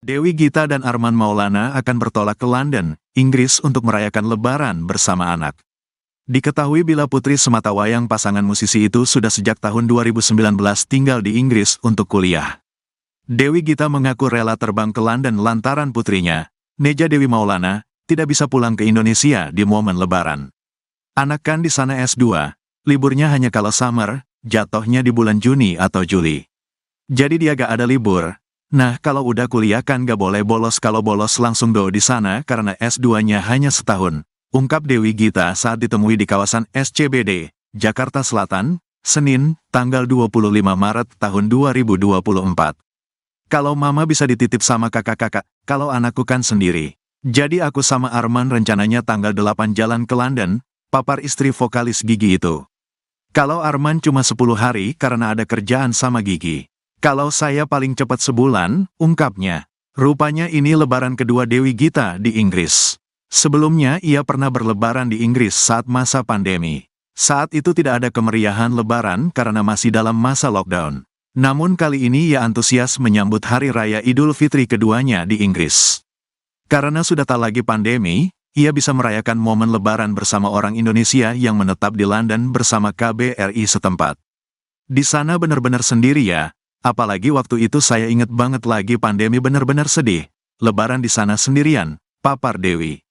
Dewi Gita dan Arman Maulana akan bertolak ke London, Inggris untuk merayakan Lebaran bersama anak. Diketahui bila putri sematawayang pasangan musisi itu sudah sejak tahun 2019 tinggal di Inggris untuk kuliah. Dewi Gita mengaku rela terbang ke London lantaran putrinya, Neja Dewi Maulana, tidak bisa pulang ke Indonesia di momen Lebaran. Anak kan di sana S2, liburnya hanya kalau summer, jatuhnya di bulan Juni atau Juli. Jadi dia gak ada libur. Nah, kalau udah kuliah kan gak boleh bolos, kalau bolos langsung do di sana karena S2-nya hanya setahun, ungkap Dewi Gita saat ditemui di kawasan SCBD, Jakarta Selatan, Senin, tanggal 25 Maret tahun 2024. Kalau mama bisa dititip sama kakak-kakak, kalau anakku kan sendiri. Jadi aku sama Arman rencananya tanggal 8 jalan ke London, papar istri vokalis Gigi itu. Kalau Arman cuma 10 hari karena ada kerjaan sama Gigi. Kalau saya paling cepat sebulan, ungkapnya. Rupanya ini lebaran kedua Dewi Gita di Inggris. Sebelumnya ia pernah berlebaran di Inggris saat masa pandemi. Saat itu tidak ada kemeriahan lebaran karena masih dalam masa lockdown. Namun kali ini ia antusias menyambut Hari Raya Idul Fitri keduanya di Inggris. Karena sudah tak lagi pandemi, ia bisa merayakan momen lebaran bersama orang Indonesia yang menetap di London bersama KBRI setempat. Di sana benar-benar sendiri ya. Apalagi waktu itu saya inget banget lagi pandemi benar-benar sedih. Lebaran di sana sendirian, papar Dewi.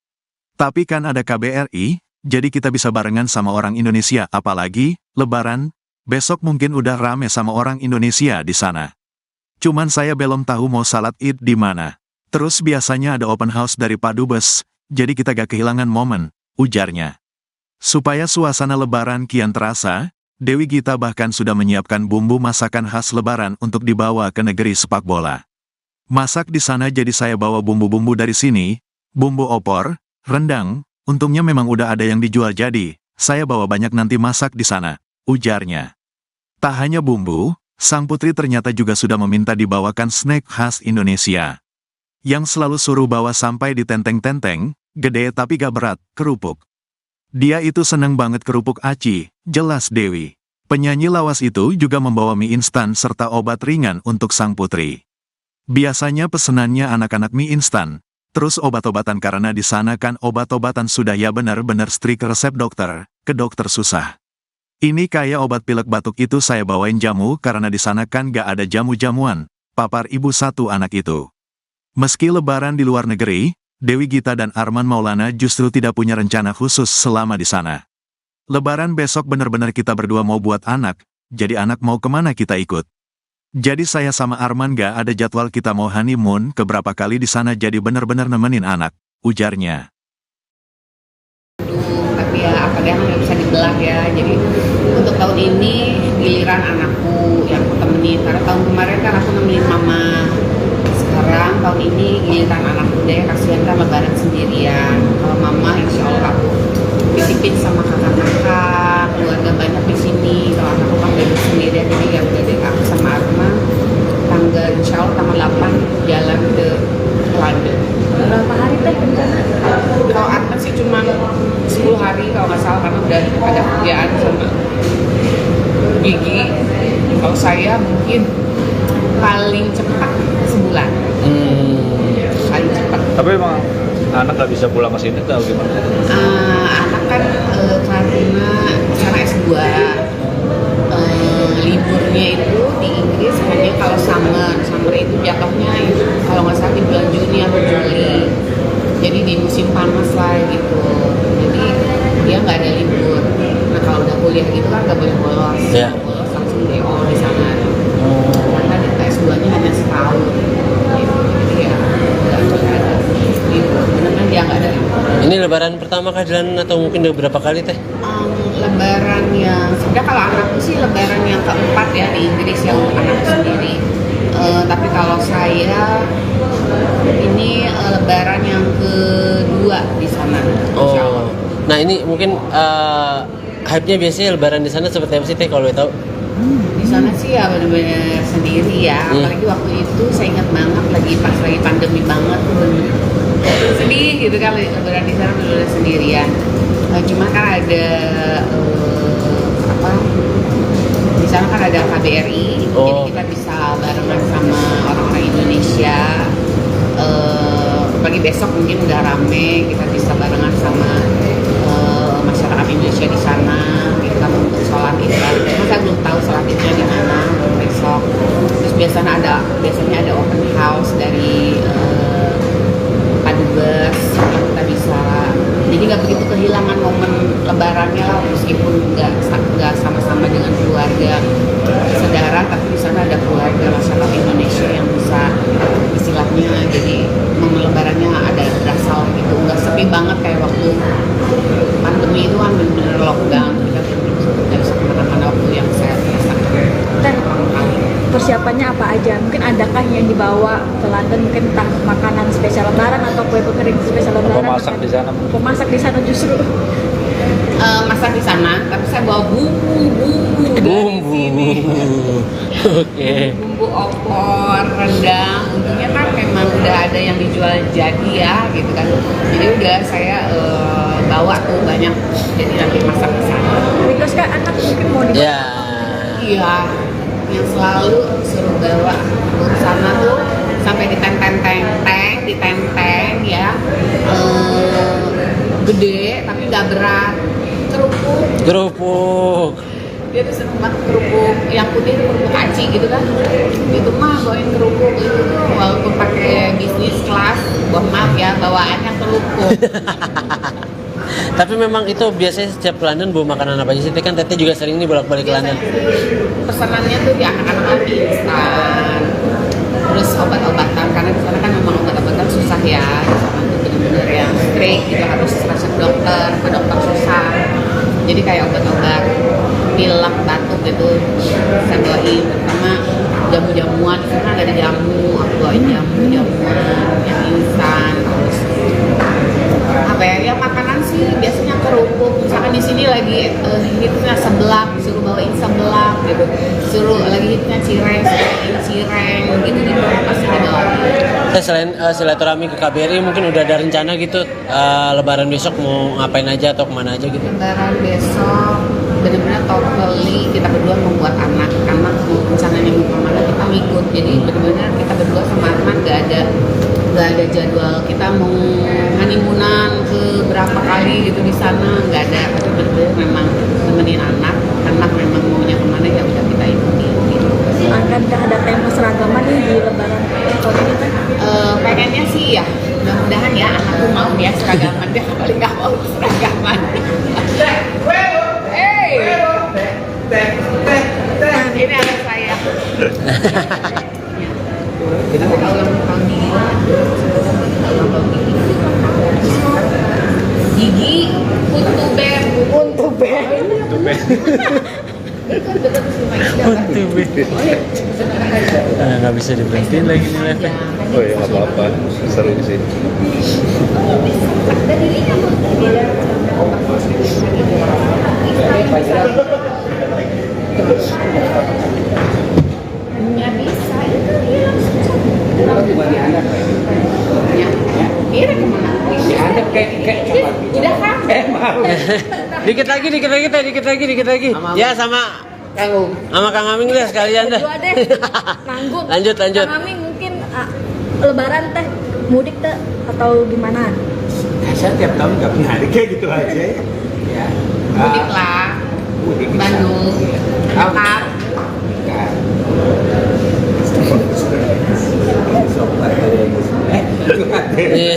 Tapi kan ada KBRI, jadi kita bisa barengan sama orang Indonesia. Apalagi, Lebaran, besok mungkin udah rame sama orang Indonesia di sana. Cuman saya belum tahu mau salat Id di mana. Terus biasanya ada open house dari Pak Dubes, jadi kita gak kehilangan momen, ujarnya. Supaya suasana Lebaran kian terasa, Dewi Gita bahkan sudah menyiapkan bumbu masakan khas Lebaran untuk dibawa ke negeri sepak bola. Masak di sana jadi saya bawa bumbu-bumbu dari sini, bumbu opor, rendang, untungnya memang udah ada yang dijual jadi, saya bawa banyak nanti masak di sana, ujarnya. Tak hanya bumbu, sang putri ternyata juga sudah meminta dibawakan snack khas Indonesia. Yang selalu suruh bawa sampai di tenteng-tenteng, gede tapi gak berat, kerupuk. Dia itu seneng banget kerupuk aci, jelas Dewi. Penyanyi lawas itu juga membawa mie instan serta obat ringan untuk sang putri. Biasanya pesenannya anak-anak mie instan, terus obat-obatan karena di sana kan obat-obatan sudah ya benar-benar strict resep dokter, ke dokter susah. Ini kayak obat pilek batuk itu saya bawain jamu karena di sana kan gak ada jamu-jamuan, papar ibu satu anak itu. Meski lebaran di luar negeri, Dewi Gita dan Arman Maulana justru tidak punya rencana khusus selama di sana. Lebaran besok benar-benar kita berdua mau buat anak, jadi anak mau kemana kita ikut. Jadi saya sama Arman gak ada jadwal kita mau honeymoon keberapa kali di sana jadi benar-benar nemenin anak, ujarnya. Tapi ya apa dia nggak bisa dibelah ya, jadi untuk tahun ini giliran anakku yang aku temenin, karena tahun kemarin kan aku nemenin mama. Sekarang tahun ini giliran anakku deh, kasihan kan lebaran sendirian. Kalau mama insya Allah aku titipin sama kakak-kakak, keluarga banyak di sini. Kalau anakku kan bebas sendirian, jadi ya udah deh aku sama Arma tanggal insya Allah tanggal 8 jalan ke London. Berapa hari teh rencana? Kalau Arma sih cuma 10 hari kalau nggak salah karena udah ada kerjaan sama Gigi. Kalau saya mungkin paling cepat sebulan. Paling cepat. Tapi emang anak nggak bisa pulang ke sini atau gimana? Anak kan karena sana S2, liburnya itu di Inggris hanya kalau summer itu jatuhnya itu kalau nggak salah di bulan Juni atau Juli. Jadi di musim panas lah gitu. Jadi dia nggak ada libur. Nah kalau udah kuliah gitu kan nggak boleh bolos. Yeah. Bolos langsung DO di sana. Karena di S2-nya hanya setahun. Gitu. Jadi ya nggak ada libur. Benar-benar dia nggak ada libur. Ini lebaran pertama kah jalan atau mungkin udah berapa kali teh? Lebaran yang sebenarnya kalau anakku sih lebaran yang keempat ya di Inggris yang anakku sendiri. Tapi kalau saya ini lebaran yang kedua di sana. Oh, nah ini mungkin hype-nya biasanya lebaran di sana seperti apa sih teh kalau tahu? Di sana sih ya benar-benar sendiri ya. Apalagi waktu itu saya ingat banget pas lagi pandemi banget, bener-bener sedih gitu kan lebaran di sana benar-benar sendirian. Cuma kan ada di sana kan ada KBRI, jadi kita bisa barengan sama orang-orang Indonesia apalagi besok mungkin udah rame, kita bisa barengan sama masyarakat Indonesia di sana, kita untuk sholat id. Cuma saya belum tahu sholat idnya di mana besok. Terus biasanya ada open house dari Padubes, kita bisa. Jadi nggak begitu kehilangan momen lebarannya lah, meskipun nggak sama-sama dengan keluarga saudara, tapi di sana ada keluarga masyarakat Indonesia yang bisa istilahnya, jadi momen lebarannya ada berasa gitu, nggak sepi banget kayak waktu pandemi itu kan benar-benar lockdown, kita nggak bisa kemana-mana waktu yang saya rasakan. Dan persiapannya apa aja? Mungkin adakah yang dibawa ke London, mungkin entah makanan spesial lebaran atau kue kering spesial lebaran? Pemasak di sana. Pemasak di sana justru. Masak di sana, tapi saya bawa bumbu dari sini. Oke. Bumbu opor, rendang, untungnya kan memang udah ada yang dijual jadi ya, gitu kan. Jadi udah saya bawa tuh banyak, jadi nanti masak di sana. Request kan anak mungkin mau dibawa. Ya. Iya, yang selalu suruh bawa ke sana tuh sampai ditenteng ya, gede tapi nggak berat, Kerupuk. dia tuh seneng banget kerupuk yang putih itu kerupuk aci gitu kan, itu mah bawain kerupuk itu tuh walaupun pakai bisnis kelas, maaf ya bawaannya kerupuk. Tapi memang itu biasanya setiap ke London bawa makanan apa aja sih? Kan Teteh juga sering nih bolak-balik ke London. Pesanannya tuh di anak-anak instan, terus obat-obatan, karena di sana kan memang obat-obatan susah ya, di sana tuh benar-benar yang strict gitu, harus resep dokter, ke dokter susah. Jadi kayak obat-obat pilek, batuk gitu saya bawain, terutama jamu-jamuan, di sana ada jamu, aku bawain jamu-jamuan yang instan. Terus apa ya makanan sih biasanya kerupuk, misalkan di sini lagi hitnya seblak, disuruh bawain seblak gitu, suruh lagi hitnya cireng gitu pasti dibawain. Saya selain silaturahmi ke KBRI, mungkin udah ada rencana gitu lebaran besok mau ngapain aja atau kemana aja gitu? Lebaran besok benar-benar totally kita berdua membuat anak mau rencananya mau kemana kita ngikut, jadi benar-benar kita berdua sama Arman nggak ada jadwal kita mau honeymoonan ke berapa kali gitu di sana, nggak ada. Tapi betul memang nemenin anak memang maunya kemana ya udah kita ikutin gitu. Akankah ada tema seragaman nih di lebaran tahun ini kan? Pengennya sih ya mudah-mudahan ya anakku mau ya seragaman, dia paling nggak mau seragaman. Ini anak saya. Kita mau ulang tahun Gigi Untu Bear. Nggak bisa diberhentiin lagi nih live. Oh ya nggak apa-apa, seru sih. Ya bisa, itu dia langsung. Kira kemana? Ada kayak Udah kan? mau. Dikit lagi. Ya sama Kang Aming deh sekalian deh. Berdua deh. Nanggung. Lanjut. Kang Aming mungkin lebaran teh mudik teh atau gimana? Saya tiap tahun nggak punya hari kayak gitu aja. Ya. Mudik lah. Mudik bisa. Bandung. Lengkap. Kan. Iya.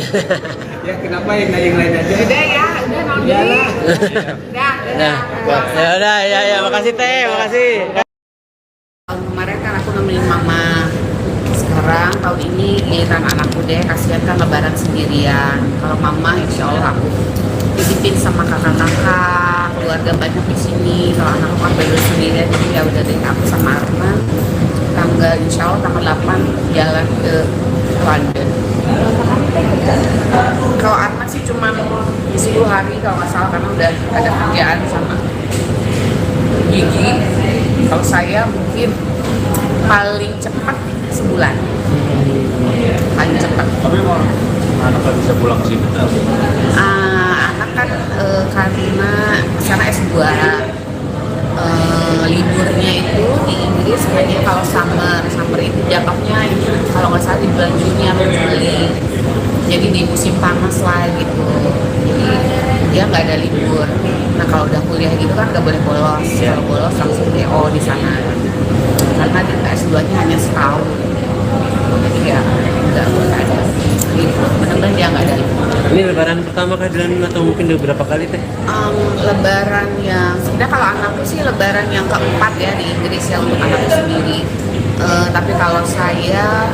Ya kenapa yang lain aja? Udah ya, udah non diri. Udah. Ya, makasih Teh, makasih. Tahun kemarin kan aku nemenin mama. Sekarang tahun ini giliran anakku deh, kasihan kan lebaran sendirian. Kalau mama insya Allah aku titipin sama kakak-kakak, keluarga banyak di sini. Kalau anakku kan baru sendirian, jadi ya udah deh aku sama Arman. Insya Allah tanggal 8 jalan ke London. Kalau Arman sih cuma 10 hari kalau nggak salah, karena udah ada kerjaan sama Gigi. Kalau saya mungkin paling cepat sebulan, paling cepat. Tapi mau anak nggak bisa pulang ke sini kan? Anak kan karena sana S2, liburnya itu di Inggris kayaknya kalau summer itu jatuhnya kalau nggak salah di bulan Juni atau Juli. jadi di musim panas lah gitu, jadi dia nggak ada libur. Nah kalau udah kuliah gitu kan nggak boleh bolos, kalau bolos langsung DO di sana karena di S2-nya hanya setahun, jadi ya nggak boleh ada libur, benar-benar dia nggak ada libur. Ini lebaran pertama kah dan atau mungkin udah berapa kali teh? Lebaran yang sebenarnya kalau anakku sih lebaran yang keempat ya di Inggris ya untuk anakku sendiri. Tapi kalau saya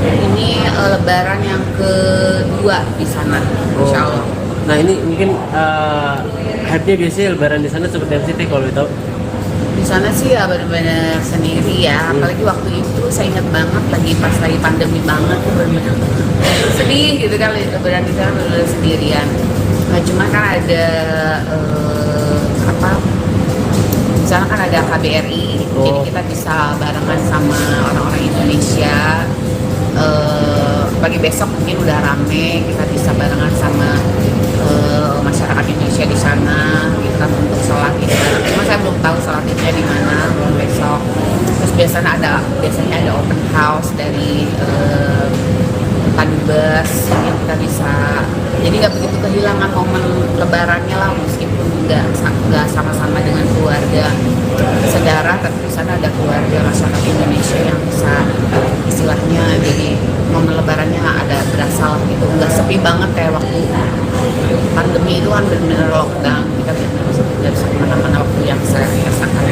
ini lebaran yang kedua di sana, insya Allah. Nah ini mungkin hype-nya biasanya lebaran di sana seperti apa sih teh kalau tahu? Di sana sih ya benar-benar sendiri ya, apalagi waktu itu saya ingat banget lagi pandemi banget tuh benar-benar sedih gitu kan, lebaran di sana benar-benar sendirian. Nah, cuma kan ada di sana kan ada KBRI, jadi kita bisa barengan sama orang-orang Indonesia. Pagi besok mungkin udah rame, kita bisa barengan sama masyarakat Indonesia di sana kita untuk sholat id. Cuma saya belum tahu sholat idnya di mana besok. Terus biasanya ada open house dari Padubes yang kita bisa, jadi nggak begitu kehilangan momen lebarannya lah, meskipun nggak sama-sama dengan keluarga saudara, tapi di sana ada keluarga masyarakat Indonesia yang bisa istilahnya, jadi momen lebarannya ada berasa lah gitu, nggak sepi banget kayak waktu pandemi itu kan benar-benar lockdown, kita benar-benar bisa kemana-mana waktu yang saya rasakan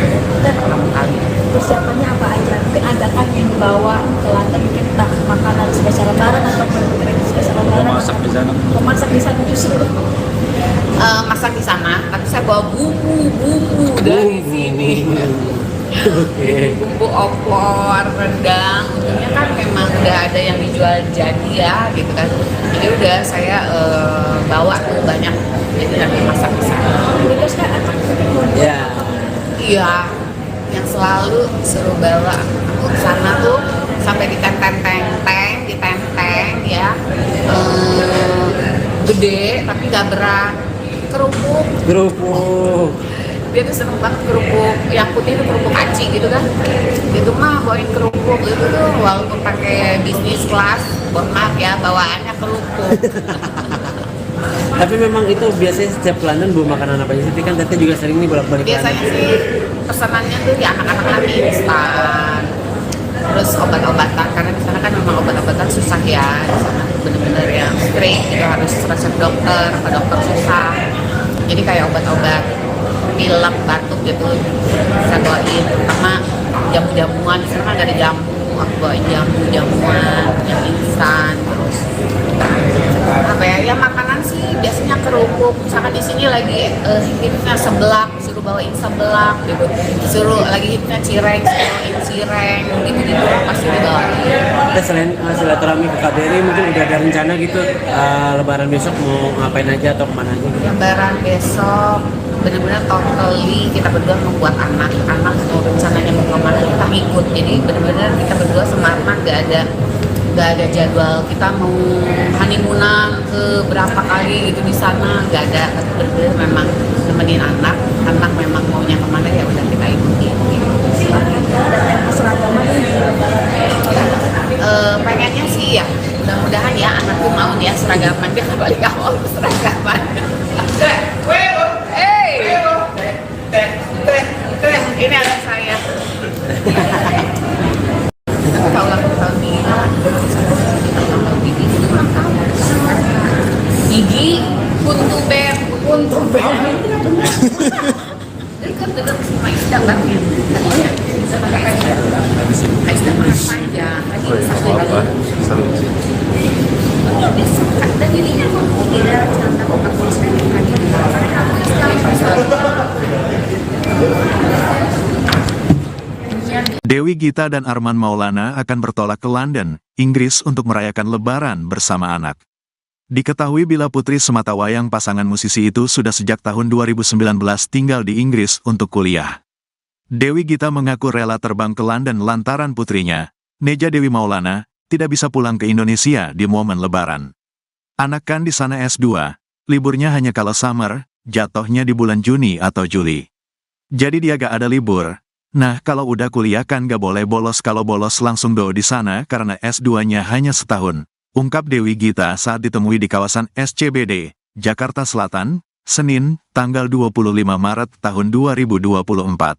pertama kali. Persiapannya apa aja? Mungkin adakah yang dibawa ke London, mungkin entah makanan spesial lebaran atau kue spesial lebaran? Mau masak di sana? Memasak di sana justru. Masak di sana, tapi saya bawa bumbu dari sini. Bumbu opor, rendang, untungnya kan memang udah ada yang dijual jadi ya gitu kan. Jadi udah saya bawa tuh banyak, jadi nanti masak di sana. Terus kan anak Ya. Iya, yang selalu suruh bawa ke sana tuh sampai di tenteng ya, gede tapi nggak berat, kerupuk. Dia tuh seneng banget kerupuk yang putih itu kerupuk aci gitu kan, itu mah bawain kerupuk itu tuh walaupun pakai bisnis kelas, mohon maaf ya bawaannya kerupuk. Tapi memang itu biasanya setiap London bawa makanan apa aja sih? Kan teteh juga sering nih bolak-balik Biasanya London. sih pesanannya tuh ya anak-anak mie instan, terus obat-obatan karena di sana kan memang obat-obatan susah ya, di sana tuh bener-bener yang strict gitu, harus resep dokter, apa dokter susah. Jadi kayak obat-obat pilek, batuk gitu saya bawain, terutama jamu-jamuan. Di sana kan gak ada jamu, aku bawain jamuan yang instan. Terus apa ya makanan sih biasanya kerupuk, misalkan di sini lagi hitnya seblak, suruh bawain seblak gitu, suruh lagi hitnya cireng, bawain cireng gitu pasti dibawain. Kita selain silaturahmi ke KBRI mungkin udah ada rencana gitu lebaran besok mau ngapain aja atau kemana aja? Lebaran besok benar-benar totally kita berdua membuat anak mau rencananya mau kemana kita ikut, jadi benar-benar kita berdua sama Arman nggak ada jadwal kita mau honeymoonan ke berapa kali gitu di sana, nggak ada. Tapi benar-benar memang nemenin anak memang maunya kemana ya udah kita ikutin gitu. seragaman Pengennya sih ya mudah-mudahan ya anakku mau ya seragaman, dia balik awal seragaman. Ini anak saya. Kalau ulang tahun Gigi Kuntuber. Jadi kan dekat sama Isda kan ya. Isda panjang. Oh ya, nggak apa-apa. Seru sih. Dan dirinya tidak contoh aku sering lagi. Dewi Gita dan Arman Maulana akan bertolak ke London, Inggris untuk merayakan Lebaran bersama anak. Diketahui Bila Putri Sematawayang pasangan musisi itu sudah sejak tahun 2019 tinggal di Inggris untuk kuliah. Dewi Gita mengaku rela terbang ke London lantaran putrinya, Neja Dewi Maulana, tidak bisa pulang ke Indonesia di momen Lebaran. Anak kan di sana S2, liburnya hanya kalau summer, jatuhnya di bulan Juni atau Juli. Jadi dia gak ada libur. Nah, kalau udah kuliah kan gak boleh bolos, kalau bolos langsung do di sana karena S2-nya hanya setahun. ungkap Dewi Gita saat ditemui di kawasan SCBD, Jakarta Selatan, Senin, tanggal 25 Maret tahun 2024.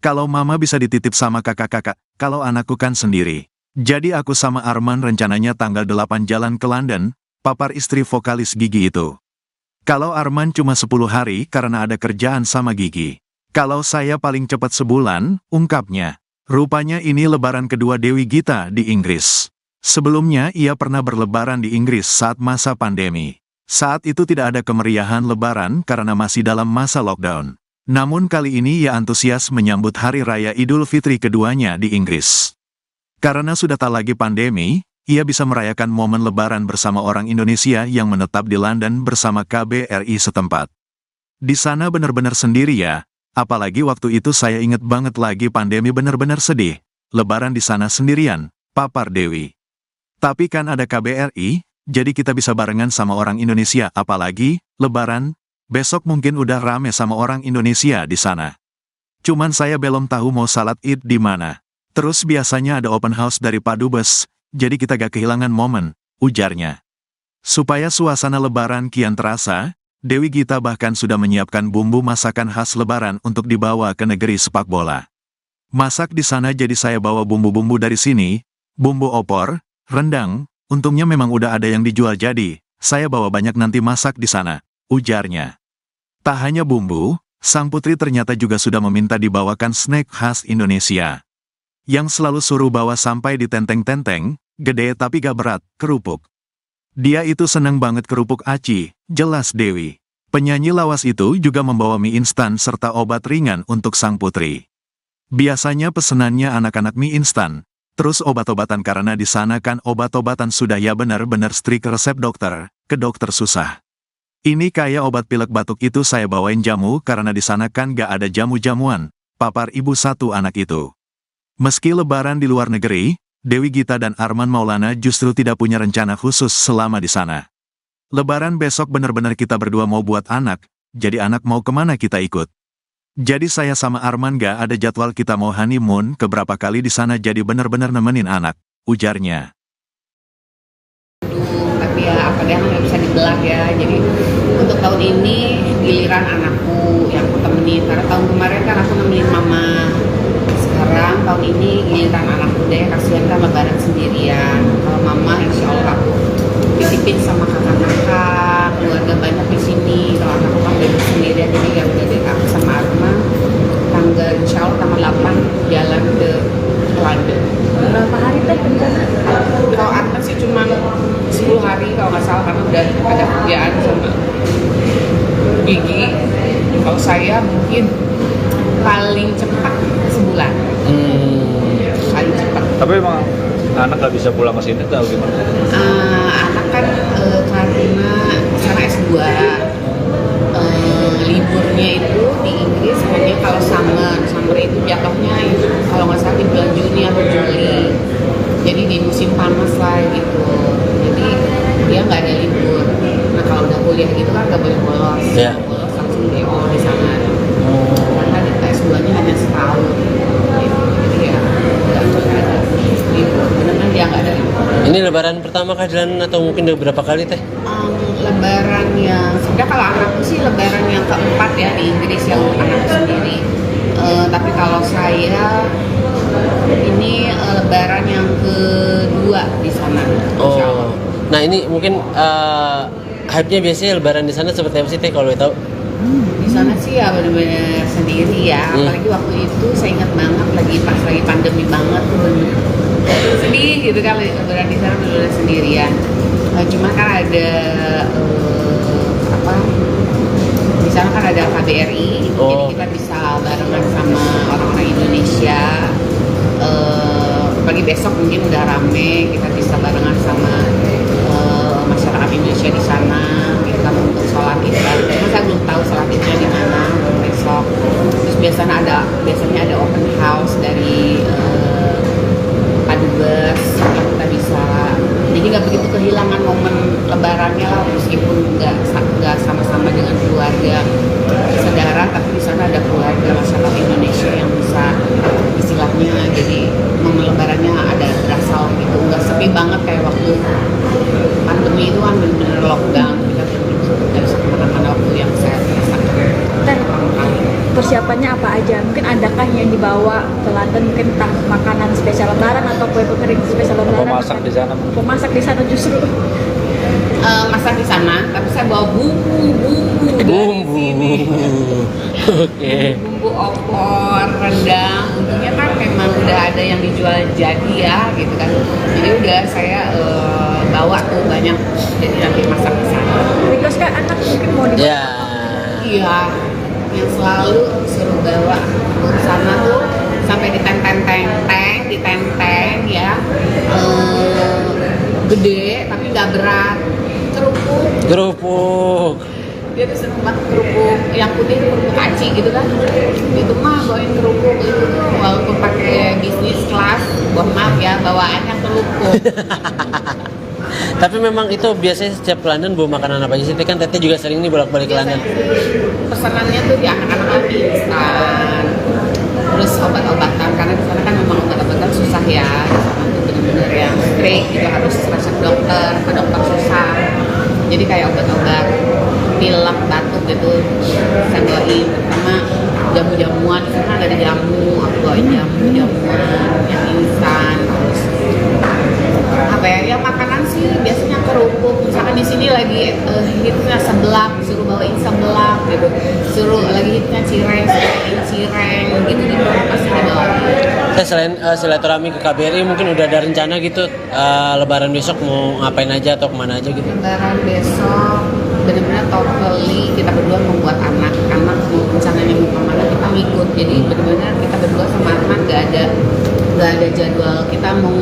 Kalau mama bisa dititip sama kakak-kakak, kalau anakku kan sendiri. Jadi aku sama Arman rencananya tanggal 8 jalan ke London, papar istri vokalis Gigi itu. Kalau Arman cuma 10 hari karena ada kerjaan sama Gigi. Kalau saya paling cepat sebulan, ungkapnya. Rupanya ini lebaran kedua Dewi Gita di Inggris. Sebelumnya ia pernah berlebaran di Inggris saat masa pandemi. Saat itu tidak ada kemeriahan lebaran karena masih dalam masa lockdown. Namun kali ini ia antusias menyambut Hari Raya Idul Fitri keduanya di Inggris. Karena sudah tak lagi pandemi, ia bisa merayakan momen lebaran bersama orang Indonesia yang menetap di London bersama KBRI setempat. Di sana benar-benar sendiri ya, apalagi waktu itu saya inget banget lagi pandemi benar-benar sedih. Lebaran di sana sendirian, papar Dewi. Tapi kan ada KBRI, jadi kita bisa barengan sama orang Indonesia apalagi, lebaran. Besok mungkin udah rame sama orang Indonesia di sana. Cuman saya belum tahu mau salat Id di mana. Terus biasanya ada open house dari Pak Dubes, jadi kita gak kehilangan momen, ujarnya. Supaya suasana lebaran kian terasa, Dewi Gita bahkan sudah menyiapkan bumbu masakan khas lebaran untuk dibawa ke negeri sepak bola. Masak di sana jadi saya bawa bumbu-bumbu dari sini, bumbu opor, rendang, untungnya memang udah ada yang dijual jadi, saya bawa banyak nanti masak di sana, ujarnya. Tak hanya bumbu, sang putri ternyata juga sudah meminta dibawakan snack khas Indonesia. Yang selalu suruh bawa sampai di tenteng-tenteng, gede tapi gak berat, kerupuk. Dia itu seneng banget kerupuk aci, jelas Dewi. Penyanyi lawas itu juga membawa mie instan serta obat ringan untuk sang putri. Biasanya pesenannya anak-anak mie instan, terus obat-obatan karena di sana kan obat-obatan sudah ya benar-benar strik resep dokter, ke dokter susah. Ini kayak obat pilek batuk itu saya bawain jamu karena di sana kan gak ada jamu-jamuan, papar ibu satu anak itu. Meski lebaran di luar negeri, Dewi Gita dan Arman Maulana justru tidak punya rencana khusus selama di sana. Lebaran besok benar-benar kita berdua mau buat anak, jadi anak mau kemana kita ikut. Jadi saya sama Arman gak ada jadwal kita mau honeymoon keberapa kali di sana jadi benar-benar nemenin anak, ujarnya. Tapi ya apa dia nggak bisa dibelah ya, jadi untuk tahun ini giliran anakku yang aku temenin, karena tahun kemarin kan aku nemenin mama, sekarang tahun ini giliran anakku deh, kasihan kan lebaran sendirian. Kalau mama insya Allah aku titipin sama kakak-kakak, keluarga banyak di sini. Kalau anakku kan bebas sendirian, jadi ya udah deh aku sama Arma tanggal insya Allah tanggal 8 jalan ke London. Berapa hari teh rencana? Kalau Arma sih cuma 10 hari kalau nggak salah, karena udah ada kerjaan sama Gigi. Kalau saya mungkin paling cepat sebulan. Paling cepat. Tapi emang anak nggak bisa pulang ke sini atau gimana? Anak kan karena sana S2, liburnya itu di Inggris hanya kalau summer itu jatuhnya kalau nggak salah di bulan Juni atau Juli. Jadi di musim panas lah gitu. Jadi dia nggak ada libur. Nah kalau udah kuliah gitu kan nggak boleh bolos. Yeah. Bolos langsung DO di sana. Karena di S2-nya hanya setahun. Gitu. Jadi ya nggak ada libur. Benar-benar dia nggak ada libur. Ini lebaran pertama kah jalan atau mungkin udah berapa kali teh? Lebaran yang sebenarnya kalau anakku sih lebaran yang keempat ya di Inggris yang anakku sendiri. Tapi kalau saya ini lebaran yang kedua di sana. Insya Allah. Nah ini mungkin hype-nya biasanya lebaran di sana seperti apa sih teh kalau tahu? Di sana sih ya benar-benar sendiri ya. Apalagi waktu itu saya ingat banget pas lagi pandemi banget tuh bener sedih gitu kan, lebaran di sana benar-benar sendirian. Cuma kan ada di sana kan ada KBRI, jadi kita bisa barengan sama orang-orang Indonesia. Pagi besok mungkin udah rame, kita bisa barengan sama masyarakat Indonesia di sana. Kita untuk sholat Id. Cuma saya belum tahu sholat Idnya di mana besok. Terus biasanya ada open house dari Pak Dubes, kita bisa. Jadi nggak begitu kehilangan momen lebarannya lah, meskipun nggak sama-sama dengan keluarga saudara, tapi di sana ada keluarga masyarakat Indonesia yang bisa istilahnya jadi momen lebarannya ada berasa gitu, nggak sepi banget kayak waktu kan benar-benar lockdown, kita nggak bisa kemana-mana waktu yang saya rasakan Teh, pertama kali. persiapannya apa aja? Mungkin adakah yang dibawa ke London, mungkin entah makanan spesial lebaran atau kue kering spesial Apa lebaran? masak di sana? Pemasak di sana justru. Masak di sana, tapi saya bawa bumbu dari sini. Oke. Bumbu opor, rendang, untungnya kan memang udah ada yang dijual jadi ya gitu kan. Jadi udah saya bawa tuh banyak, jadi nanti masak di sana. Request kan anak mungkin mau dibawa. Ya. Iya, yang selalu suruh bawa ke sana tuh sampai ditenteng ya, gede tapi nggak berat, Kerupuk. dia tuh seneng banget kerupuk yang putih itu kerupuk aci gitu kan, itu mah bawain kerupuk itu tuh walaupun pakai bisnis kelas, maaf ya bawaannya kerupuk. Tapi memang itu biasanya setiap ke London bawa makanan apa aja sih? Kan Teteh juga sering nih bolak-balik ke London. Pesanannya tuh di anak-anak lagi instan, terus obat-obatan karena di sana kan memang obat-obatan susah ya, di sana tuh bener-bener yang strict gitu, harus resep dokter, ke dokter susah. Jadi kayak obat-obat pilek, batuk gitu saya bawain, pertama jamu-jamuan, di sana ada jamu, aku bawain jamu-jamuan yang instan, terus apa ya, makanan sih biasanya kerupuk, misalkan di sini lagi hitnya seblak, suruh bawain seblak gitu, suruh lagi hitnya cireng, gitu pasti dibawain. Saya selain silaturahmi ke KBRI mungkin udah ada rencana gitu lebaran besok mau ngapain aja atau kemana aja gitu? Lebaran besok benar-benar totally kita berdua membuat anak mau rencananya mau kemana kita ngikut, jadi benar-benar kita berdua sama Arman gak ada jadwal kita mau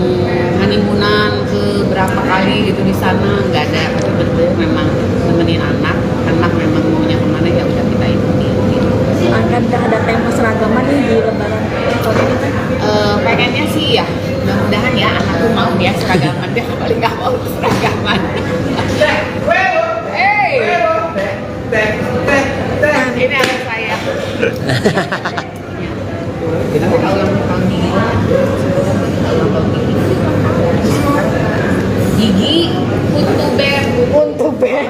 honeymoonan ke berapa kali gitu di sana, nggak ada, tapi benar-benar memang nemenin anak memang maunya kemana ya udah kita ikuti gitu. Akan ada tema seragaman nih di lebaran tahun ini kan? Pengennya sih ya mudah-mudahan ya anakku mau ya seragaman, dia paling nggak mau seragaman. Ini anak saya. Kita ulang tahun Gigi Untu Bear.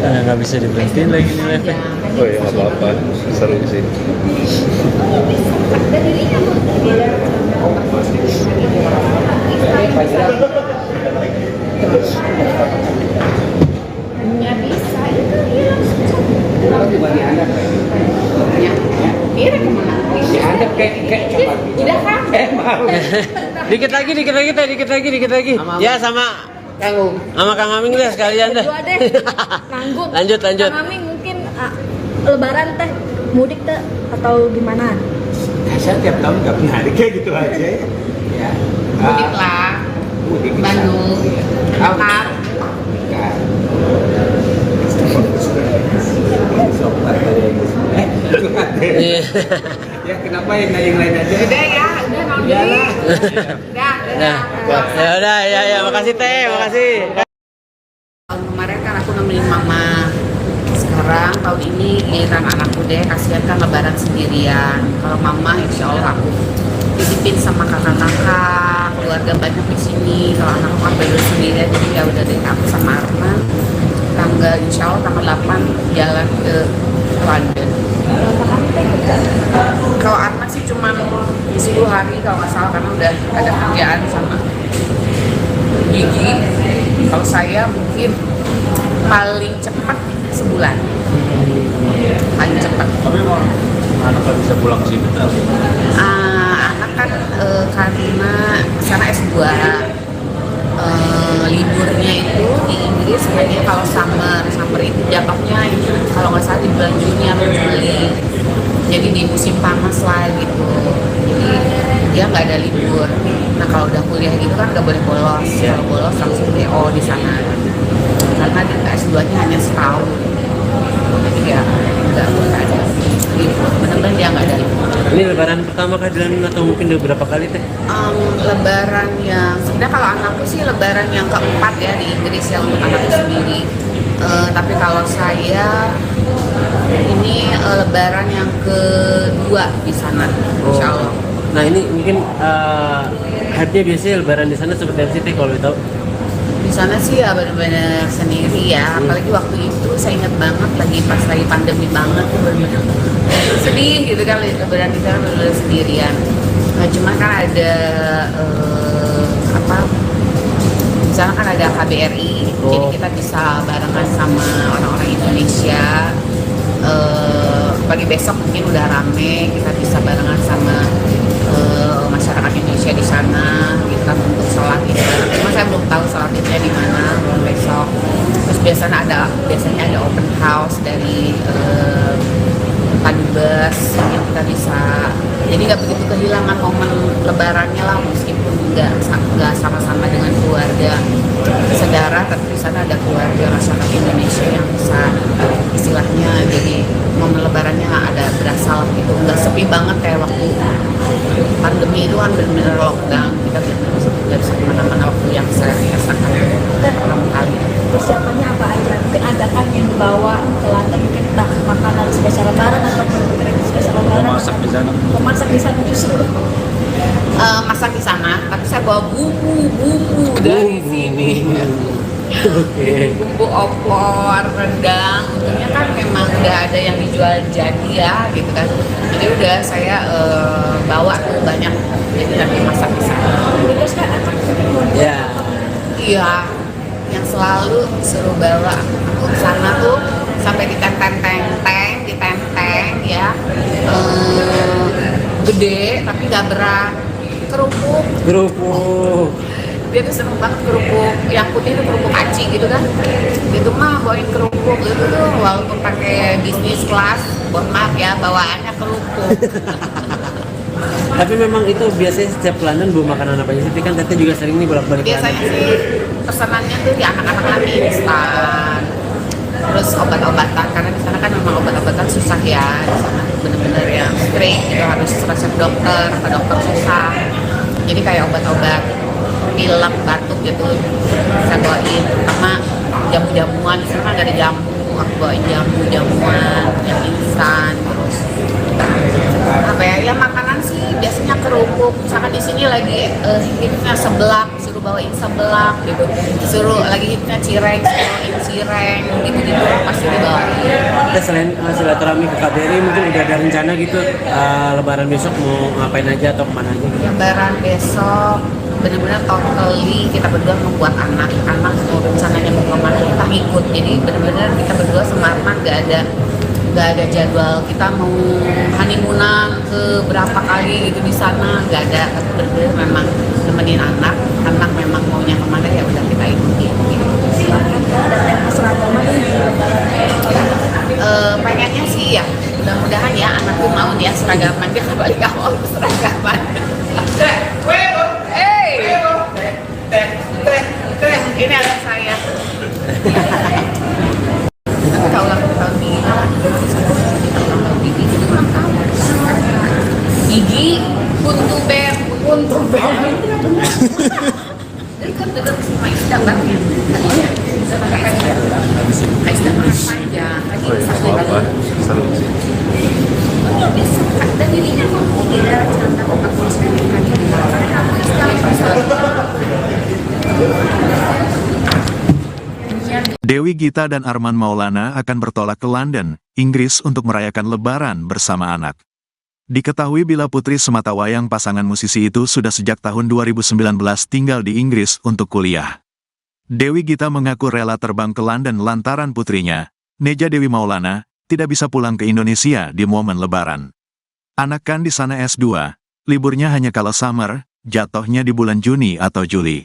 Nggak bisa diberhentiin lagi nih live. Oh ya nggak apa-apa, seru sih. Nggak bisa itu dia kira kemana? Ada kayak coba. Udah kan? Dikit lagi. Ya sama Kang Aming deh sekalian deh. Dua deh, nanggung. Lanjut. Kang Aming mungkin lebaran teh mudik teh atau gimana? Saya tiap tahun nggak punya hari kayak gitu aja. Ya. Mudik lah. Mudik ke Bandung. sana. Mekar. Iya. Ya kenapa yang lain aja? Udah ya, udah mau diri. Udah. Nah, ya, makasih Teh, makasih. Tahun kemarin kan aku nemenin mama. Sekarang tahun ini giliran anakku deh, kasihan kan lebaran sendirian. Kalau mama insya Allah aku titipin sama kakak-kakak, keluarga banyak di sini. Kalau anakku kan baru sendirian, jadi ya udah deh aku sama Arman insya Allah tanggal 8 jalan ke London. Kalau Arman sih cuma 10 hari kalau nggak salah, karena udah ada kerjaan sama Gigi. Kalau saya mungkin paling cepat sebulan, paling cepat. Tapi emang anak nggak bisa pulang ke sini kan? Anak kan karena sana S2, liburnya itu di Inggris hanya kalau summer itu jatuhnya kalau nggak salah di bulan Juni atau Juli, jadi di musim panas lah gitu, jadi dia nggak ada libur. Nah kalau udah kuliah gitu kan nggak boleh bolos, kalau bolos langsung DO di sana karena di S2-nya hanya setahun, jadi ya nggak boleh ada libur, benar-benar dia nggak ada libur. Ini lebaran pertama kah di London atau mungkin udah berapa kali Teh? Lebaran yang sebenarnya kalau anakku sih lebaran yang keempat ya di Inggris ya untuk anakku sendiri. Tapi kalau saya ini lebaran yang kedua di sana, insya Allah. Nah ini mungkin hype-nya biasanya lebaran di sana seperti apa sih Teh, kalau tahu? Di sana sih ya benar-benar sendiri ya, apalagi waktu itu saya ingat banget pas lagi pandemi banget tuh benar-benar sedih gitu kan, lebaran di sana benar-benar sendirian. Nah, cuma kan ada di sana kan ada KBRI, jadi kita bisa barengan sama orang-orang Indonesia. Pagi besok mungkin udah rame, kita bisa barengan sama masyarakat Indonesia di sana kita untuk sholat Id. Cuma saya belum tahu sholat Idnya di mana besok. Terus biasanya ada open house dari Padubes yang kita bisa, jadi nggak begitu kehilangan momen lebarannya lah, meskipun nggak sama-sama dengan keluarga saudara, tapi di sana ada keluarga masyarakat Indonesia yang bisa istilahnya, jadi momen lebarannya ada berasa lah gitu, nggak sepi banget kayak waktu pandemi itu kan benar-benar lockdown, kita benar-benar nggak bisa kemana-mana waktu yang saya rasakan pertama kali. Persiapannya apa aja? Mungkin ada kan yang dibawa ke London, mungkin entah makanan spesial lebaran atau kue spesial lebaran. Masak di sana. Memasak di sana justru. Masak di sana, tapi saya bawa bumbu dari sini. Oke. Bumbu opor, rendang, untungnya kan memang udah ada yang dijual jadi ya gitu kan. Jadi udah saya bawa tuh banyak, jadi nanti masak di sana. Terus kan anak Ya. Iya, yang selalu suruh bawa aku ke sana tuh sampai di tenteng ya, gede tapi gak berat, kerupuk. Dia tuh seneng banget kerupuk, yang putih itu kerupuk aci gitu kan. Itu mah bawain kerupuk itu tuh walaupun pakai bisnis kelas, maaf ya bawaannya kerupuk. Tapi memang itu biasanya setiap ke London bawa makanan apa aja sih? Tapi kan Teteh juga sering nih bolak-balik Biasanya London. sih pesanannya tuh di anak-anak lagi instan, terus obat-obatan, karena di sana kan memang obat-obatan susah ya, di sana bener-bener yang straight gitu, harus resep dokter, ke dokter susah. Jadi kayak obat-obat pilek, batuk gitu saya bawain, terutama jamu-jamuan. Di sana kan ada jamu, aku bawain jamuan yang instan. Terus apa ya makanan sih biasanya kerupuk, misalkan di sini lagi hitnya seblak, suruh bawain seblak gitu, suruh lagi hitnya cireng, bawain cireng gitu pasti dibawain. Kita selain silaturahmi ke KBRI, mungkin udah ada rencana gitu lebaran besok mau ngapain aja atau kemana aja gitu? Lebaran besok benar-benar totally kita berdua membuat anak mau rencananya mau kemana kita ikut, jadi benar-benar kita berdua sama Arman nggak ada jadwal kita mau honeymoonan ke berapa kali gitu di sana, nggak ada. Benar-benar memang nemenin anak memang maunya kemana ya udah kita ikuti gitu. Pengennya sih ya mudah-mudahan ya anakku mau nih ya seragaman, dia balik awal seragaman. Ini anak saya. Kalau tahun ini gigi untuk ber dekat si Maisda banget. Maisda panjang lagi Oh iya, apa? Seru sih. dan dirinya mau tidak cerita aku sekali Dewi Gita dan Arman Maulana akan bertolak ke London, Inggris untuk merayakan Lebaran bersama anak. Diketahui Bila Putri Sematawayang pasangan musisi itu sudah sejak tahun 2019 tinggal di Inggris untuk kuliah. Dewi Gita mengaku rela terbang ke London lantaran putrinya, Neja Dewi Maulana, tidak bisa pulang ke Indonesia di momen Lebaran. Anak kan di sana S2, liburnya hanya kalau summer, jatuhnya di bulan Juni atau Juli.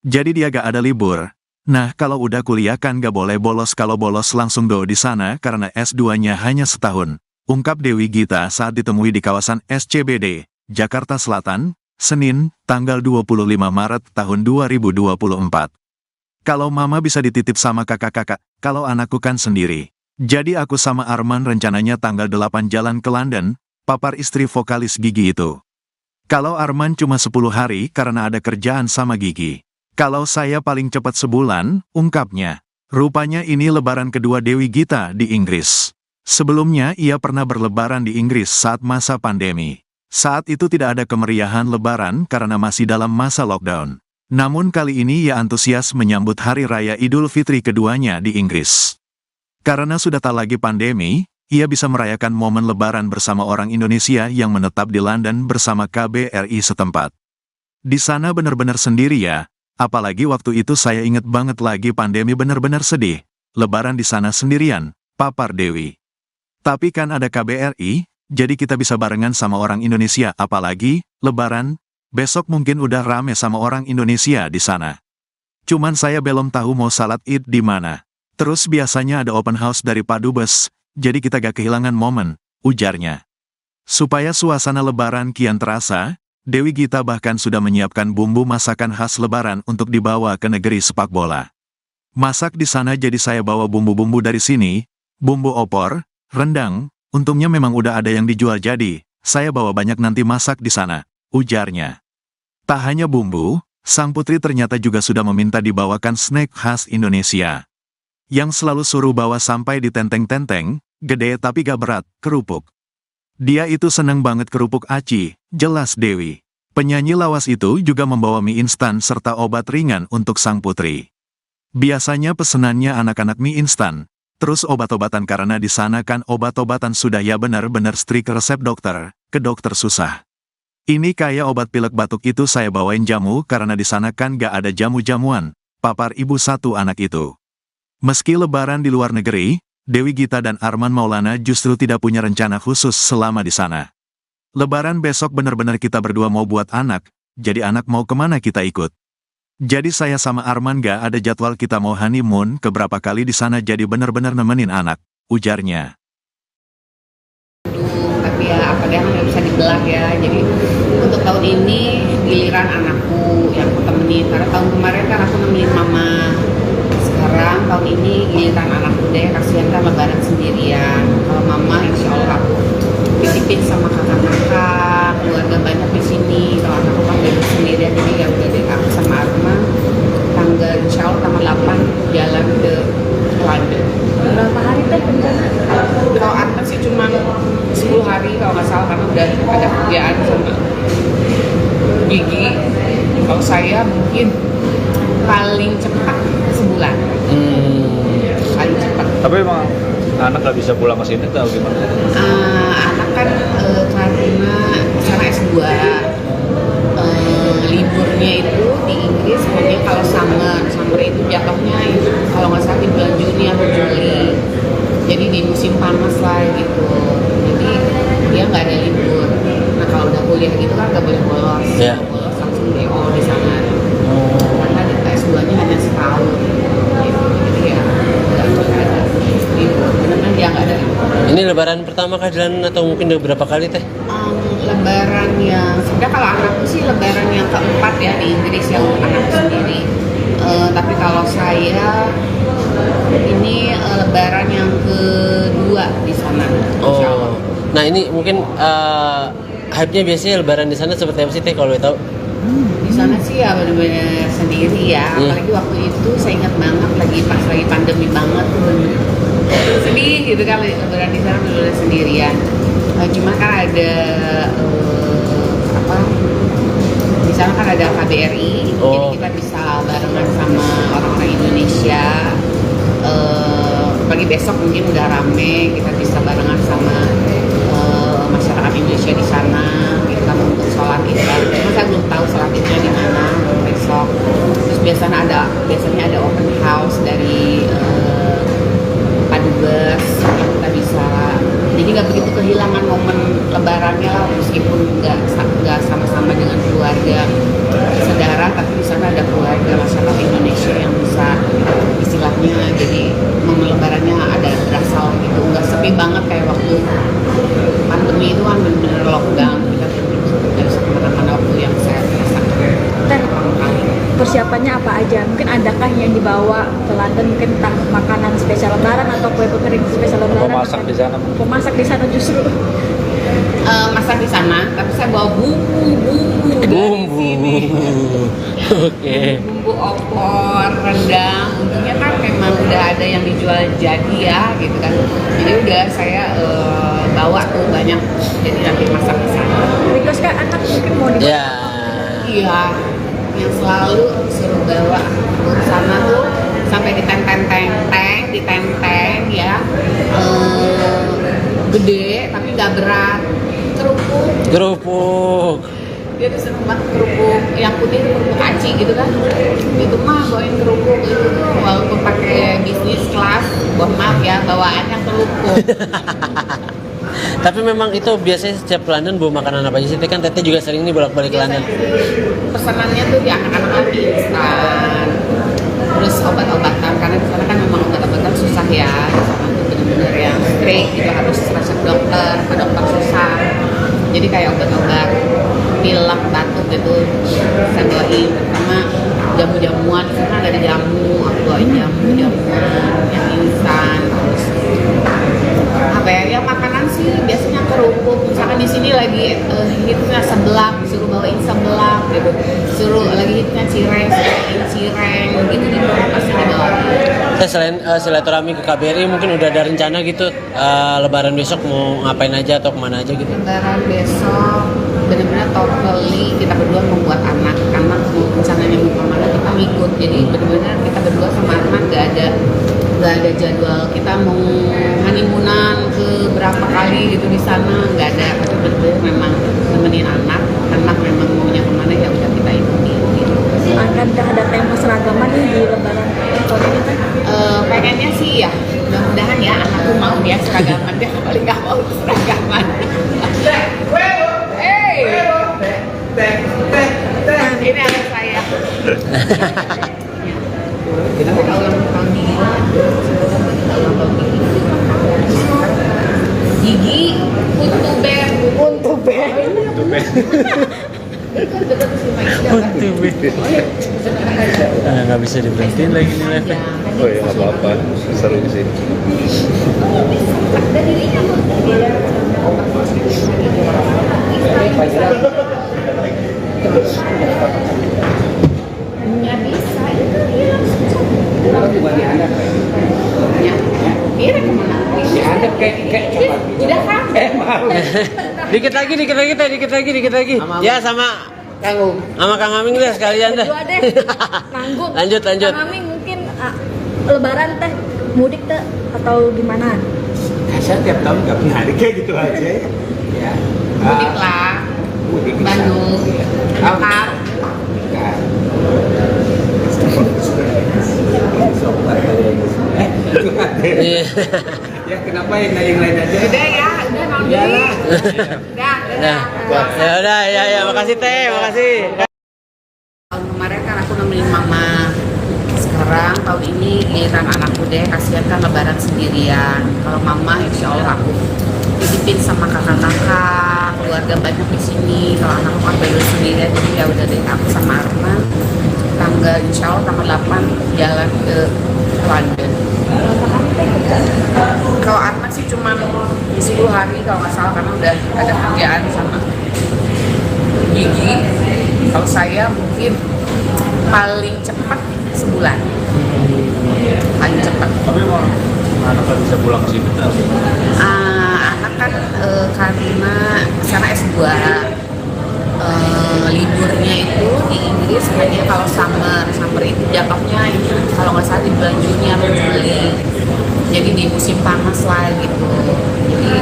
Jadi dia gak ada libur. Nah, kalau udah kuliah kan gak boleh bolos, kalau bolos langsung do di sana karena S2-nya hanya setahun. Ungkap Dewi Gita saat ditemui di kawasan SCBD, Jakarta Selatan, Senin, tanggal 25 Maret tahun 2024. Kalau mama bisa dititip sama kakak-kakak, kalau anakku kan sendiri. Jadi aku sama Arman rencananya tanggal 8 jalan ke London, papar istri vokalis Gigi itu. Kalau Arman cuma 10 hari karena ada kerjaan sama Gigi. Kalau saya paling cepat sebulan, ungkapnya. Rupanya ini lebaran kedua Dewi Gita di Inggris. Sebelumnya ia pernah berlebaran di Inggris saat masa pandemi. Saat itu tidak ada kemeriahan Lebaran karena masih dalam masa lockdown. Namun kali ini ia antusias menyambut Hari Raya Idul Fitri keduanya di Inggris. Karena sudah tak lagi pandemi, ia bisa merayakan momen Lebaran bersama orang Indonesia yang menetap di London bersama KBRI setempat. Di sana benar-benar sendiri ya, apalagi waktu itu saya inget banget lagi pandemi benar-benar sedih. Lebaran di sana sendirian, papar Dewi. Tapi kan ada KBRI, jadi kita bisa barengan sama orang Indonesia, apalagi, Lebaran, besok mungkin udah rame sama orang Indonesia di sana. Cuman saya belum tahu mau salat Id di mana. Terus biasanya ada open house dari Pak Dubes, jadi kita gak kehilangan momen, ujarnya. Supaya suasana Lebaran kian terasa, Dewi Gita bahkan sudah menyiapkan bumbu masakan khas Lebaran untuk dibawa ke negeri sepak bola. Masak di sana jadi saya bawa bumbu-bumbu dari sini, bumbu opor, rendang, untungnya memang udah ada yang dijual jadi, saya bawa banyak nanti masak di sana, ujarnya. Tak hanya bumbu, sang putri ternyata juga sudah meminta dibawakan snack khas Indonesia. Yang selalu suruh bawa sampai di tenteng-tenteng, gede tapi gak berat, kerupuk. Dia itu seneng banget kerupuk aci, jelas Dewi. Penyanyi lawas itu juga membawa mie instan serta obat ringan untuk sang putri. Biasanya pesenannya anak-anak mie instan. Terus obat-obatan karena di sana kan obat-obatan sudah ya benar-benar strik resep dokter, ke dokter susah. Ini kayak obat pilek batuk itu saya bawain jamu karena di sana kan gak ada jamu-jamuan, papar ibu satu anak itu. Meski Lebaran di luar negeri, Dewi Gita dan Arman Maulana justru tidak punya rencana khusus selama di sana. Lebaran besok benar-benar kita berdua mau buat anak, jadi anak mau kemana kita ikut. Jadi saya sama Arman gak ada jadwal kita mau honeymoon keberapa kali di sana jadi benar-benar nemenin anak, ujarnya. Tapi ya apa deh nggak bisa dibelah ya. Jadi untuk tahun ini giliran anakku yang aku temenin. Karena tahun kemarin kan aku nemenin mama. Sekarang tahun ini giliran anakku deh. Kasihan kan Lebaran sendirian. Kalau mama insya Allah aku titipin sama kakak-kakak, keluarga banyak di sini. Kalau anakku kan dari sendirian jadi ya udah deh aku sama Arman tanggal insya Allah tanggal 8 jalan ke London. Berapa hari teh rencana? Kalau Arman sih cuma 10 hari kalau nggak salah karena udah ada kerjaan sama gigi. Kalau saya mungkin paling cepat sebulan. Paling cepat. Tapi emang anak nggak bisa pulang ke sini atau gimana? Anak kan karena sana S2 liburnya itu di Inggris pokoknya kalau summer itu jatuhnya kalau nggak salah di bulan Juni atau Juli. Jadi di musim panas lah gitu. Jadi dia nggak ada libur. Nah kalau udah kuliah gitu kan nggak boleh bolos. Yeah. Bolos langsung DO di sana. Karena di S2-nya hanya setahun. Gitu. Jadi ya nggak ada libur. Benar-benar dia nggak ada libur. Ini Lebaran pertama kah jalan atau mungkin udah berapa kali teh? Lebaran yang sebenarnya kalau anakku sih Lebaran yang keempat ya di Inggris yang anakku sendiri. Tapi kalau saya ini Lebaran yang kedua di sana. Insya Allah. Nah ini mungkin hype-nya biasanya Lebaran di sana seperti apa sih teh kalau boleh tahu? Di sana sih ya benar-benar sendiri ya. Apalagi waktu itu saya ingat banget pas lagi pandemi banget tuh bener sedih gitu kan Lebaran di sana benar-benar sendirian. Cuma kan ada di sana kan ada KBRI, jadi kita bisa barengan sama orang-orang Indonesia. Pagi besok mungkin udah rame, kita bisa barengan sama masyarakat Indonesia di sana. Kita untuk sholat Id. Cuma saya belum tahu sholat Idnya di mana besok. Terus biasanya ada open house dari Pak Dubes, kita bisa. Jadi nggak begitu kehilangan momen Lebarannya lah, meskipun nggak sama-sama dengan keluarga saudara, tapi di sana ada keluarga masyarakat Indonesia yang bisa istilahnya jadi momen Lebarannya ada berasa gitu, nggak sepi banget kayak waktu pandemi itu kan benar-benar lockdown, kita nggak bisa kemana-mana waktu yang saya rasakan pertama kali. Persiapannya apa aja? Mungkin adakah yang dibawa ke London, mungkin entah makanan spesial Lebaran atau kue kering spesial Lebaran? Pemasak di sana. Pemasak di sana justru. Masak di sana, tapi saya bawa bumbu dari sini. Oke. Bumbu opor, rendang, untungnya kan memang udah ada yang dijual jadi ya, gitu kan. Jadi udah saya bawa tuh banyak, jadi nanti masak di sana. Request Mas kan anak mungkin mau di Ya. Iya, yang selalu suruh bawa ke sana tuh sampai ditenteng ya. Gede tapi nggak berat. Kerupuk. Dia tuh seneng banget kerupuk yang putih itu kerupuk aci gitu kan. Itu mah bawain kerupuk itu tuh walaupun pakai bisnis kelas, maaf ya bawaannya kerupuk. Tapi memang itu biasanya setiap ke London bawa makanan apa aja sih? Teh? Kan Teteh juga sering nih bolak-balik ke London. Pesanannya tuh di anak-anak lagi instan, terus obat-obatan karena di sana kan memang obat-obatan susah ya. Di sana tuh bener-bener yang strict gitu, harus resep dokter, ke dokter susah. Jadi kayak obat-obat pilek, batuk gitu saya bawain, sama jamu-jamuan. Di sana ada jamu, aku bawain jamu-jamuan yang instan. Terus apa ya, makanan sih biasanya kerupuk. Misalkan di sini lagi hitnya seblak, disuruh bawain seblak gitu, suruh lagi hitnya cireng, bawain cireng gitu gitu pasti dibawain. Selain silaturahmi ke KBRI, mungkin udah ada rencana gitu Lebaran besok mau ngapain aja atau kemana aja gitu? Lebaran besok benar-benar totally kita berdua membuat anak, karena rencananya mau kemana kita ngikut. Jadi benar-benar kita berdua sama anak gak ada jadwal kita mau honeymoonan ke berapa kali gitu di sana, nggak ada. Tapi benar-benar memang nemenin anak memang maunya kemana ya udah kita ikuti gitu. akan ada tema seragaman nih di Lebaran tahun ini kan? Pengennya sih ya mudah-mudahan ya anakku mau ya seragaman, dia paling nggak mau seragaman. Hey, ini anak saya. Tapi kalau ulang tahun Gigi untuk ber. Nggak bisa diberhentiin lagi nih live. Oh ya nggak apa-apa, seru di sini. Nggak bisa itu dia langsung kira kemana? Ada kayak coklat. Udah kan? Mau. Dikit lagi. Ya sama Kang Aming deh sekalian deh. Berdua deh, nanggung. Lanjut. Kang Aming mungkin Lebaran teh mudik teh atau gimana? Saya tiap tahun nggak punya hari kayak gitu aja. Ya. Mudik lah. Mudik ke Bandung. sana. Dekat. Itu ada. Iya. Ya kenapa yang lain aja? Udah ya, udah mau dulu. Udah. Nah, ya, makasih Teh, makasih. Tahun kemarin kan aku nemenin mama. Sekarang tahun ini giliran anakku deh, kasihan kan lebaran sendirian. Kalau mama insya Allah aku titipin sama kakak-kakak, keluarga banyak di sini. Kalau anakku kan baru sendirian, jadi ya udah deh aku sama Arman tanggal insya Allah tanggal 8 jalan ke London. Kalau Arman sih cuma 10 hari kalau nggak salah, karena udah ada kerjaan sama Gigi. Kalau saya mungkin paling cepat sebulan, paling cepat. Tapi emang anak nggak bisa pulang ke sini tuh. Anak kan karena sana S2, liburnya itu di Inggris hanya kalau summer itu jatuhnya kalau nggak salah di bulan Juni atau Juli, jadi di musim panas lah gitu, jadi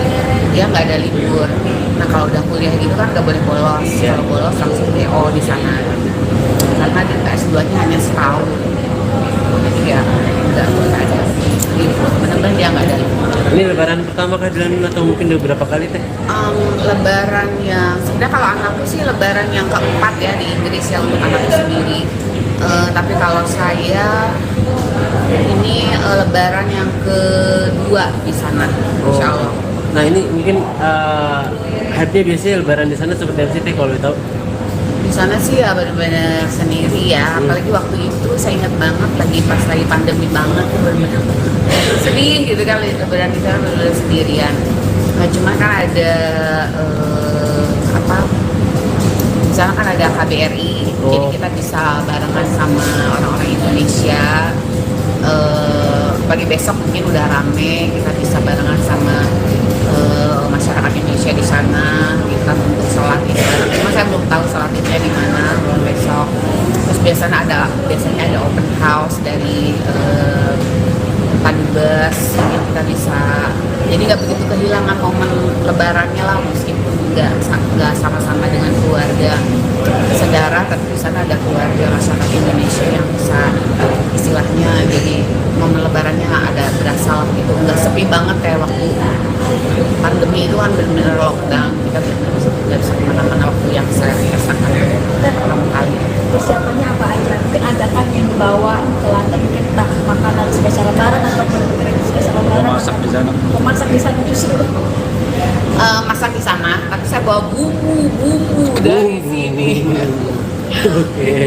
dia nggak ada libur. Nah kalau udah kuliah gitu kan nggak boleh bolos, kalau bolos langsung DO di sana karena di S2-nya hanya setahun, jadi ya nggak boleh ada libur, benar-benar dia nggak ada libur. Ini lebaran pertama kah di London atau mungkin udah berapa kali Teh? Lebaran yang sebenarnya kalau anakku sih lebaran yang keempat ya di Inggris ya untuk anakku sendiri. Tapi kalau saya ini lebaran yang kedua di sana, insya Allah. Nah ini mungkin hype-nya biasanya lebaran di sana seperti apa sih Teh kalau tahu? Di sana sih ya benar-benar sendiri ya, apalagi waktu itu saya ingat banget pas lagi pandemi banget, benar-benar sedih gitu kan lebaran di sana benar-benar sendirian. Nah, cuma kan ada misalnya kan ada KBRI, jadi kita bisa barengan sama orang-orang Indonesia. Pagi besok mungkin udah rame, kita bisa barengan sama masyarakat Indonesia di sana gitu kan untuk sholat Id bareng. Cuma saya belum tahu sholat Idnya di mana belum besok. Terus biasanya ada open house dari Padubes, jadi kita bisa jadi nggak begitu kehilangan momen lebarannya lah, meskipun nggak sama-sama dengan keluarga saudara, tapi di sana ada keluarga masyarakat Indonesia yang bisa istilahnya jadi momen lebarannya ada berasa lah gitu, nggak sepi banget kayak waktu pandemi itu kan benar-benar lockdown, kita benar-benar nggak bisa kemana-mana waktu yang saya rasakan pertama kali. Persiapannya apa aja? Mungkin ada kan yang dibawa ke London, mungkin entah makanan spesial lebaran atau kue spesial lebaran. Masak di sana. Memasak di sana justru. Masak di sana, tapi saya bawa bumbu dari sini.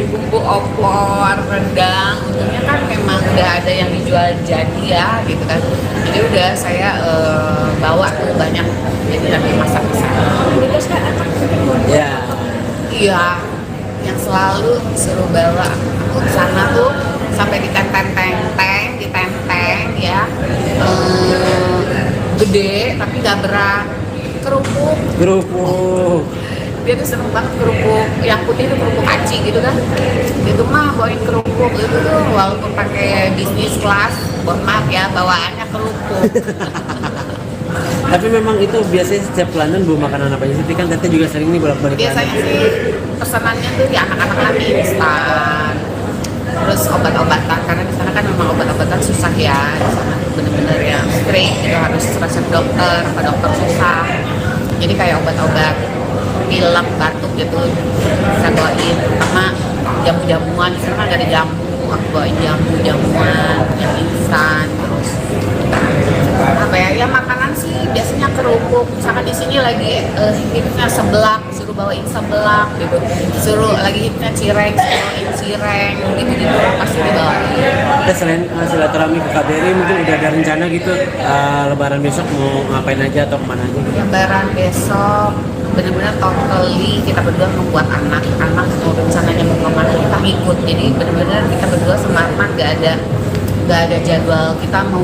Bumbu opor, rendang, untungnya kan memang udah ada yang dijual jadi ya gitu kan. Jadi udah saya bawa tuh banyak, jadi nanti masak di sana. Terus kan anak mungkin mau Ya. Iya, yang selalu disuruh bawa aku ke sana tuh sampai ditenteng ya, gede tapi gak berat, kerupuk. Dia tuh seneng banget kerupuk, yang putih itu kerupuk aci gitu kan. Itu mah bawain kerupuk itu tuh walaupun pakai bisnis kelas, mohon maaf ya bawaannya kerupuk. Tapi memang itu biasanya setiap ke London bawa makanan apa aja sih? Kan Tete juga sering nih bolak-balik Biasanya London. sih pesanannya tuh ya anak-anak lagi instan, terus obat-obatan karena di sana kan memang obat-obatan susah ya, di sana bener-bener yang strict gitu, harus resep dokter, apa dokter susah. Jadi kayak obat-obat pilek, batuk gitu saya bawain, sama jamu-jamuan. Di sana kan ada jamu, aku bawain jamuan yang instan. Terus apa ya makanan sih biasanya kerupuk, misalkan di sini lagi hitnya seblak, suruh bawain seblak gitu, suruh lagi hitnya cireng, bawain cireng gitu pasti dibawain. Kita selain silaturahmi ke KBRI, mungkin udah ada rencana gitu lebaran besok mau ngapain aja atau kemana aja gitu? Lebaran besok benar-benar totally kita berdua membuat anak mau rencananya mau kemana kita ikut, jadi benar-benar kita berdua sama Arman nggak ada jadwal kita mau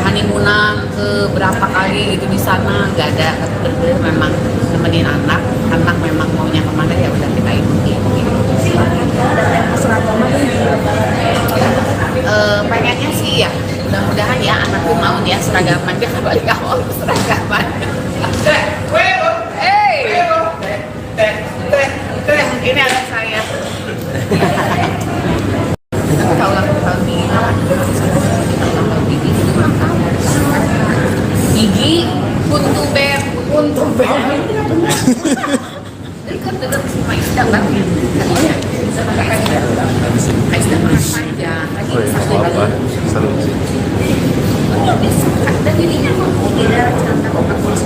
honeymoonan ke berapa kali gitu di sana, nggak ada. Benar-benar memang nemenin anak memang maunya kemana ya udah kita ikuti gitu. Pengennya sih ya mudah-mudahan ya anakku mau ya seragaman, dia kan balik awal seragaman. Ini anak saya. Kalau tahun ini gigi untuk beb. Jadi kan dekat sama Isda kan. Isda makan panjang. Oh ya, nggak apa-apa. Seru sih. Dan dirinya mau tidak cantik obat kulit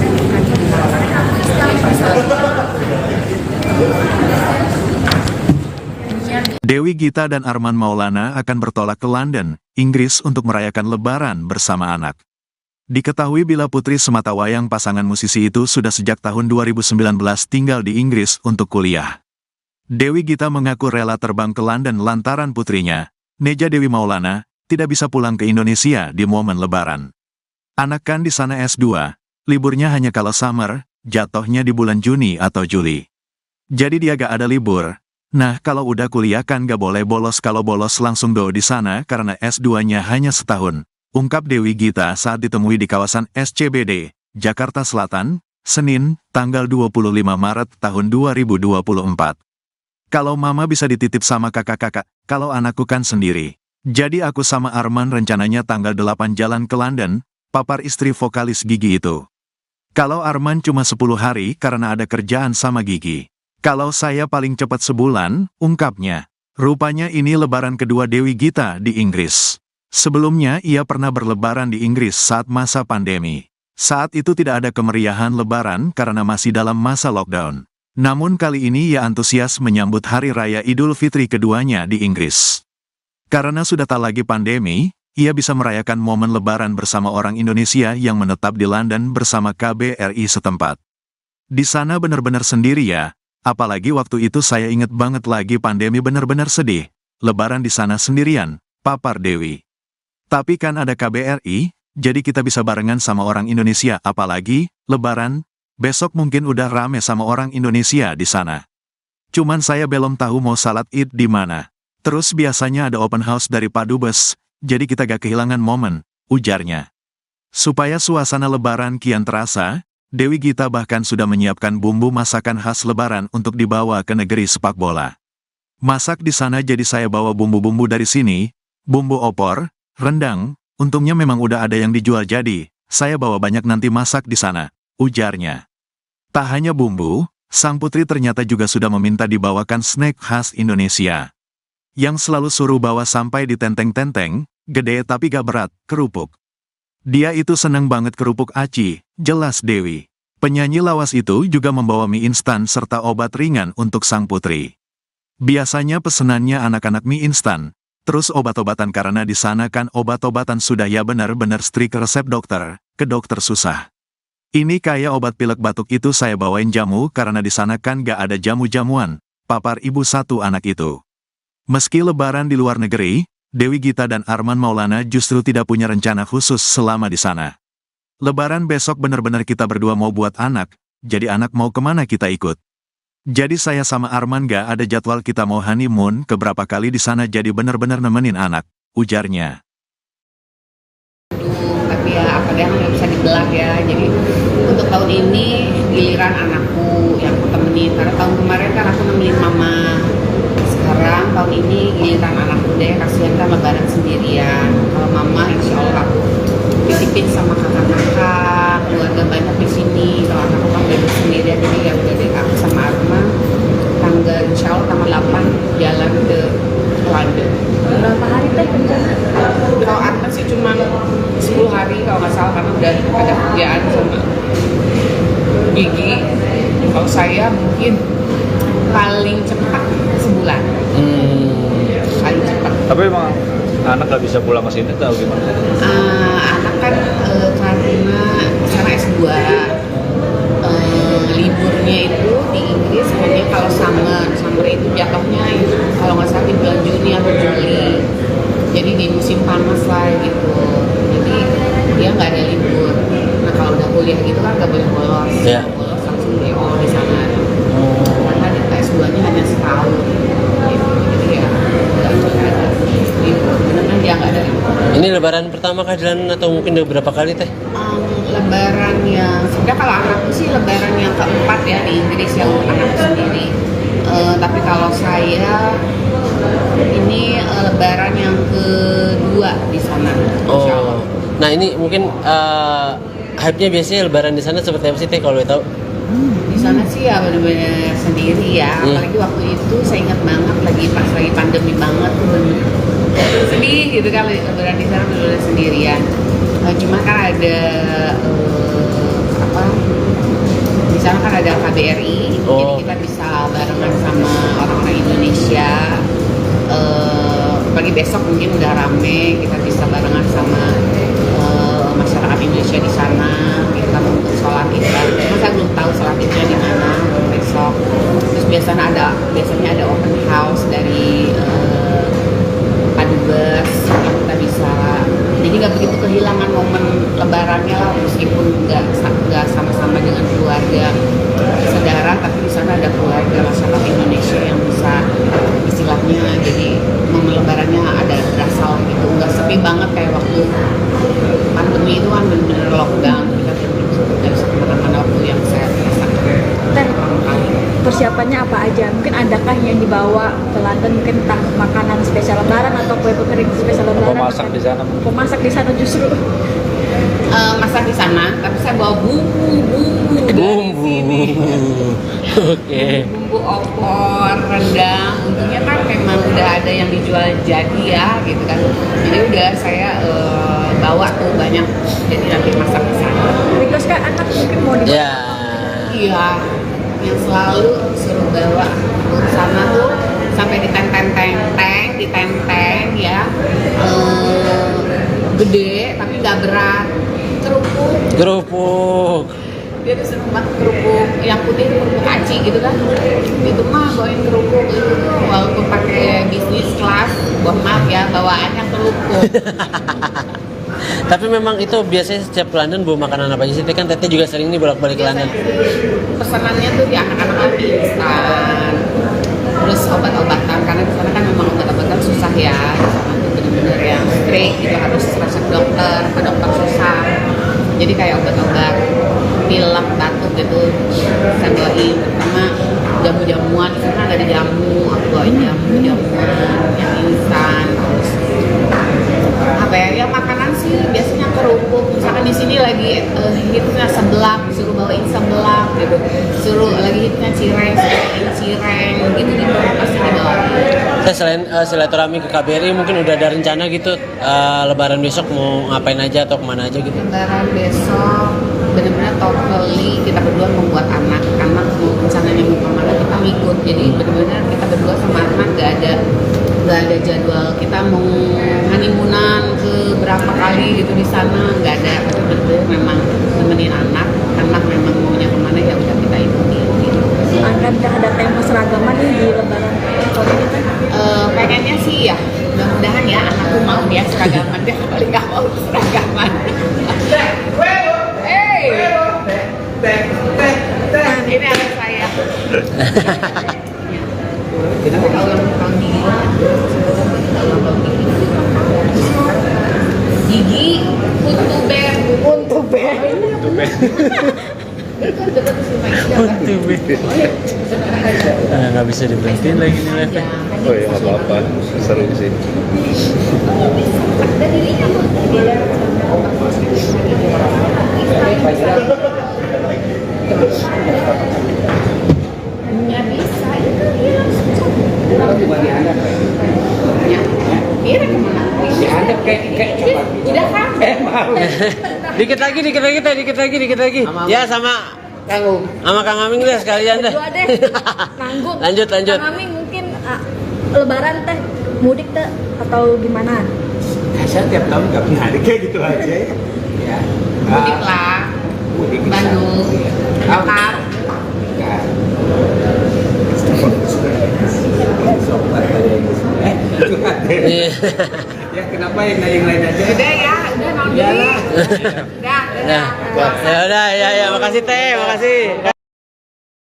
Dewi Gita dan Arman Maulana akan bertolak ke London, Inggris untuk merayakan Lebaran bersama anak. Diketahui bila putri sematawayang pasangan musisi itu sudah sejak tahun 2019 tinggal di Inggris untuk kuliah. Dewi Gita mengaku rela terbang ke London lantaran putrinya, Neja Dewi Maulana, tidak bisa pulang ke Indonesia di momen Lebaran. Anak kan di sana S2, liburnya hanya kalau summer, jatuhnya di bulan Juni atau Juli. Jadi dia gak ada libur. Nah, kalau udah kuliah kan gak boleh bolos, kalau bolos langsung di sana karena S2-nya hanya setahun, ungkap Dewi Gita saat ditemui di kawasan SCBD, Jakarta Selatan, Senin, tanggal 25 Maret tahun 2024. Kalau mama bisa dititip sama kakak-kakak, kalau anakku kan sendiri. Jadi aku sama Arman rencananya tanggal 8 jalan ke London, papar istri vokalis Gigi itu. Kalau Arman cuma 10 hari karena ada kerjaan sama Gigi. Kalau saya paling cepat sebulan, ungkapnya. Rupanya ini lebaran kedua Dewi Gita di Inggris. Sebelumnya ia pernah berlebaran di Inggris saat masa pandemi. Saat itu tidak ada kemeriahan lebaran karena masih dalam masa lockdown. Namun kali ini ia antusias menyambut Hari Raya Idul Fitri keduanya di Inggris. Karena sudah tak lagi pandemi, ia bisa merayakan momen lebaran bersama orang Indonesia yang menetap di London bersama KBRI setempat. Di sana benar-benar sendiri ya. Apalagi waktu itu saya inget banget lagi pandemi, benar-benar sedih. Lebaran di sana sendirian, papar Dewi. Tapi kan ada KBRI, jadi kita bisa barengan sama orang Indonesia, apalagi Lebaran, besok mungkin udah rame sama orang Indonesia di sana. Cuman saya belum tahu mau salat Id di mana. Terus biasanya ada open house dari Pak Dubes, jadi kita gak kehilangan momen, ujarnya. Supaya suasana Lebaran kian terasa, Dewi Gita bahkan sudah menyiapkan bumbu masakan khas Lebaran untuk dibawa ke negeri sepak bola. Masak di sana, jadi saya bawa bumbu-bumbu dari sini, bumbu opor, rendang, untungnya memang udah ada yang dijual, jadi saya bawa banyak nanti masak di sana, ujarnya. Tak hanya bumbu, sang putri ternyata juga sudah meminta dibawakan snack khas Indonesia. Yang selalu suruh bawa sampai di tenteng-tenteng, gede tapi gak berat, kerupuk. Dia itu seneng banget kerupuk aci, jelas Dewi. Penyanyi lawas itu juga membawa mie instan serta obat ringan untuk sang putri. Biasanya pesenannya anak-anak mie instan, terus obat-obatan karena di sana kan obat-obatan sudah ya benar-benar strik resep dokter, ke dokter susah. Ini kayak obat pilek batuk itu saya bawain jamu karena di sana kan gak ada jamu-jamuan, papar ibu satu anak itu. Meski Lebaran di luar negeri, Dewi Gita dan Arman Maulana justru tidak punya rencana khusus selama di sana. Lebaran besok benar-benar kita berdua mau buat anak, jadi anak mau kemana kita ikut. Jadi saya sama Arman gak ada jadwal kita mau honeymoon keberapa kali di sana, jadi benar-benar nemenin anak, ujarnya. Tapi ya apa deh nggak bisa dibelah ya. Jadi untuk tahun ini giliran anakku yang aku temenin, karena tahun kemarin kan aku nemenin mama. Sekarang tahun ini giliran anakku deh, kasihan kan Lebaran sendirian. Kalau mama insya Allah aku titipin sama kakak-kakak, keluarga banyak di sini. Kalau anakku kan bebas sendirian, jadi ya udah deh aku sama Arman tanggal insya Allah tanggal 8 jalan ke London. Berapa hari teh rencana? Kalau Arman sih cuma 10 hari kalau nggak salah, karena udah ada kerjaan sama gigi. Kalau saya mungkin paling cepat sebulan. Paling cepat. Tapi emang anak gak bisa pulang ke sini atau gimana? Anak kan karena sana S2, liburnya itu di Inggris hanya kalau summer itu jatuhnya kalau nggak salah di bulan Juni atau Juli. Jadi di musim panas lah gitu. Jadi dia nggak ada libur. Nah kalau udah kuliah gitu kan nggak boleh bolos. Ya. Bolos langsung DO di sana. Karena di S2-nya hanya setahun. Gitu. Jadi ya nggak ada libur. Benar-benar dia nggak ada libur. Ini Lebaran pertama kah jalan atau mungkin udah berapa kali teh? Lebaran yang sebenarnya kalau anakku sih Lebaran yang keempat ya di Inggris yang anakku sendiri. Tapi kalau saya ini Lebaran yang kedua di sana. Insya Allah. Nah ini mungkin hype-nya biasanya Lebaran di sana seperti apa sih teh kalau boleh tahu? Di sana sih ya benar-benar sendiri ya. Apalagi waktu itu saya ingat banget pas lagi pandemi banget tuh bener sedih gitu kan, Lebaran di sana benar-benar sendirian. Cuma kan ada di sana kan ada KBRI, jadi kita bisa barengan sama orang-orang Indonesia. Pagi besok mungkin udah rame, kita bisa barengan sama masyarakat Indonesia di sana. Kita untuk sholat Id, cuma saya belum tahu sholat Idnya di mana besok. Terus biasanya ada open house dari Pak Dubes, kita bisa. Jadi nggak begitu kehilangan momen Lebarannya lah, meskipun nggak sama-sama dengan keluarga saudara, tapi di sana ada keluarga masyarakat Indonesia yang bisa istilahnya jadi momen Lebarannya ada berasa gitu, nggak sepi banget kayak waktu pandemi itu kan benar-benar lockdown, kita nggak bisa kemana-mana waktu yang saya rasakan. Dan persiapannya apa aja? Mungkin adakah yang dibawa ke London, mungkin entah makanan spesial Lebaran atau kue kering spesial Lebaran? Pemasak di sana. Pemasak di sana justru. Masak di sana, tapi saya bawa bumbu dari sini. Oke. Bumbu opor, rendang, untungnya kan memang udah ada yang dijual jadi ya gitu kan. Jadi udah saya bawa tuh banyak, jadi nanti masak di sana. Request kan anak mungkin mau dibawa. Ya. Iya, yang selalu suruh bawa ke sana tuh sampai di tenteng ya, gede tapi nggak berat. Kerupuk. Dia tuh seneng banget kerupuk yang putih, kerupuk aci gitu kan. Itu mah bawain kerupuk itu tuh walaupun pakai bisnis kelas, mohon maaf ya bawaannya kerupuk. Tapi memang itu biasanya setiap ke London bawa makanan apa aja sih? Teh? Kan Teteh juga sering nih bolak-balik ke London. Pesanannya tuh di anak-anak mie instan, terus obat-obatan karena di sana kan memang obat-obatan susah ya. Di sana tuh bener-bener yang strict gitu, harus resep dokter, ke dokter susah. Jadi kayak obat-obat pilek, batuk gitu saya bawain, terutama jamu-jamuan. Di sana nggak ada jamu, aku bawain jamuan yang instan. Terus apa ya makanan sih biasanya kerupuk. Misalkan di sini lagi hitnya seblak, suruh bawain seblak gitu, suruh lagi hitnya cireng, bawain cireng gitu pasti dibawain. Teh, selain silaturahmi ke KBRI, mungkin udah ada rencana gitu Lebaran besok mau ngapain aja atau kemana aja gitu? Lebaran besok benar-benar totally kita berdua membuat anak mau rencananya mau kemana kita ngikut. Jadi benar-benar kita berdua sama anak nggak ada jadwal kita mau honeymoonan ke berapa kali gitu di sana, nggak ada. Benar-benar memang nemenin anak memang maunya kemana ya udah kita ikutin gitu. Akankah ada tema seragaman nih di Lebaran tahun ini kan? Pengennya sih ya mudah-mudahan ya anakku mau dia seragaman, dia paling nggak mau seragaman. Ini anak saya. Tapi kalau yang tahun ini Gigi Untuk Bear. Nggak bisa diberhentiin lagi nih live. Oh ya nggak apa-apa, seru sih. Nggak bisa itu dia langsung. Ya, dia kemana? Diadep kayak coba. Udah kan? Dikit lagi. Ya sama Kang Aming deh sekalian deh. Berdua deh, nanggung. Lanjut. Kang Aming mungkin Lebaran teh mudik teh atau gimana? Saya tiap tahun nggak punya hari kayak gitu aja. Ya. Mudik lah. Mudik bisa. Bandung. Jakarta. Iya. Ya kenapa yang lain aja? Udah ya, udah mau diri. Udah. Ya, makasih Teh, makasih.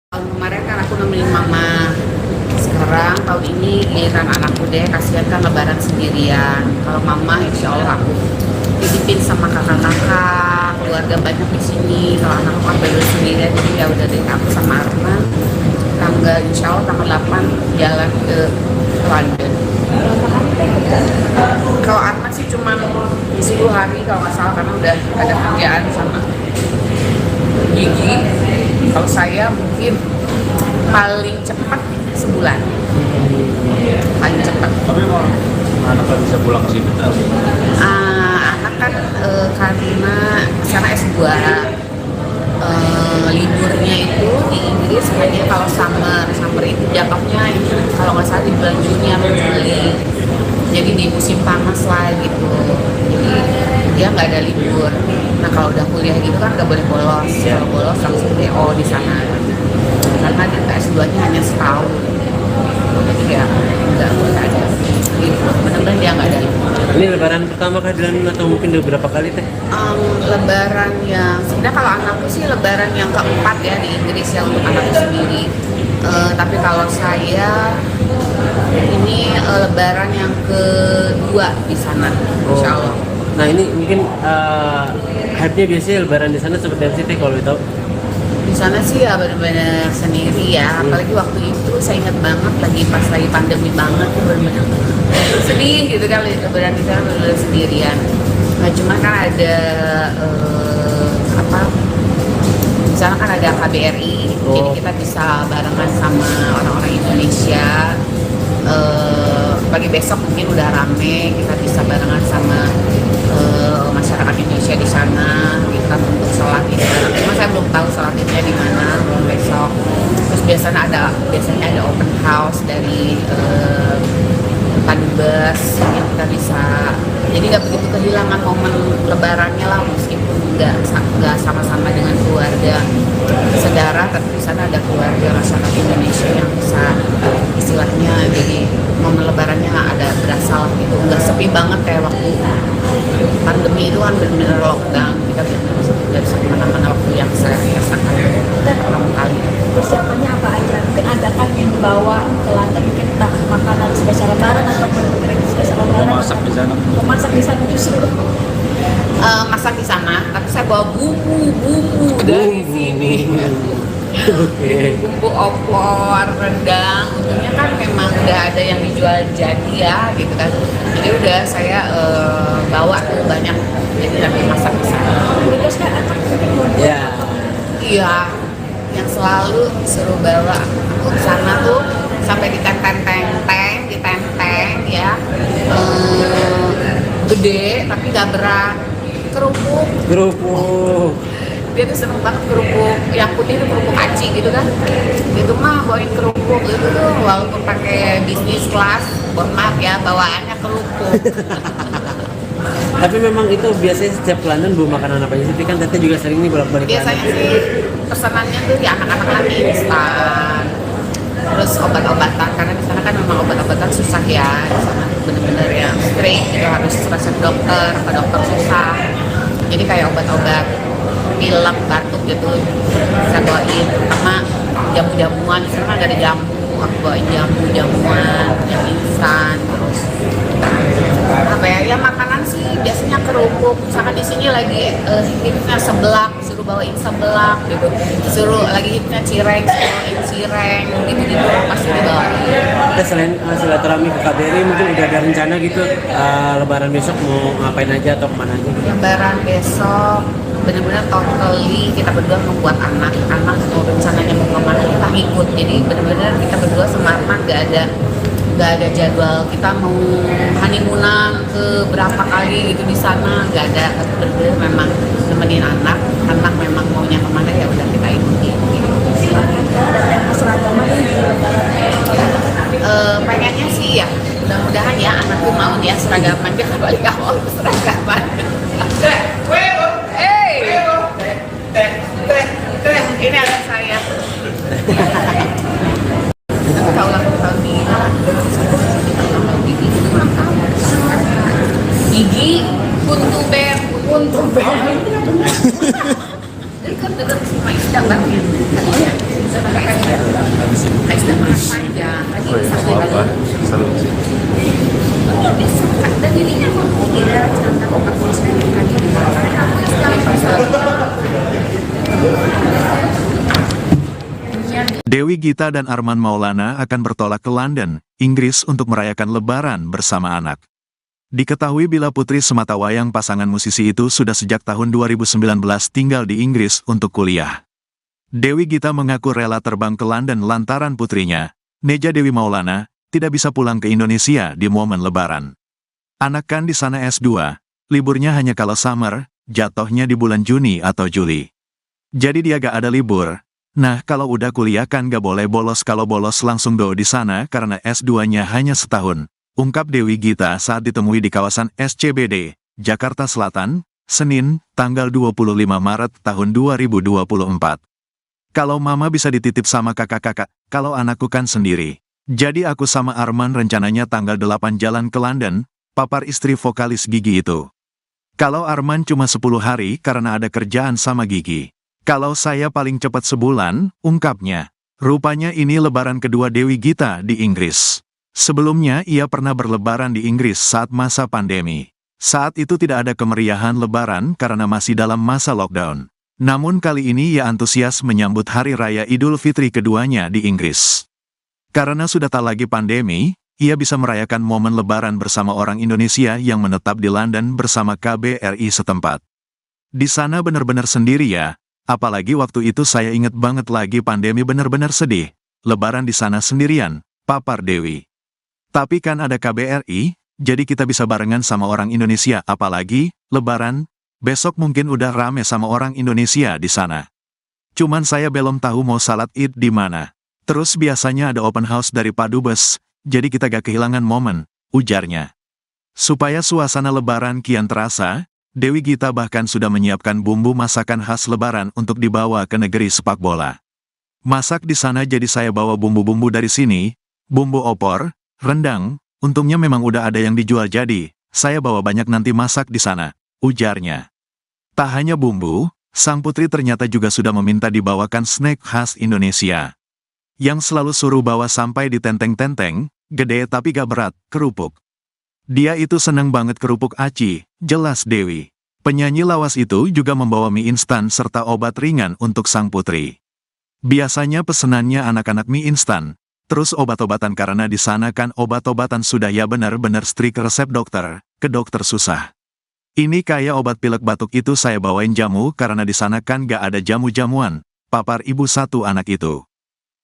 Tahun kemarin kan aku nemenin mama. Sekarang tahun ini giliran anakku deh, kasihan kan lebaran sendirian. Kalau mama insya Allah aku titipin sama kakak-kakak, keluarga banyak di sini. Kalau anakku kan baru sendirian, jadi ya udah deh aku sama Arman. Insya Allah tanggal 8 jalan ke London. Kalau Arman sih cuma 10 hari kalau nggak salah, karena udah ada kerjaan sama Gigi. Kalau saya mungkin paling cepat sebulan, paling cepat. Tapi mau anak nggak bisa pulang ke sini kan? Anak kan karena sana S2, liburnya itu di Inggris hanya kalau summer itu jatuhnya kalau nggak salah di bulan Juni atau Juli, jadi di musim panas lah gitu, jadi dia nggak ada libur. Nah kalau udah kuliah gitu kan nggak boleh bolos, kalau bolos langsung DO di sana karena di S2-nya hanya setahun, jadi ya nggak boleh ada libur, benar-benar dia nggak ada libur. Ini lebaran pertama kah di London atau mungkin udah berapa kali Teh? Lebaran yang sebenarnya kalau anakku sih lebaran yang keempat ya di Inggris ya untuk anakku sendiri. Tapi kalau saya ini lebaran yang kedua di sana, insya Allah. Nah ini mungkin hype-nya biasanya lebaran di sana seperti apa sih Teh kalau tahu? Di sana sih ya benar-benar sendiri ya, apalagi waktu itu saya ingat banget pas lagi pandemi banget tuh benar-benar sedih gitu kan, lebaran di sana benar-benar sendirian. Nah cuma kan ada di sana kan ada KBRI, jadi kita bisa barengan sama orang-orang Indonesia. Pagi besok mungkin udah rame, kita bisa barengan sama masyarakat Indonesia di sana, kita untuk sholat id bareng. Cuma saya belum tahu sholat idnya di mana besok. Terus biasanya ada open house dari Padubes yang kita bisa, jadi nggak begitu kehilangan momen lebarannya lah, meskipun nggak sama-sama dengan keluarga saudara, tapi di sana ada keluarga masyarakat Indonesia yang bisa istilahnya, jadi momen lebarannya ada berasa lah gitu, nggak sepi banget kayak waktu pandemi itu kan benar-benar lockdown, kita nggak bisa kemana-mana waktu yang saya rasakan pertama kali. Persiapannya apa aja? Mungkin adakah yang dibawa ke London, mungkin entah makanan spesial lebaran atau kue-kue spesial lebaran? Memasak di sana. Memasak di sana justru. Masak di sana, tapi saya bawa bumbu dari sini. Bumbu opor, rendang, untungnya kan memang udah ada yang dijual jadi ya, gitu kan. Jadi udah saya bawa tuh banyak, jadi nanti masak di sana. Terus kan anak Ya. Iya, yang selalu suruh bawa aku ke sana tuh sampai ditenteng ya, gede tapi gak berat. Kerupuk. Dia tuh seneng banget kerupuk yang putih itu kerupuk aci gitu kan. Itu mah bawain kerupuk itu tuh walaupun pakai bisnis kelas, mohon maaf ya bawaannya kerupuk. Tapi memang itu biasanya setiap ke London bawa makanan apa aja sih? Tapi kan Tete juga sering nih bolak-balik ke Biasanya London. sih pesanannya tuh di anak-anak lagi instan, terus obat-obatan karena di sana kan memang obat-obatan susah ya, di sana bener-bener yang strict gitu, harus resep dokter, apa dokter susah. Jadi kayak obat-obat pilek, batuk gitu saya bawain, terutama jamu-jamuan. Di sana kan ada jamu, aku bawain jamuan yang instan. Terus apa ya makanan sih biasanya kerupuk. Misalkan di sini lagi hitnya seblak, suruh bawain seblak gitu, suruh lagi hitnya cireng, bawain cireng gitu pasti dibawain. Kita selain silaturahmi ke KBRI, mungkin udah ada rencana gitu lebaran besok mau ngapain aja atau kemana aja gitu? Lebaran besok benar-benar totally kita berdua membuat anak mau rencananya mau kemana kita ikut. Jadi benar-benar kita berdua sama Arman gak ada jadwal kita mau honeymoonan ke berapa kali gitu di sana, gak ada. Benar-benar memang nemenin anak memang maunya kemana ya udah kita ikuti gitu. Pengennya sih ya mudah-mudahan ya anakku mau ya seragaman, dia balik awal seragaman. Ini ada saya. Kita ulang tahun Gigi Kuntu Ber. Dekat si Maisda banget. Maisda makan panjang. Oh ya, nggak apa-apa. Seru sih. Dan dirinya mau kira cerita obat kuliah Dewi Gita dan Arman Maulana akan bertolak ke London, Inggris untuk merayakan Lebaran bersama anak. Diketahui bila putri sematawayang pasangan musisi itu sudah sejak tahun 2019 tinggal di Inggris untuk kuliah. Dewi Gita mengaku rela terbang ke London lantaran putrinya, Neja Dewi Maulana, tidak bisa pulang ke Indonesia di momen Lebaran. Anak kan di sana S2, liburnya hanya kalau summer, jatuhnya di bulan Juni atau Juli. Jadi dia gak ada libur. Nah, kalau udah kuliah kan gak boleh bolos, kalau bolos langsung do di sana karena S2-nya hanya setahun, ungkap Dewi Gita saat ditemui di kawasan SCBD, Jakarta Selatan, Senin, tanggal 25 Maret tahun 2024. Kalau mama bisa dititip sama kakak-kakak, kalau anakku kan sendiri. Jadi aku sama Arman rencananya tanggal 8 jalan ke London, papar istri vokalis Gigi itu. Kalau Arman cuma 10 hari karena ada kerjaan sama Gigi. Kalau saya paling cepat sebulan, ungkapnya. Rupanya ini lebaran kedua Dewi Gita di Inggris. Sebelumnya ia pernah berlebaran di Inggris saat masa pandemi. Saat itu tidak ada kemeriahan lebaran karena masih dalam masa lockdown. Namun kali ini ia antusias menyambut Hari Raya Idul Fitri keduanya di Inggris. Karena sudah tak lagi pandemi, ia bisa merayakan momen lebaran bersama orang Indonesia yang menetap di London bersama KBRI setempat. Di sana benar-benar sendiri ya. Apalagi waktu itu saya inget banget lagi pandemi, benar-benar sedih. Lebaran di sana sendirian, papar Dewi. Tapi kan ada KBRI, jadi kita bisa barengan sama orang Indonesia. Apalagi, Lebaran, besok mungkin udah rame sama orang Indonesia di sana. Cuman saya belum tahu mau salat Id di mana. Terus biasanya ada open house dari Padubes, jadi kita gak kehilangan momen, ujarnya. Supaya suasana Lebaran kian terasa, Dewi Gita bahkan sudah menyiapkan bumbu masakan khas Lebaran untuk dibawa ke negeri sepak bola. Masak di sana, jadi saya bawa bumbu-bumbu dari sini, bumbu opor, rendang, untungnya memang udah ada yang dijual jadi, saya bawa banyak nanti masak di sana, ujarnya. Tak hanya bumbu, sang putri ternyata juga sudah meminta dibawakan snack khas Indonesia. Yang selalu suruh bawa sampai di tenteng-tenteng, gede tapi gak berat, kerupuk. Dia itu seneng banget kerupuk aci, jelas Dewi. Penyanyi lawas itu juga membawa mie instan serta obat ringan untuk sang putri. Biasanya pesenannya anak-anak mie instan, terus obat-obatan karena di sana kan obat-obatan sudah ya benar-benar strik resep dokter, ke dokter susah. Ini kayak obat pilek batuk itu saya bawain jamu karena di sana kan gak ada jamu-jamuan, papar ibu satu anak itu.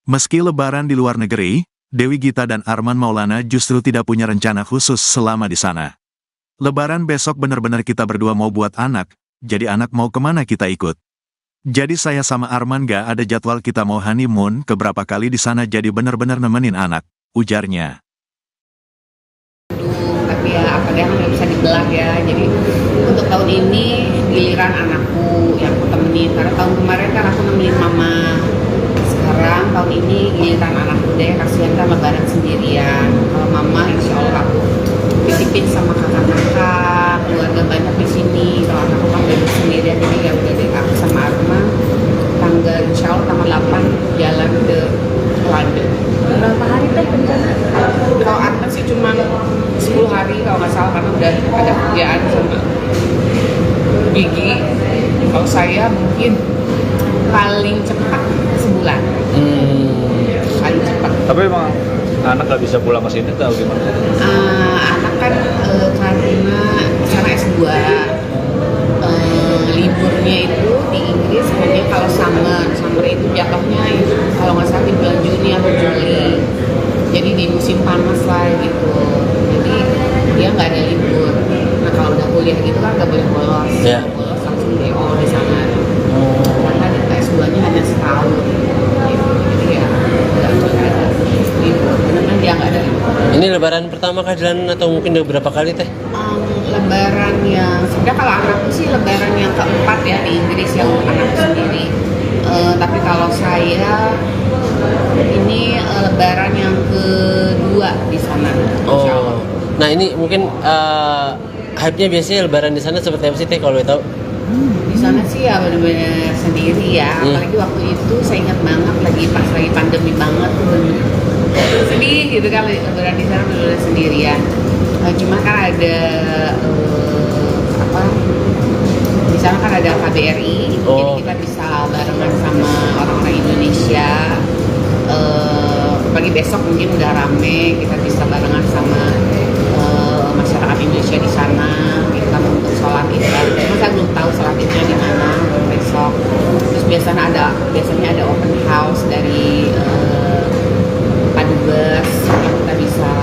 Meski lebaran di luar negeri, Dewi Gita dan Arman Maulana justru tidak punya rencana khusus selama di sana. Lebaran besok benar-benar kita berdua mau buat anak, jadi anak mau kemana kita ikut. Jadi saya sama Arman gak ada jadwal kita mau honeymoon keberapa kali di sana jadi benar-benar nemenin anak, ujarnya. Tapi ya apa dia nggak bisa dibelah ya. Jadi untuk tahun ini giliran anakku yang aku temenin. Karena tahun kemarin kan aku nemenin mama. Sekarang tahun ini giliran anakku deh. Kasihan kan lebaran sendirian. Kalau mama insya Allah aku titipin sama kakak-kakak, keluarga banyak di sini. Kalau anakku kan udah sendirian, jadi ya udah deh aku sama Arma tanggal insya Allah tanggal 8 jalan ke London. Berapa hari teh rencana? Kalau Arma sih cuma 10 hari kalau nggak salah karena udah ada kerjaan sama gigi. Kalau saya mungkin paling cepat sebulan. Paling cepat. Tapi emang anak nggak bisa pulang ke sini atau gimana? Anak kan karena sana S2 liburnya itu di Inggris hanya kalau summer itu jatuhnya kalau nggak salah di bulan Juni atau Juli. Jadi di musim panas lah gitu. Jadi dia nggak ada libur. Nah kalau udah kuliah gitu kan nggak boleh bolos. Ya. Bolos langsung DO di sana. Karena di S2-nya hanya setahun. Gitu. Jadi ya nggak ada libur. Benar dia nggak ada libur. Ini lebaran pertama kah jalan atau mungkin udah berapa kali teh? Lebaran yang sebenarnya kalau anakku sih lebaran yang keempat ya di Inggris yang anakku sendiri. Tapi kalau saya ini lebaran yang kedua di sana. Oh, nah ini mungkin hype-nya biasanya lebaran di sana seperti apa sih teh kalau boleh tahu? Di sana sih ya benar-benar sendiri ya. Apalagi waktu itu saya ingat banget pas lagi pandemi banget tuh bener-bener sedih gitu kan lebaran di sana benar-benar sendirian. Cuma kan ada di sana kan ada KBRI, jadi kita bisa barengan sama orang-orang Indonesia. Apalagi besok mungkin udah rame, kita bisa barengan sama masyarakat Indonesia di sana. Kita untuk sholat id. Cuma saya belum tahu sholat idnya di mana besok. Terus biasanya ada open house dari Padubes yang kita bisa.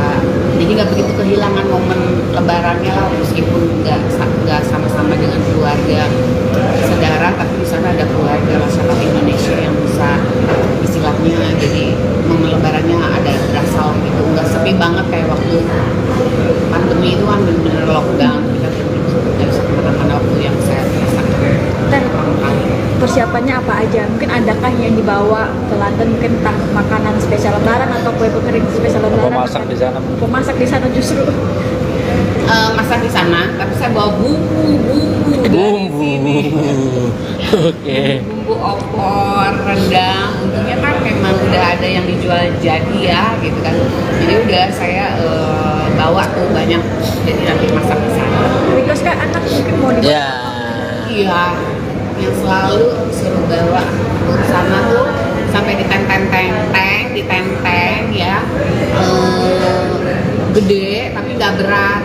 Jadi nggak begitu kehilangan momen lebarannya lah, meskipun nggak sama-sama dengan keluarga saudara, tapi di sana ada keluarga masyarakat Indonesia yang bisa istilahnya jadi momen lebarannya ada berasal gitu, nggak sepi banget kayak waktu pandemi itu kan benar-benar lockdown, kita nggak bisa kemana-mana waktu yang saya rasakan. Persiapannya apa aja? Mungkin adakah yang dibawa ke London, mungkin entah makanan spesial lebaran atau kue kering spesial lebaran? Pemasak di sana. Pemasak di sana justru. Masak di sana, tapi saya bawa bumbu dari sini. Oke. Bumbu opor, rendang, untungnya kan memang udah ada yang dijual jadi ya gitu kan. Jadi udah saya bawa tuh banyak, jadi nanti masak di sana. Request kan anak mungkin mau dibawa. Ya. Iya, yang selalu suruh bawa ke sana tuh sampai di tenteng ya, gede tapi nggak berat,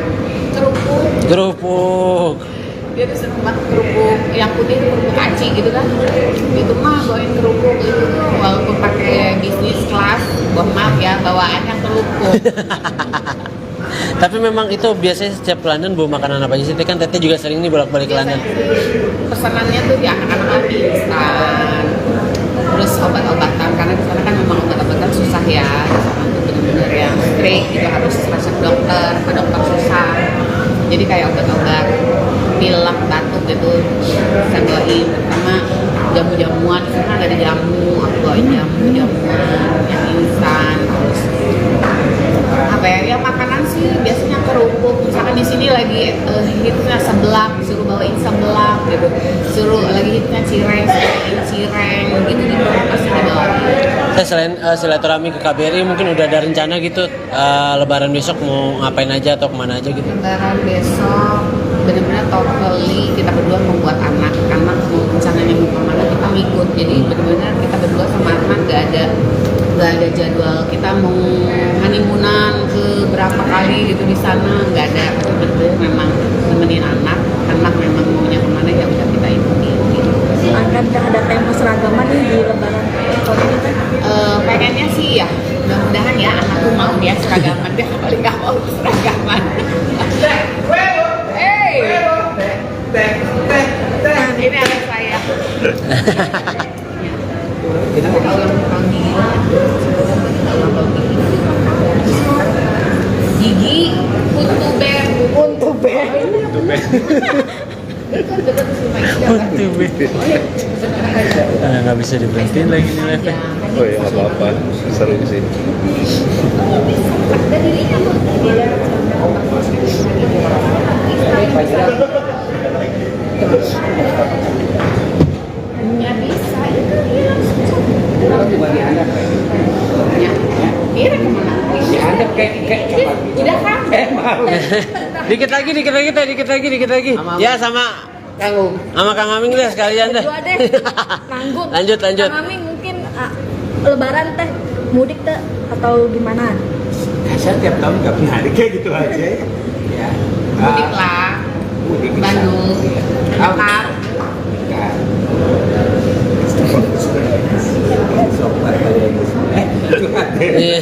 kerupuk. Dia tuh seneng banget kerupuk, yang putih itu kerupuk aci gitu kan. Itu mah bawain kerupuk itu tuh walaupun pakai bisnis kelas, maaf ya bawaannya kerupuk. Tapi memang itu biasanya setiap ke London bawa makanan apa aja sih? Kan Teteh juga sering nih bolak-balik ke London. Pesanannya tuh di anak-anak mie instan, terus obat-obatan karena di sana kan memang obat-obatan susah ya. Di sana tuh benar-benar yang strict gitu, harus resep dokter, ke dokter susah. Jadi kayak obat-obat pilek, batuk gitu saya bawain, pertama jamu-jamuan, di sana ada jamu, aku bawain jamu-jamuan yang instan, terus apa ya makanan sih biasanya kerupuk, misalkan di sini lagi hitnya seblak, disuruh bawain seblak gitu. Suruh lagi hitnya cireng gitu di pasti dibawain. Saya selain silaturahmi ke KBRI mungkin udah ada rencana gitu Lebaran besok mau ngapain aja atau kemana aja gitu. Lebaran besok benar-benar totally kita berdua membuat anak mau rencananya mau kemana kita ikut, jadi benar-benar kita berdua sama anak nggak ada jadwal kita mau honeymoonan ke berapa kali gitu di sana, nggak ada. Benar-benar memang nemenin anak memang maunya kemana ya udah kita ikutin gitu. Akankah ada tema seragaman nih di Lebaran tahun ini kan? Pengennya sih ya mudah-mudahan ya anakku mau dia seragaman, dia paling nggak mau seragaman. Ini anak saya. Kalau tahun ini gigi untuk ber. Nggak bisa diberhentiin lagi nih live. Oh ya nggak apa-apa, seru sih. Nggak bisa itu dia langsung. Ya, kira kemana? Diadep kayak Udah kan? Dikit lagi. Ya sama Kang Aming deh sekalian deh. Berdua deh, nanggung. Lanjut. Kang Aming mungkin Lebaran teh mudik teh atau gimana? saya tiap tahun nggak punya hari kayak gitu aja. Ya. Mudik lah. Mudik ke Bandung. Lengkap. Iya.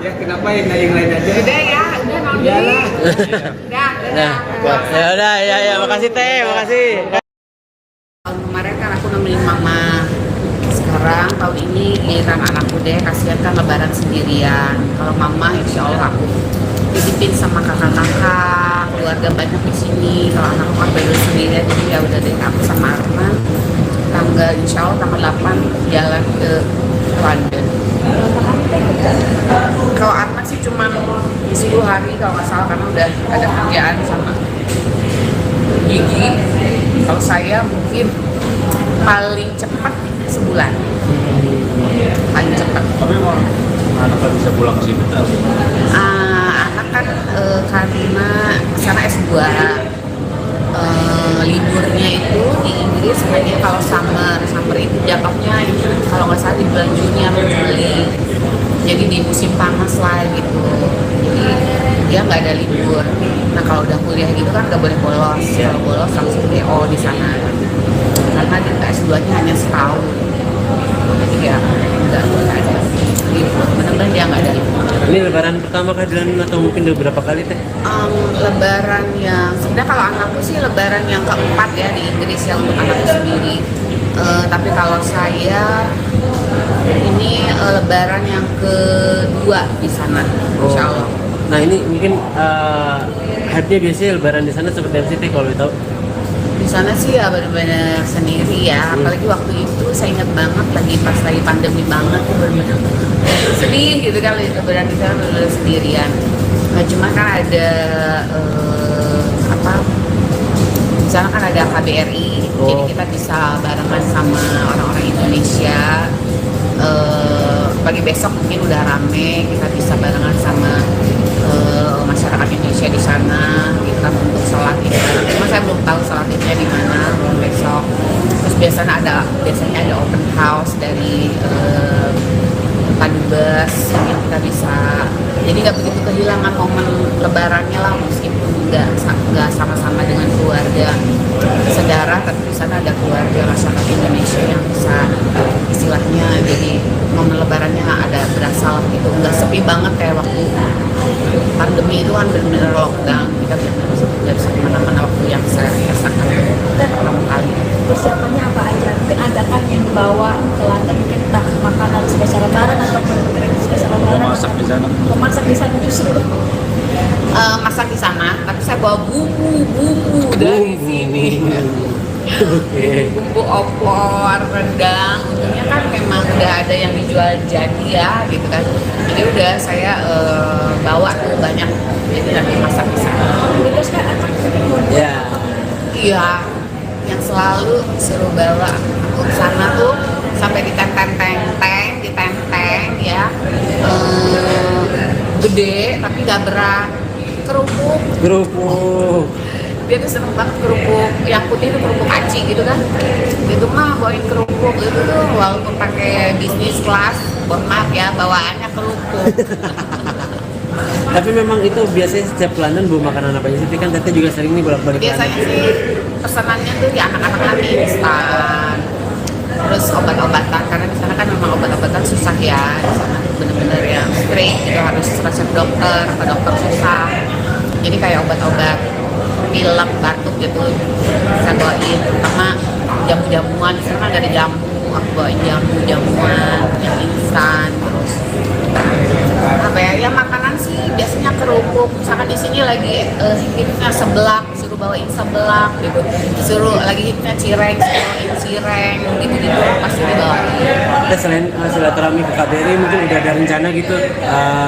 Ya kenapa yang lain aja? Udah ya, udah mau dulu. Udah. Ya udah, ya makasih Teh, makasih. Tahun kemarin kan aku nemenin mama. Sekarang tahun ini giliran anakku deh, kasihan kan lebaran sendirian. Kalau mama insya Allah aku titipin sama kakak-kakak, keluarga banyak di sini. Kalau anakku kan baru sendirian, jadi ya udah deh aku sama Arman. Insya Allah tanggal 8 jalan ke London. Kalau Arman sih cuma 10 hari kalau nggak salah, karena udah ada kerjaan sama gigi. Kalau saya mungkin paling cepat sebulan, paling cepat. Tapi emang anak nggak bisa pulang ke sini tuh. Anak kan karena sana S2, liburnya itu di Inggris hanya kalau summer itu jatuhnya kalau nggak salah di bulan Juni atau Juli, jadi di musim panas lah gitu, jadi dia nggak ada libur. Nah kalau udah kuliah gitu kan nggak boleh bolos, kalau bolos langsung DO di sana karena di S2-nya hanya setahun, jadi ya nggak ada libur, benar-benar dia nggak ada libur. Ini lebaran pertama kah Dilan atau mungkin udah berapa kali Teh? Lebaran yang sebenarnya kalau anakku sih lebaran yang keempat ya di Inggris yang untuk anakku sendiri. Tapi kalau saya ini lebaran yang kedua di sana, insya Allah. Nah ini mungkin hype-nya biasanya lebaran di sana seperti apa sih Teh kalau tahu? Di sana sih ya benar-benar sendiri ya, apalagi waktu itu saya ingat banget pas lagi pandemi banget tuh benar-benar sedih gitu kan, lebaran di sana benar-benar sendirian. Nah, cuma kan ada di sana kan ada KBRI, jadi kita bisa barengan sama orang-orang Indonesia. Pagi besok mungkin udah rame, kita bisa barengan sama masyarakat Indonesia di sana, kita untuk sholat id bareng. Cuma saya belum tahu sholat idnya di mana besok. Terus biasanya ada open house dari Padubes yang kita bisa, jadi nggak begitu kehilangan momen lebarannya lah, meskipun nggak sama-sama dengan keluarga saudara, tapi di sana ada keluarga masyarakat Indonesia yang bisa istilahnya jadi momen lebarannya ada berasa gitu, nggak sepi banget kayak waktu pandemi itu kan benar-benar lockdown, kita benar-benar bisa kemana-mana waktu yang saya rasakan pertama kali. Persiapannya apa aja? Mungkin ada kan yang dibawa ke London, mungkin entah makanan spesial lebaran atau kue spesial lebaran. Masak di sana. Memasak di sana justru. Masak di sana, tapi saya bawa bumbu dari sini. Bumbu opor, rendang, untungnya kan memang udah ada yang dijual jadi ya gitu kan. Jadi udah saya bawa tuh banyak, jadi nanti masak di sana. Terus kan anak Ya. Iya, yang selalu suruh bawa aku ke sana tuh sampai ditenteng ya, gede tapi gak berat, kerupuk. Dia tuh seneng banget kerupuk yang putih itu kerupuk aci gitu kan, itu mah bawain kerupuk itu tuh walaupun pakai bisnis kelas, mohon maaf ya bawaannya kerupuk. Tapi memang itu biasanya setiap London bawa makanan apa aja sih? Kan Teteh juga sering nih bolak-balik Biasanya London. sih pesanannya tuh ya anak-anak nanti instan, terus obat-obatan karena di sana kan memang obat-obatan susah ya, di sana bener-bener yang strict gitu, harus resep dokter atau dokter susah. Jadi kayak obat-obat pilek, batuk gitu saya bawain, terutama jamu-jamuan. Di sana kan ada jamu, aku bawain jamuan yang instan. Terus apa ya makanan sih biasanya kerupuk. Misalkan di sini lagi hitnya seblak, suruh bawain seblak gitu, suruh lagi hitnya cireng, bawain cireng gitu pasti dibawain. Kita selain silaturahmi ke KBRI mungkin udah ada rencana gitu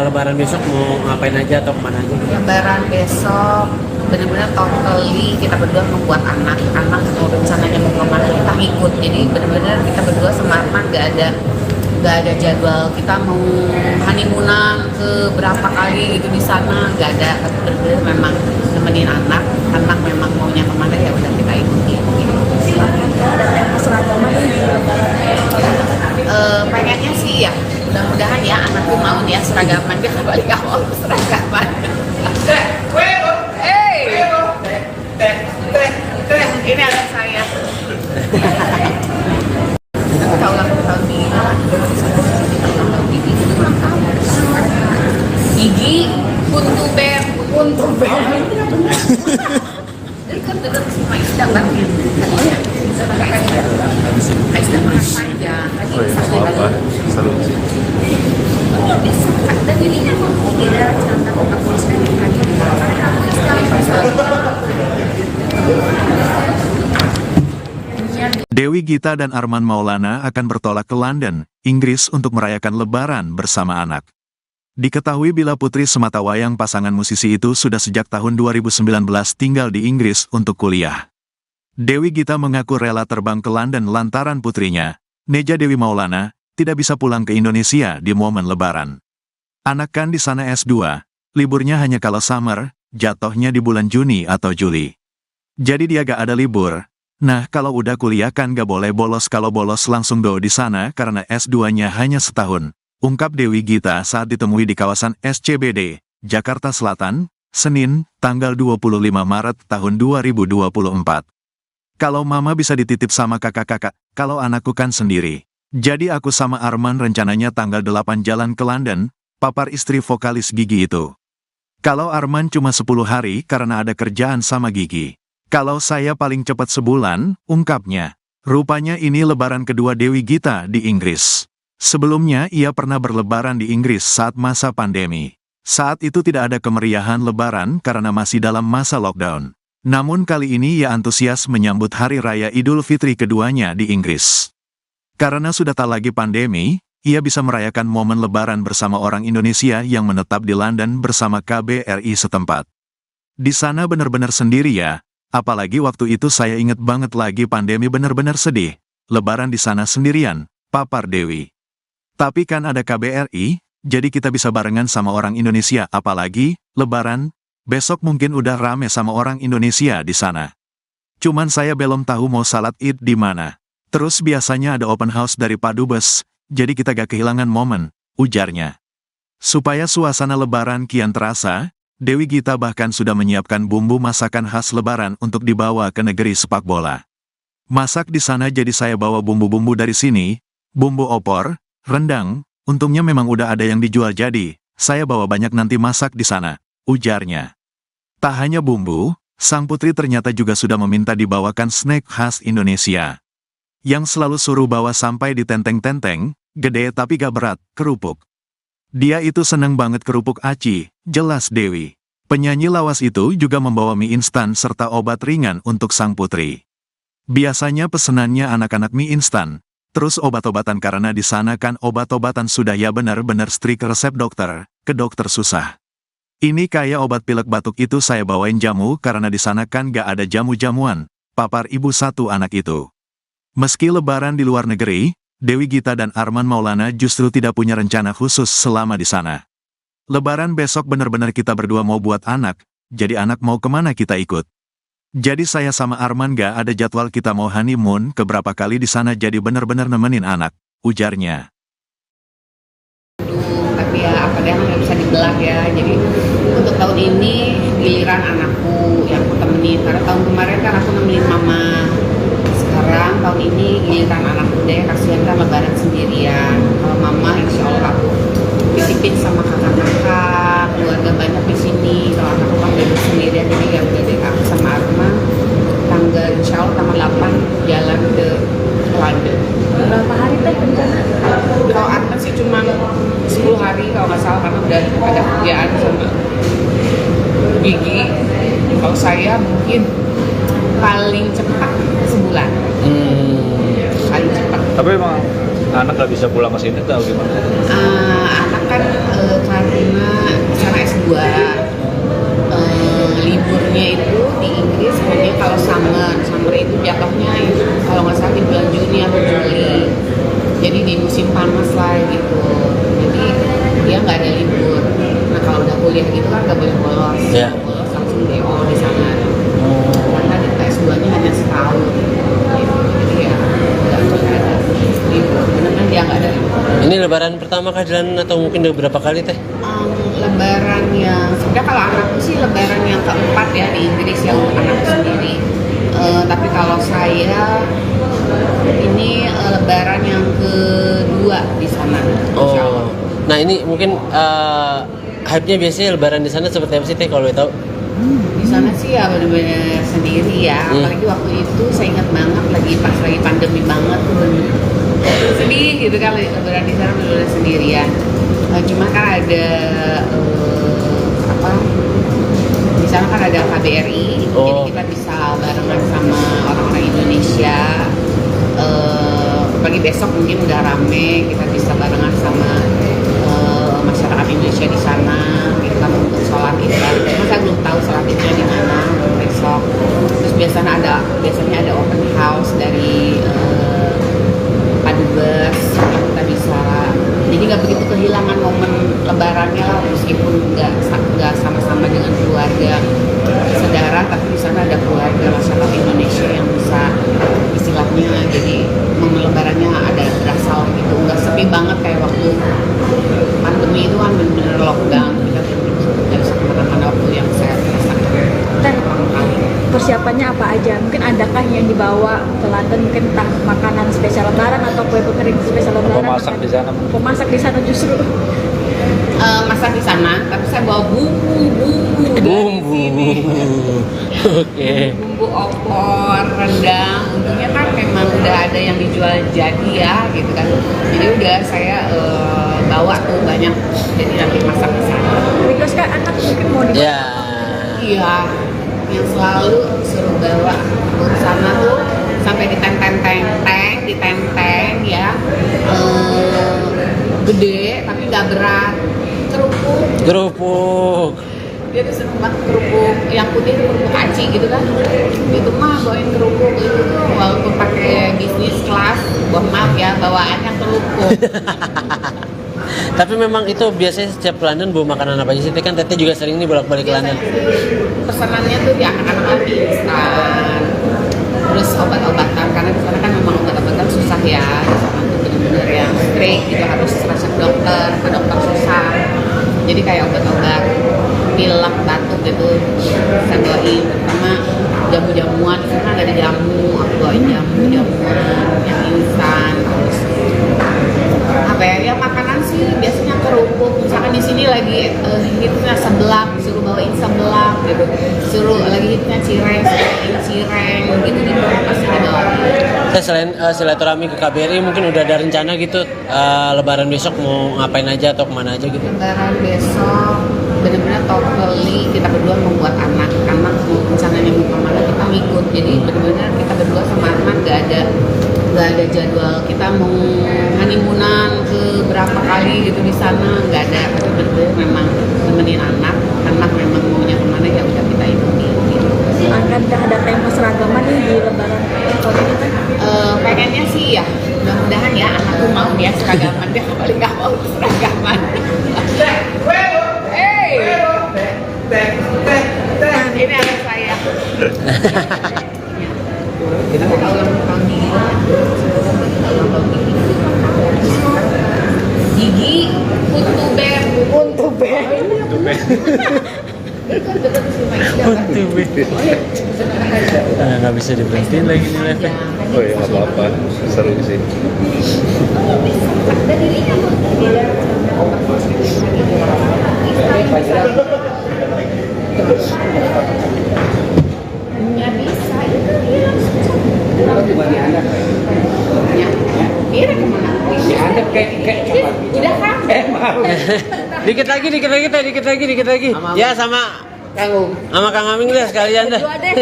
Lebaran besok mau ngapain aja atau kemana aja? Lebaran besok benar-benar totally kita berdua membuat anak-anak mau rencananya mau kemana kita ikut. Jadi benar-benar kita berdua sama Arman gak ada jadwal kita mau honeymoonan ke berapa kali gitu di sana, gak ada. Tapi benar-benar memang nemenin anak memang maunya kemana ya udah kita ikutin gitu. Pengennya sih ya mudah-mudahan ya anakku mau ya seragaman, dia balik awal seragaman. Ini anak saya. Kita ulang tahun Gigi itu ulang tahun. Gigi Kuntuber. Dekat si Maisda kan. Maisda panjang. Oh ya, nggak apa-apa. Seru sih. Dan ini mau tidak cerita tentang proses lagi. Dewi Gita dan Arman Maulana akan bertolak ke London, Inggris untuk merayakan Lebaran bersama anak. Diketahui Bila Putri Sematawayang pasangan musisi itu sudah sejak tahun 2019 tinggal di Inggris untuk kuliah. Dewi Gita mengaku rela terbang ke London lantaran putrinya, Neja Dewi Maulana, tidak bisa pulang ke Indonesia di momen Lebaran. Anak kan di sana S2, liburnya hanya kalau summer, jatuhnya di bulan Juni atau Juli. Jadi dia gak ada libur. Nah, kalau udah kuliah kan gak boleh bolos, kalau bolos langsung do di sana karena S2-nya hanya setahun, ungkap Dewi Gita saat ditemui di kawasan SCBD, Jakarta Selatan, Senin, tanggal 25 Maret tahun 2024. Kalau mama bisa dititip sama kakak-kakak, kalau anakku kan sendiri. Jadi aku sama Arman rencananya tanggal 8 jalan ke London, papar istri vokalis Gigi itu. Kalau Arman cuma 10 hari karena ada kerjaan sama Gigi. Kalau saya paling cepat sebulan, ungkapnya. Rupanya ini lebaran kedua Dewi Gita di Inggris. Sebelumnya ia pernah berlebaran di Inggris saat masa pandemi. Saat itu tidak ada kemeriahan lebaran karena masih dalam masa lockdown. Namun kali ini ia antusias menyambut Hari Raya Idul Fitri keduanya di Inggris. Karena sudah tak lagi pandemi, ia bisa merayakan momen lebaran bersama orang Indonesia yang menetap di London bersama KBRI setempat. Di sana benar-benar sendiri ya. Apalagi waktu itu saya inget banget lagi pandemi, benar-benar sedih. Lebaran di sana sendirian, papar Dewi. Tapi kan ada KBRI, jadi kita bisa barengan sama orang Indonesia. Apalagi, Lebaran, besok mungkin udah rame sama orang Indonesia di sana. Cuman saya belum tahu mau salat Id di mana. Terus biasanya ada open house dari Pak Dubes, jadi kita gak kehilangan momen, ujarnya. Supaya suasana Lebaran kian terasa, Dewi Gita bahkan sudah menyiapkan bumbu masakan khas Lebaran untuk dibawa ke negeri sepak bola. Masak di sana, jadi saya bawa bumbu-bumbu dari sini, bumbu opor, rendang, untungnya memang udah ada yang dijual, jadi saya bawa banyak nanti masak di sana, ujarnya. Tak hanya bumbu, sang putri ternyata juga sudah meminta dibawakan snack khas Indonesia. Yang selalu suruh bawa sampai di tenteng-tenteng, gede tapi gak berat, kerupuk. Dia itu seneng banget kerupuk aci, jelas Dewi. Penyanyi lawas itu juga membawa mie instan serta obat ringan untuk sang putri. Biasanya pesenannya anak-anak mie instan, terus obat-obatan karena di sana kan obat-obatan sudah ya benar-benar strict resep dokter, ke dokter susah. Ini kayak obat pilek batuk itu saya bawain jamu karena di sana kan gak ada jamu-jamuan, papar ibu satu anak itu. Meski lebaran di luar negeri, Dewi Gita dan Arman Maulana justru tidak punya rencana khusus selama di sana. Lebaran besok benar-benar kita berdua mau buat anak, jadi anak mau kemana kita ikut. Jadi saya sama Arman gak ada jadwal kita mau honeymoon keberapa kali di sana jadi benar-benar nemenin anak, ujarnya. Tapi ya apa dia nggak bisa dibelah ya, jadi untuk tahun ini giliran anakku yang aku temenin, karena tahun kemarin kan aku nemenin mama. Sekarang tahun ini giliran anakku deh, kasihan kan lebaran sendirian. Kalau mama insya Allah aku titipin sama kakak-kakak, keluarga banyak di sini. Kalau anakku kan bebas sendirian, jadi ya udah deh aku sama Arma tanggal insya Allah tanggal 8 jalan ke London. Berapa hari teh rencana? Kalau Arma sih cuma 10 hari kalau nggak salah, karena udah ada kerjaan sama gigi. Kalau saya mungkin paling cepat sebulan. Paling cepat. Tapi emang anak nggak bisa pulang ke sini atau gimana? Anak kan karena sana S2, liburnya itu di Inggris sebenarnya kalau summer itu jatuhnya kalau nggak salah di bulan Juni atau Juli. Jadi di musim panas lah gitu. Jadi dia nggak ada libur. Nah kalau udah kuliah gitu kan nggak boleh bolos. Yeah. Bolos langsung DO di sana. Karena di S2-nya hanya setahun. Gitu. Jadi ya nggak ada libur. Benar-benar dia nggak ada libur. Ini lebaran pertama kah jalan atau mungkin udah berapa kali teh? Lebaran yang sebenarnya kalau anakku sih lebaran yang keempat ya di Inggris yang anakku sendiri. Tapi kalau saya ini lebaran yang kedua di sana. Insya Allah. Oh, nah ini mungkin hype-nya biasanya lebaran di sana seperti apa sih teh kalau boleh tahu? Di sana sih ya benar-benar sendiri ya. Apalagi waktu itu saya ingat banget pas lagi pandemi banget tuh bener sedih gitu kan, lebaran di sana benar-benar sendirian. Cuma kan ada di sana kan ada KBRI, jadi kita bisa barengan sama orang-orang Indonesia. Apalagi besok mungkin udah rame, kita bisa barengan sama masyarakat Indonesia di sana. Kita untuk sholat Id. Cuma saya belum tahu sholat Idnya di mana besok. Terus biasanya ada open house dari Padubes, kita bisa. Jadi nggak begitu kehilangan momen lebarannya lah, meskipun nggak sama-sama dengan keluarga saudara, tapi di sana ada keluarga masyarakat Indonesia yang bisa istilahnya jadi momen lebarannya ada berasa gitu, nggak sepi banget kayak waktu pandemi itu kan benar-benar lockdown, kita nggak bisa kemana-mana waktu yang saya rasakan. Persiapannya apa aja? Mungkin adakah yang dibawa ke London, mungkin entah makanan spesial lebaran atau kue kering spesial lebaran? Pemasak di sana. Pemasak di sana justru. Masak di sana, tapi saya bawa bumbu dari sini. Oke. Bumbu opor, rendang, untungnya kan memang udah ada yang dijual jadi ya gitu kan. Jadi udah saya bawa tuh banyak, jadi nanti masak di sana. Because kan anak mungkin mau dibawa. Ya. Iya, yang selalu suruh bawa ke sana tuh sampai ditenteng ya, gede tapi nggak berat, Kerupuk. dia tuh seneng banget kerupuk yang putih itu kerupuk aci gitu kan, itu mah bawain kerupuk itu tuh walaupun pakai bisnis kelas, maaf ya bawaannya kerupuk. Tapi memang itu biasanya setiap ke London bawa makanan apa aja sih? Kan Teteh juga sering nih bolak-balik ke London. Pesanannya tuh di anak-anak lagi instan, terus obat-obatan karena di sana kan memang obat-obatan susah ya, di sana tuh benar-benar yang strict gitu, harus resep dokter, ke dokter susah. Jadi kayak obat-obat pilek, batuk gitu saya bawain, terutama jamu-jamuan, di sana ada jamu, aku bawain jamu-jamuan yang instan. Terus apa ya makanan sih biasanya kerupuk, misalkan di sini lagi hitnya seblak, suruh bawain seblak gitu, suruh lagi hitnya cireng gitu, di bawah pasti dibawain. Saya selain silaturahmi ke KBRI mungkin udah ada rencana gitu lebaran besok mau ngapain aja atau kemana aja gitu? Lebaran besok benar-benar totally kita berdua membuat anak mau rencananya mau kemana kita ngikut, jadi benar-benar kita berdua sama anak nggak ada jadwal kita mau honeymoonan ke berapa kali gitu di sana, nggak ada. Betul-betul memang nemenin anak memang maunya kemana ya udah kita ikuti gitu. Akan ada tema seragaman nih di Iya, mudah-mudahan ya anakku mau ya seragaman, dia paling nggak mau seragaman. Ini anak saya. Kita mau tahun ini. Gigi, Puntu Bear. Nggak bisa diberhentiin lagi nih live. Oh ya nggak apa-apa, seru sih. Nggak bisa, itu dia Kira kemana? Ada kayak coklat. Udah kan? Mau. Dikit lagi. Ya sama Kang Aming deh sekalian deh. Berdua deh.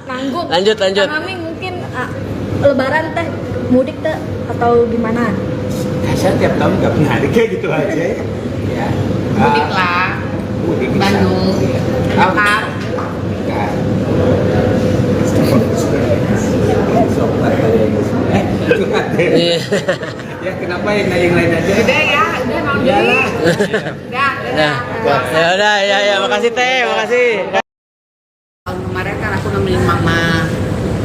Nanggung. Lanjut. Kang Aming mungkin lebaran teh mudik teh atau gimana? Saya tiap tahun nggak punya hari kayak gitu aja. Ya. Mudik lah. Mudik bisa. Bandung. Iya. Lengkap. Enggak. Coklat tadi. Coklat. Iya. Ya kenapa yang lain aja? Udah ya, udah mau diri. Udah. Ya, makasih Teh, makasih. Tahun kemarin kan aku nemenin mama.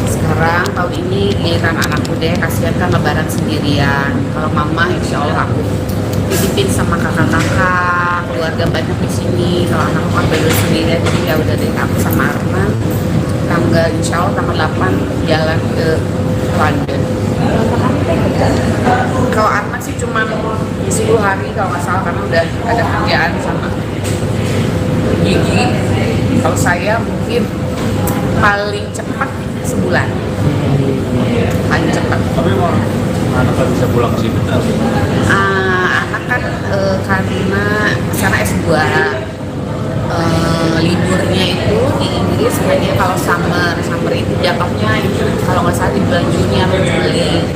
Sekarang tahun ini giliran anakku deh, kasihan kan lebaran sendirian. Kalau mama insya Allah aku titipin sama kakak-kakak, keluarga banyak di sini. Kalau anakku kan berdua sendirian, jadi ya udah deh aku sama Arman. Insya Allah tanggal 8 jalan ke London. Kalau Arman sih cuma 10 hari kalau nggak salah, karena udah ada kerjaan sama gigi. Kalau saya mungkin paling cepat sebulan, paling cepat. Tapi emang anak nggak bisa pulang ke sini kan? Anak kan karena sana S2, liburnya itu di Inggris kayaknya kalau summer itu jatuhnya kalau nggak salah di bulan Juni atau Juli,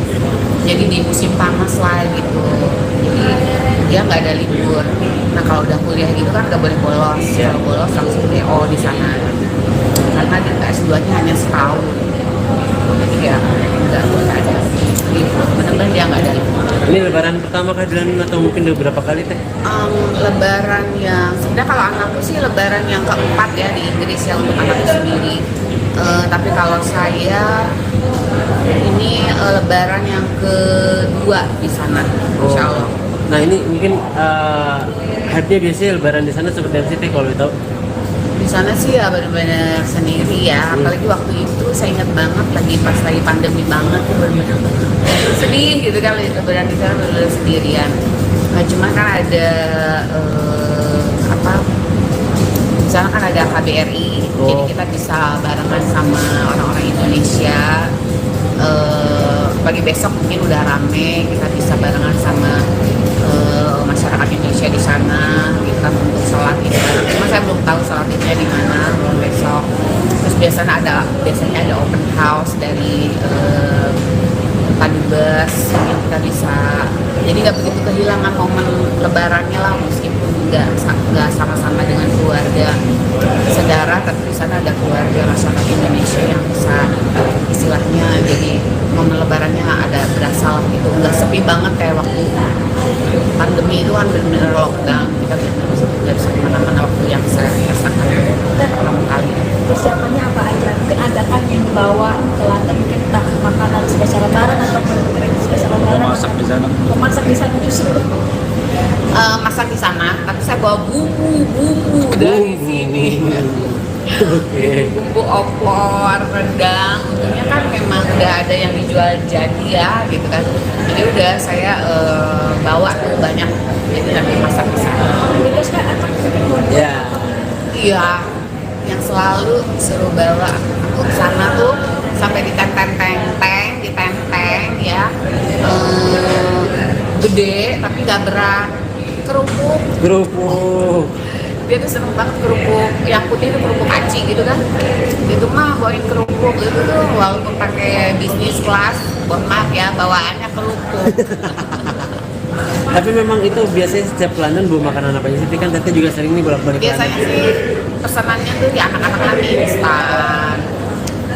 jadi di musim panas lah gitu, jadi dia nggak ada libur. Nah kalau udah kuliah gitu kan nggak boleh bolos, kalau bolos langsung DO di sana karena di S2-nya hanya setahun, jadi ya nggak ada libur, benar-benar dia nggak ada libur. Ini lebaran pertama kah di London atau mungkin udah berapa kali Teh? Lebaran yang sebenarnya kalau anakku sih lebaran yang keempat ya di Inggris ya untuk anakku sendiri. Tapi kalau saya ini lebaran yang kedua di sana, insya Allah. Nah ini mungkin hype-nya biasanya lebaran di sana seperti apa sih Teh kalau tahu? Di sana sih ya benar-benar sendiri ya, apalagi waktu itu saya ingat banget lagi pandemi banget tuh benar-benar sedih gitu kan, lebaran di sana benar-benar sendirian. Nah, cuma kan ada di sana kan ada KBRI, jadi kita bisa barengan sama orang-orang Indonesia. Pagi besok mungkin udah rame, kita bisa barengan sama masyarakat Indonesia di sana, kita untuk sholat itu. Cuma saya belum tahu sholat idnya di mana besok. Terus biasanya ada open house dari Padubes yang kita bisa, jadi nggak begitu kehilangan momen lebarannya lah, meskipun nggak sama-sama dengan keluarga saudara, tapi di sana ada keluarga masyarakat Indonesia yang bisa istilahnya, jadi momen lebarannya ada berasa lah gitu, nggak sepi banget kayak waktu pandemi itu kan benar-benar lockdown, kita nggak bisa kemana-mana waktu yang saya rasakan pertama kali. Persiapannya apa aja? Mungkin ada kan yang dibawa ke London, mungkin entah makanan spesial lebaran atau kering spesial lebaran. Mau masak di sana? Memasak di sana justru. Masak di sana, tapi saya bawa bumbu dari sini. Bumbu opor, rendang, untungnya kan memang udah ada yang dijual jadi ya gitu kan. Jadi udah saya bawa tuh banyak, jadi nanti masak di sana. Terus kan anak Ya. Iya, yang selalu suruh bawa aku ke sana tuh sampai di tenteng ya, gede tapi nggak berat, kerupuk. Dia tuh seneng banget kerupuk, yang putih itu kerupuk aci gitu kan. Itu mah bawain kerupuk itu tuh walaupun pakai bisnis kelas, mohon maaf ya bawaannya kerupuk. Tapi memang itu biasanya setiap London bawa makanan apa aja sih? Kan Tete juga sering nih bolak-balik Biasanya London. sih pesanannya tuh di anak-anak nanti instan,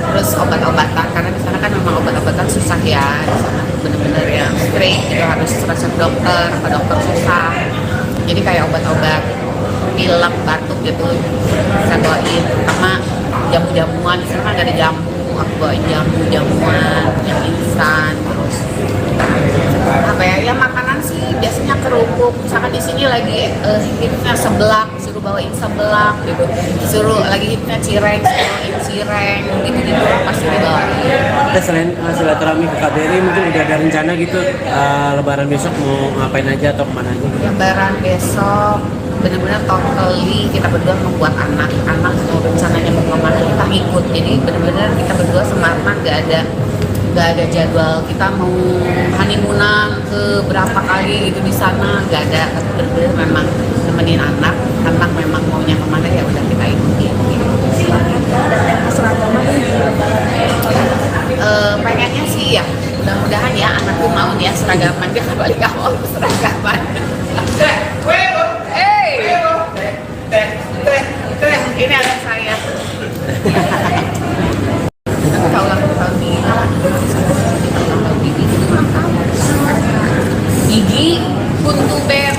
terus obat-obatan karena di sana kan memang obat-obatan susah ya di sana. bener-bener yang straight gitu, harus resep dokter, ke dokter susah. Jadi kayak obat-obat pilek, batuk gitu saya bawain, sama jamu-jamuan. Di sana kan gak ada jamu, aku bawain jamu-jamuan yang instan. Terus apa ya makanan sih biasanya kerupuk. Misalkan di sini lagi hitnya seblak, suruh bawain seblak gitu, suruh lagi hitnya cireng, bawain cireng gitu pasti dibawain. Kita selain silaturahmi ke KBRI, mungkin udah ada rencana gitu Lebaran besok mau ngapain aja atau kemana aja? Lebaran besok benar-benar totally kita berdua membuat anak mau rencananya mau kemana kita ikut. Jadi benar-benar kita berdua sama Arman nggak ada jadwal kita mau honeymoonan ke berapa kali gitu di sana, nggak ada. Benar-benar memang nemenin anak memang maunya kemana ya udah kita ikutin gitu. Pengennya sih ya mudah-mudahan ya anakku mau ya seragaman, dia kan balik awal seragaman. Ini anak saya. Kalau ulang tahun Gigi, Kuntuber.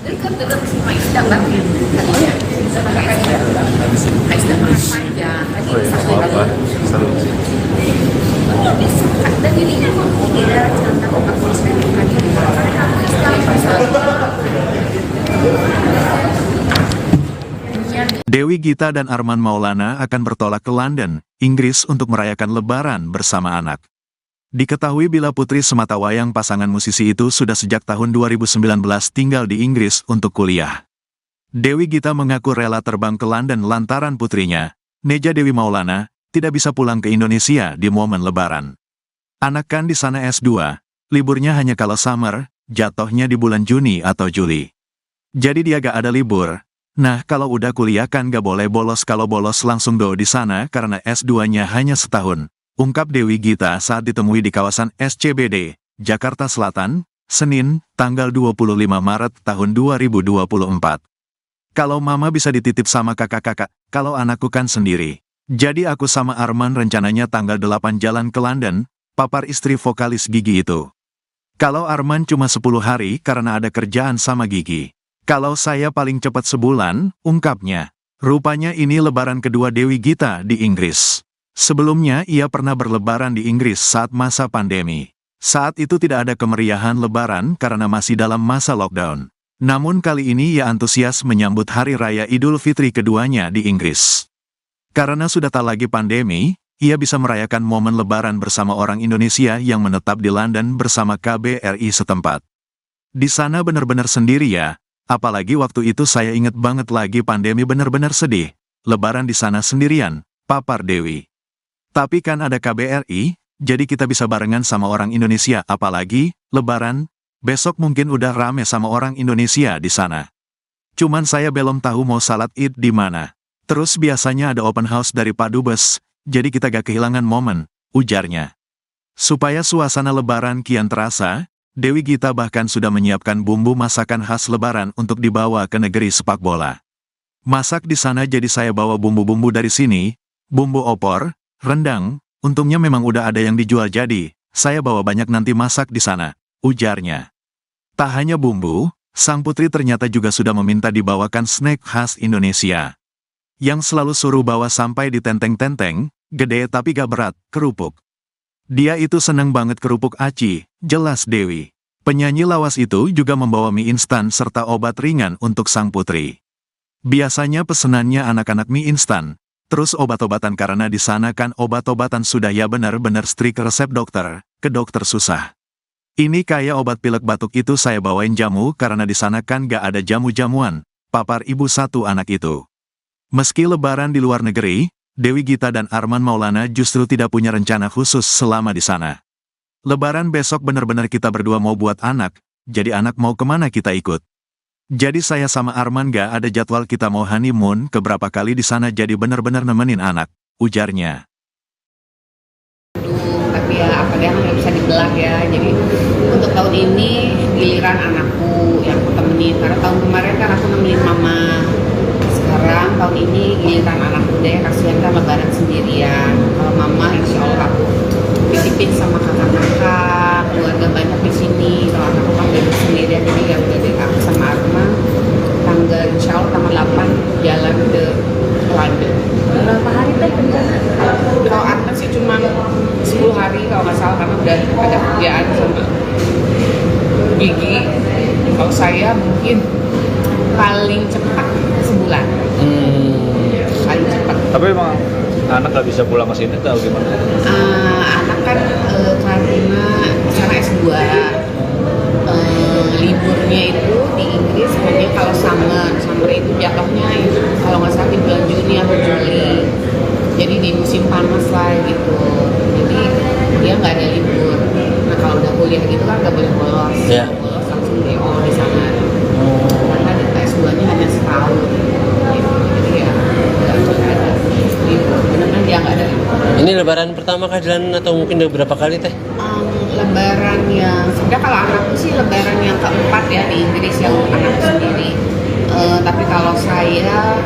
Dekat sama Isda banget. Isda panjang. Oh iya, nggak apa-apa. Seru sih. Dan ini tidak cerita Dewi Gita dan Arman Maulana akan bertolak ke London, Inggris untuk merayakan Lebaran bersama anak. Diketahui bila putri sematawayang pasangan musisi itu sudah sejak tahun 2019 tinggal di Inggris untuk kuliah. Dewi Gita mengaku rela terbang ke London lantaran putrinya, Neja Dewi Maulana, tidak bisa pulang ke Indonesia di momen Lebaran. Anak kan di sana S2, liburnya hanya kalau summer, jatuhnya di bulan Juni atau Juli. Jadi dia gak ada libur. Nah, kalau udah kuliah kan gak boleh bolos, kalau bolos langsung do di sana karena S2-nya hanya setahun. Ungkap Dewi Gita saat ditemui di kawasan SCBD, Jakarta Selatan, Senin, tanggal 25 Maret tahun 2024. Kalau mama bisa dititip sama kakak-kakak, kalau anakku kan sendiri. Jadi aku sama Arman rencananya tanggal 8 jalan ke London, papar istri vokalis Gigi itu. Kalau Arman cuma 10 hari karena ada kerjaan sama Gigi. Kalau saya paling cepat sebulan, ungkapnya. Rupanya ini lebaran kedua Dewi Gita di Inggris. Sebelumnya ia pernah berlebaran di Inggris saat masa pandemi. Saat itu tidak ada kemeriahan lebaran karena masih dalam masa lockdown. Namun kali ini ia antusias menyambut Hari Raya Idul Fitri keduanya di Inggris. Karena sudah tak lagi pandemi, ia bisa merayakan momen lebaran bersama orang Indonesia yang menetap di London bersama KBRI setempat. Di sana benar-benar sendiri ya. Apalagi waktu itu saya inget banget lagi pandemi benar-benar sedih. Lebaran di sana sendirian, papar Dewi. Tapi kan ada KBRI, jadi kita bisa barengan sama orang Indonesia. Apalagi, Lebaran, besok mungkin udah rame sama orang Indonesia di sana. Cuman saya belum tahu mau salat Id di mana. Terus biasanya ada open house dari Pak Dubes, jadi kita gak kehilangan momen, ujarnya. Supaya suasana Lebaran kian terasa, Dewi Gita bahkan sudah menyiapkan bumbu masakan khas Lebaran untuk dibawa ke negeri sepak bola. Masak di sana jadi saya bawa bumbu-bumbu dari sini, bumbu opor, rendang, untungnya memang udah ada yang dijual jadi, saya bawa banyak nanti masak di sana, ujarnya. Tak hanya bumbu, sang putri ternyata juga sudah meminta dibawakan snack khas Indonesia. Yang selalu suruh bawa sampai di tenteng-tenteng, gede tapi gak berat, kerupuk. Dia itu seneng banget kerupuk aci, jelas Dewi. Penyanyi lawas itu juga membawa mie instan serta obat ringan untuk sang putri. Biasanya pesenannya anak-anak mie instan, terus obat-obatan karena di sana kan obat-obatan sudah ya benar-benar strict resep dokter, ke dokter susah. Ini kayak obat pilek batuk itu saya bawain jamu karena di sana kan gak ada jamu-jamuan, papar ibu satu anak itu. Meski lebaran di luar negeri, Dewi Gita dan Arman Maulana justru tidak punya rencana khusus selama di sana. Lebaran besok benar-benar kita berdua mau buat anak, jadi anak mau kemana kita ikut. Jadi saya sama Arman gak ada jadwal kita mau honeymoon ke berapa kali di sana jadi benar-benar nemenin anak, ujarnya. Tapi ya apa dia nggak bisa dibelah ya. Jadi untuk tahun ini giliran anakku yang aku temenin, karena tahun kemarin kan aku nemenin mama. Sekarang tahun ini giliran anakku deh, kasihan kan lebaran sendirian. Kalau mama insya Allah aku keluarga banyak di sini. Kalau anakku kan bebas sendirian, jadi ya udah deh aku sama Arma tanggal insya Allah tanggal 8 jalan ke London. Berapa hari teh rencana? Kalau Arma sih cuma 10 hari kalau nggak salah, karena udah ada kerjaan sama Gigi. Kalau saya mungkin paling cepat sebulan. Paling cepat. Tapi emang anak nggak bisa pulang ke sini atau gimana? Anak kan karena sana S2, liburnya itu di Inggris hanya kalau summer itu jatuhnya itu kalau nggak salah di bulan Juni atau Juli. Jadi di musim panas lah gitu. Jadi dia nggak ada libur. Nah kalau udah kuliah gitu kan nggak boleh bolos. Iya. Bolos langsung DO di sana. Karena di S2-nya hanya setahun. Gitu. Jadi ya nggak ada libur. Benar-benar dia nggak ada libur. Ini lebaran pertama kah jalan atau mungkin udah berapa kali teh? Lebaran yang sebenarnya kalau anakku sih lebaran yang keempat ya di Inggris yang anakku sendiri. Tapi kalau saya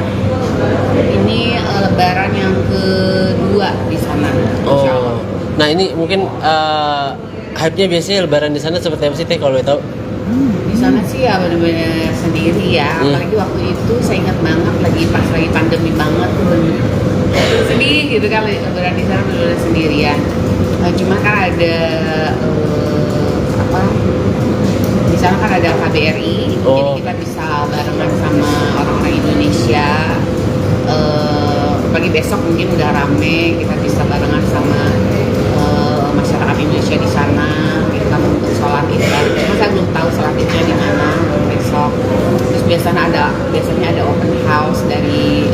ini lebaran yang kedua di sana. Insya Allah. Oh, nah ini mungkin hype-nya biasanya lebaran di sana seperti apa sih teh kalau tahu? Di sana sih ya benar-benar sendiri ya. Apalagi waktu itu saya ingat banget pas lagi pandemi banget tuh bener sedih gitu kan, lebaran di sana benar-benar sendirian. Cuma kan ada di sana kan ada KBRI, jadi kita bisa barengan sama orang-orang Indonesia. Pagi besok mungkin udah rame, kita bisa barengan sama masyarakat Indonesia di sana. Kita untuk sholat id. Cuma saya belum tahu sholat idnya di mana besok. Terus biasanya ada open house dari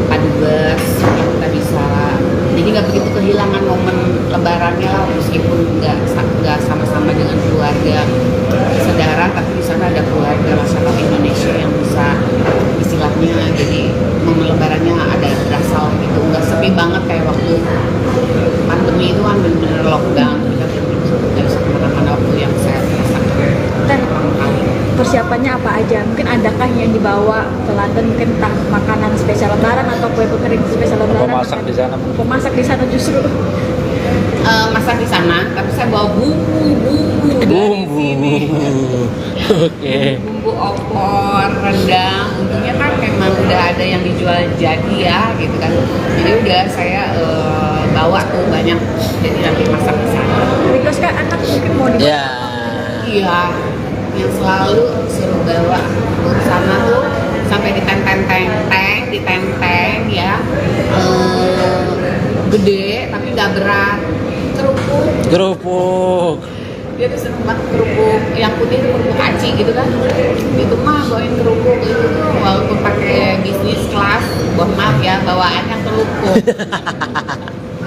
Padubes yang kita bisa. Jadi nggak begitu kehilangan momen lebarannya lah, meskipun nggak sama-sama dengan keluarga saudara, tapi di sana ada keluarga masyarakat Indonesia yang bisa istilahnya jadi momen lebarannya ada berasa gitu, nggak sepi banget kayak waktu pandemi itu kan benar-benar lockdown, kita nggak bisa kemana-mana waktu yang saya rasakan. Dan persiapannya apa aja? Mungkin adakah yang dibawa ke London, mungkin entah makanan spesial lebaran atau kue kering spesial lebaran? Pemasak di sana. Pemasak di sana justru. Masak di sana, tapi saya bawa bumbu dari sini. Oke. Bumbu opor, rendang, untungnya kan memang udah ada yang dijual jadi ya gitu kan. Jadi udah saya bawa tuh banyak, jadi nanti masak di sana. Request kan anak mungkin mau dibawa. Ya. Iya, yang selalu suruh bawa ke sana tuh sampai ditenteng ya, gede tapi nggak berat, kerupuk. Dia tuh seneng banget kerupuk yang putih itu kerupuk aci gitu kan. Itu mah bawain kerupuk itu tuh walaupun pakai bisnis kelas, mohon maaf ya bawaannya kerupuk.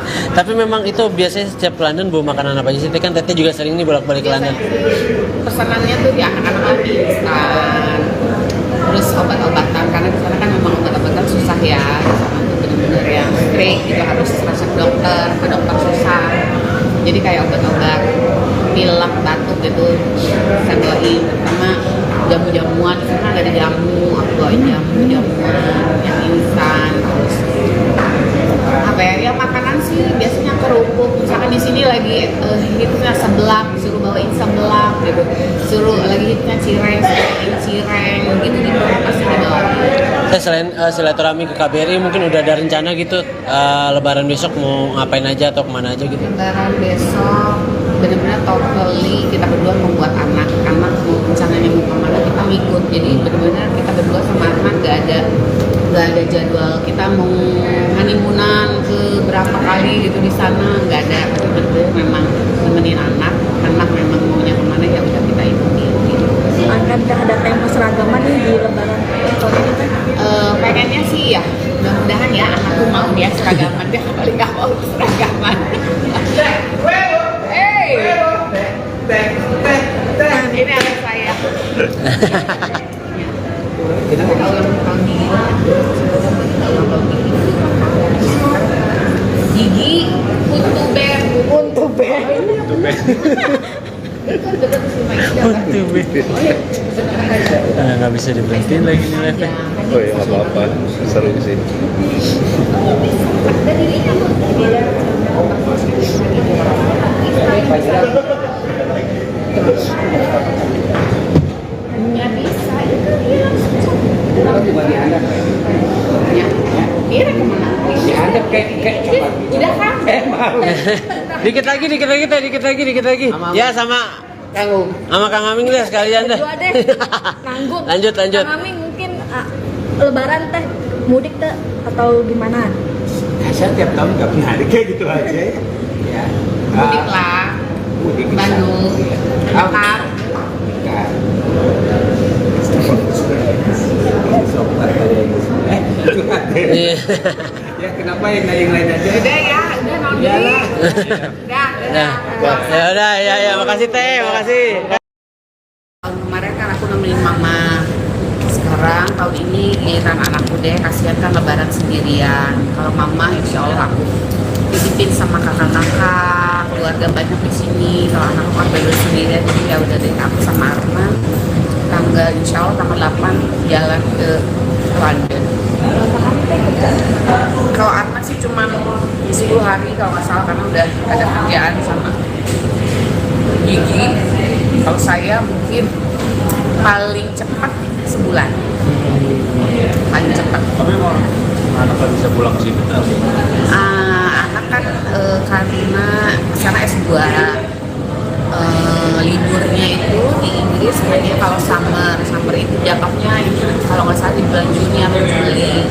Tapi memang itu biasanya setiap London bawa makanan apa aja sih? Kan Teteh juga sering nih bolak-balik ke London. Pesanannya tuh di anak-anak lagi instan, terus obat-obatan karena di sana kan memang obat-obatan susah ya. Di sana tuh benar-benar yang strict gitu, harus resep dokter, ke dokter susah. Jadi kayak obat-obat pilek, batuk gitu saya bawain, pertama jamu-jamuan. Di sana ada jamu, aku bawain jamu-jamuan yang instan. Terus apa ya makanan sih biasanya kerupuk. Misalkan di sini lagi hitnya seblak, disuruh bawain seblak gitu, suruh lagi hitnya cireng gitu pasti dibawain. Saya selain silaturahmi ke KBRI mungkin udah ada rencana gitu lebaran besok mau ngapain aja atau kemana aja gitu? Lebaran besok benar-benar totally kita berdua membuat anak mau rencananya mau kemana kita ngikut. Jadi benar-benar kita berdua sama anak nggak ada jadwal kita mau honeymoonan ke berapa kali gitu di sana, nggak ada. Tapi benar-benar memang nemenin anak memang maunya kemana ya udah kita ikutin gitu. Akan ada tema seragaman nih di lebaran tahun ini kan? Pengennya sih ya mudah-mudahan ya anakku mau dia seragaman, dia paling nggak mau seragaman. Ini anak saya. Kita tahu yang tahun ini. Gigi, Puntu Bear. Nggak bisa diberhentiin lagi nih live-nya. Oh ya nggak apa-apa, seru sih. Ya bisa, itu dia langsung. Ya, kira kemana? Diadep kayak coba. Udah kan? Mau. Dikit lagi. Ya sama sama Kang Aming deh sekalian deh. Berdua deh. Nanggung. Lanjut. Kang Aming mungkin lebaran teh mudik teh atau gimana? Saya tiap tahun nggak punya hari kayak gitu aja. Ya. Mudik lah. Mudik bisa. Bandung. Mekar. Bukan. Sobat ada yang itu ada. Iya. Ya kenapa yang lain aja? Udah ya, udah non diri. Udah. Nah, ya udah ya makasih Teh, makasih. Tahun kemarin kan aku nemenin mama. Sekarang tahun ini giliran anakku deh, kasihan kan lebaran sendirian. Kalau mama insya Allah aku titipin sama kakak-kakak, keluarga banyak di sini. Kalau anakku kan baru sendirian, jadi ya udah deh aku sama Arman tanggal insya Allah tanggal 8 jalan ke London. Kalau Arman sih cuma 10 hari kalau nggak salah karena udah ada kerjaan sama gigi. Kalau saya mungkin paling cepat sebulan, paling cepat. Tapi mau anak nggak bisa pulang ke sini atau gimana? Anak kan karena sana S2 liburnya itu di Inggris hanya kalau summer itu jatuhnya kalau nggak salah di bulan Juni atau Juli,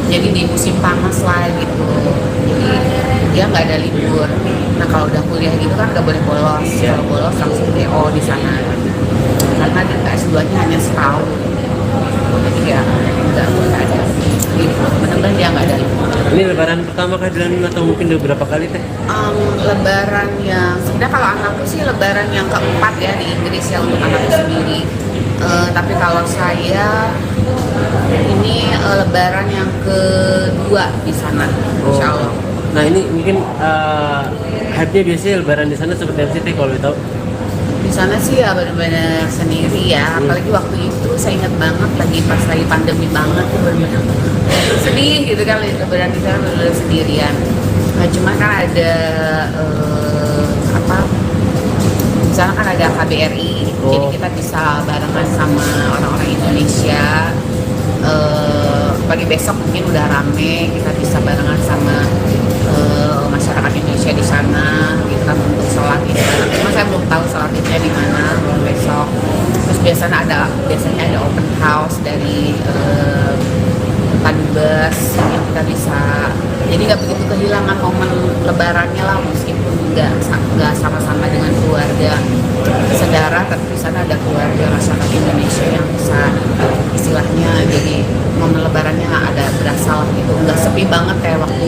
jadi di musim panas lah gitu, jadi dia nggak ada libur. Nah kalau udah kuliah gitu kan nggak boleh bolos, kalau bolos langsung DO di sana karena di S2-nya hanya setahun, jadi ya nggak boleh ada libur, benar-benar dia nggak ada libur. Ini lebaran pertama kah di London atau mungkin udah berapa kali Teh? Lebaran yang sebenarnya kalau anakku sih lebaran yang keempat ya di Inggris ya untuk anakku sendiri. Tapi kalau saya ini lebaran yang kedua di sana, insya Allah. Nah ini mungkin hype-nya biasanya lebaran di sana seperti apa sih Teh kalau tahu? Di sana sih ya benar-benar sendiri ya, apalagi waktu itu saya ingat banget pas lagi pandemi banget tuh benar-benar sedih gitu kan, lebaran di sana benar-benar sendirian. Nah, cuma kan ada di sana kan ada KBRI, jadi kita bisa barengan sama orang-orang Indonesia. Pagi besok mungkin udah rame, kita bisa barengan sama masyarakat Indonesia di sana gitu kan untuk sholat Id. Cuma saya belum tahu sholat Idnya di mana besok. Terus biasanya ada open house dari Padubes yang kita bisa, jadi nggak begitu kehilangan momen lebarannya lah, meskipun nggak sama-sama dengan keluarga saudara, tapi di sana ada keluarga masyarakat Indonesia yang bisa istilahnya jadi momen lebarannya ada berasa lah gitu, nggak sepi banget kayak waktu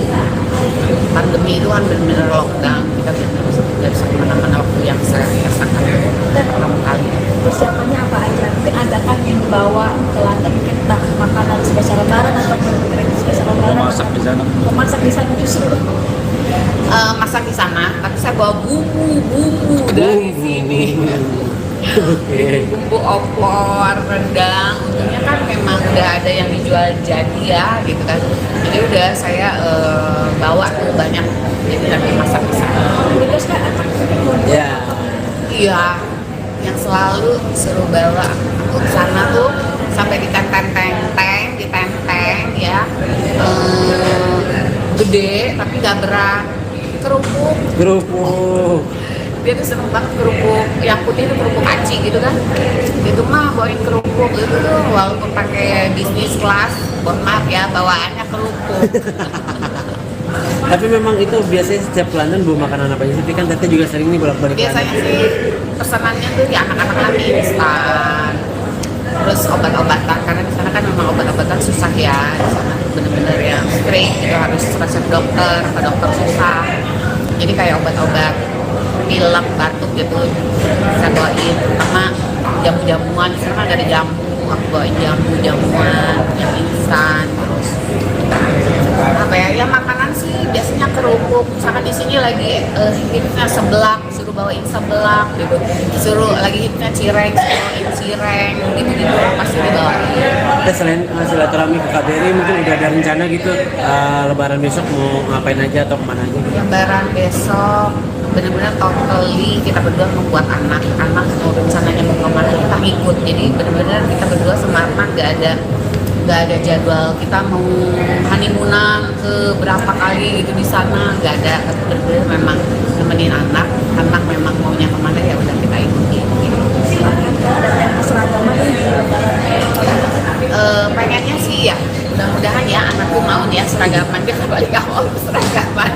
pandemi itu kan benar-benar lockdown, kita benar-benar nggak bisa kemana-mana waktu yang saya rasakan pertama kali. Persiapannya apa aja? Mungkin ada kan yang dibawa ke London, mungkin entah makanan spesial lebaran atau kue spesial lebaran. Masak di sana. Memasak di sana justru. Masak di sana, tapi saya bawa bumbu dari sini. Bumbu opor, rendang, untungnya kan memang udah ada yang dijual jadi ya gitu kan. Jadi udah saya bawa tuh banyak, jadi nanti masak di sana. Terus kan anak Ya. Iya, yang selalu suruh bawa aku ke sana tuh sampai di tenteng ya, gede tapi gak berat, kerupuk. Dia tuh seneng banget kerupuk, yang putih itu kerupuk aci gitu kan. Itu mah bawain kerupuk itu tuh walaupun pakai bisnis kelas, mohon maaf ya bawaannya kerupuk. Tapi memang itu biasanya setiap London bawa makanan apa aja sih? Tapi kan Tete juga sering nih bolak-balik Biasanya London. sih pesanannya tuh di anak-anak lagi instan, terus obat-obatan karena di sana kan memang obat-obatan susah ya, di sana bener-bener yang straight gitu, harus resep dokter, ke dokter susah. Jadi kayak obat-obat pilek, batuk gitu saya bawain, terutama jamu-jamuan. Di sana kan ada jamu, aku bawain jamuan yang instan. Terus apa ya makanan sih biasanya kerupuk. Misalkan di sini lagi hitnya seblak, suruh bawain seblak gitu, suruh lagi hitnya cireng, suruh bawain cireng gitu pasti dibawain. Kita selain silaturahmi ke KBRI mungkin udah ada rencana gitu Lebaran besok mau ngapain aja atau kemana aja? Lebaran besok benar-benar totally kita berdua membuat anak mau rencananya mau kemana kita ikut, jadi benar-benar kita berdua sama Arman nggak ada jadwal kita mau honeymoonan ke berapa kali gitu di sana, nggak ada. Benar-benar memang nemenin anak memang maunya kemana ya udah kita ikuti gitu. Pengennya sih ya mudah-mudahan ya anakku mau ya seragaman, dia balik awal seragaman.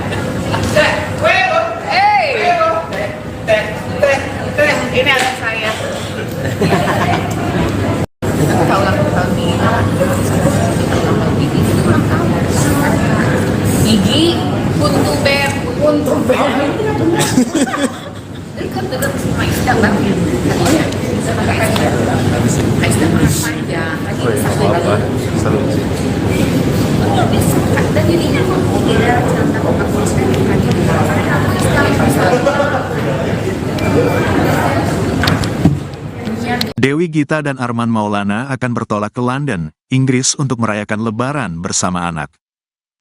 Ini anak saya. Tahu lah tahun ini Gigi untuk ber. Jadi kan dekat sama Isda bang. Isda makan panjang. Seru sih. Dan jadinya mau tidak cerita aku sekali lagi. Dewi Gita dan Arman Maulana akan bertolak ke London, Inggris untuk merayakan Lebaran bersama anak.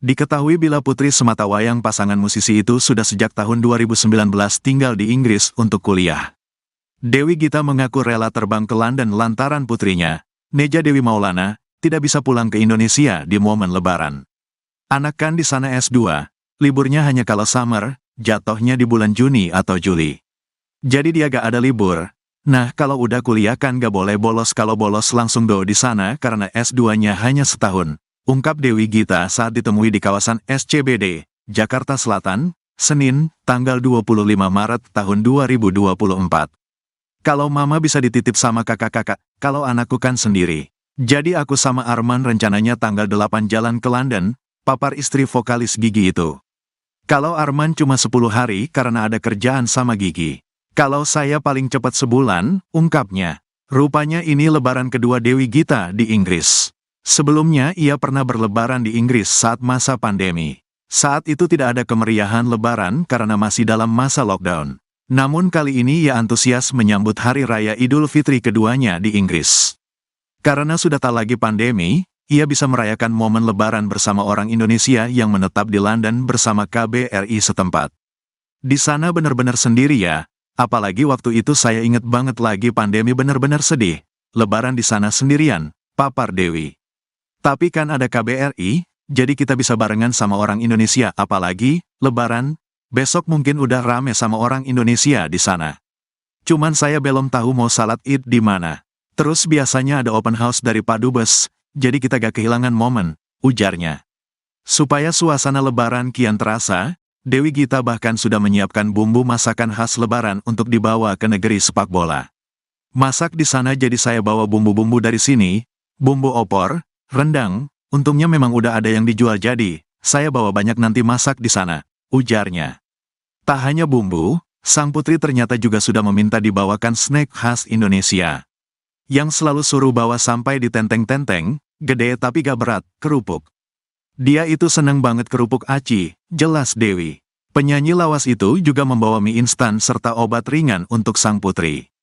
Diketahui Bila Putri Sematawayang pasangan musisi itu sudah sejak tahun 2019 tinggal di Inggris untuk kuliah. Dewi Gita mengaku rela terbang ke London lantaran putrinya, Neja Dewi Maulana, tidak bisa pulang ke Indonesia di momen Lebaran. Anak kan di sana S2, liburnya hanya kalau summer, jatuhnya di bulan Juni atau Juli. Jadi dia gak ada libur. Nah, kalau udah kuliah kan gak boleh bolos, kalau bolos langsung di sana karena S2-nya hanya setahun, ungkap Dewi Gita saat ditemui di kawasan SCBD, Jakarta Selatan, Senin, tanggal 25 Maret tahun 2024. Kalau mama bisa dititip sama kakak-kakak, kalau anakku kan sendiri. Jadi aku sama Arman rencananya tanggal 8 jalan ke London, papar istri vokalis Gigi itu. Kalau Arman cuma 10 hari karena ada kerjaan sama Gigi. Kalau saya paling cepat sebulan, ungkapnya. Rupanya ini lebaran kedua Dewi Gita di Inggris. Sebelumnya ia pernah berlebaran di Inggris saat masa pandemi. Saat itu tidak ada kemeriahan lebaran karena masih dalam masa lockdown. Namun kali ini ia antusias menyambut Hari Raya Idul Fitri keduanya di Inggris. Karena sudah tak lagi pandemi, ia bisa merayakan momen lebaran bersama orang Indonesia yang menetap di London bersama KBRI setempat. Di sana benar-benar sendiri ya. Apalagi waktu itu saya inget banget lagi pandemi benar-benar sedih. Lebaran di sana sendirian, papar Dewi. Tapi kan ada KBRI, jadi kita bisa barengan sama orang Indonesia. Apalagi, Lebaran, besok mungkin udah rame sama orang Indonesia di sana. Cuman saya belum tahu mau salat Id di mana. Terus biasanya ada open house dari Pak Dubes, jadi kita gak kehilangan momen, ujarnya. Supaya suasana Lebaran kian terasa, Dewi Gita bahkan sudah menyiapkan bumbu masakan khas Lebaran untuk dibawa ke negeri sepak bola. Masak di sana jadi saya bawa bumbu-bumbu dari sini, bumbu opor, rendang, untungnya memang udah ada yang dijual jadi, saya bawa banyak nanti masak di sana, ujarnya. Tak hanya bumbu, sang putri ternyata juga sudah meminta dibawakan snack khas Indonesia. Yang selalu suruh bawa sampai di tenteng-tenteng, gede tapi gak berat, kerupuk. Dia itu seneng banget kerupuk aci, jelas Dewi. Penyanyi lawas itu juga membawa mie instan serta obat ringan untuk sang putri.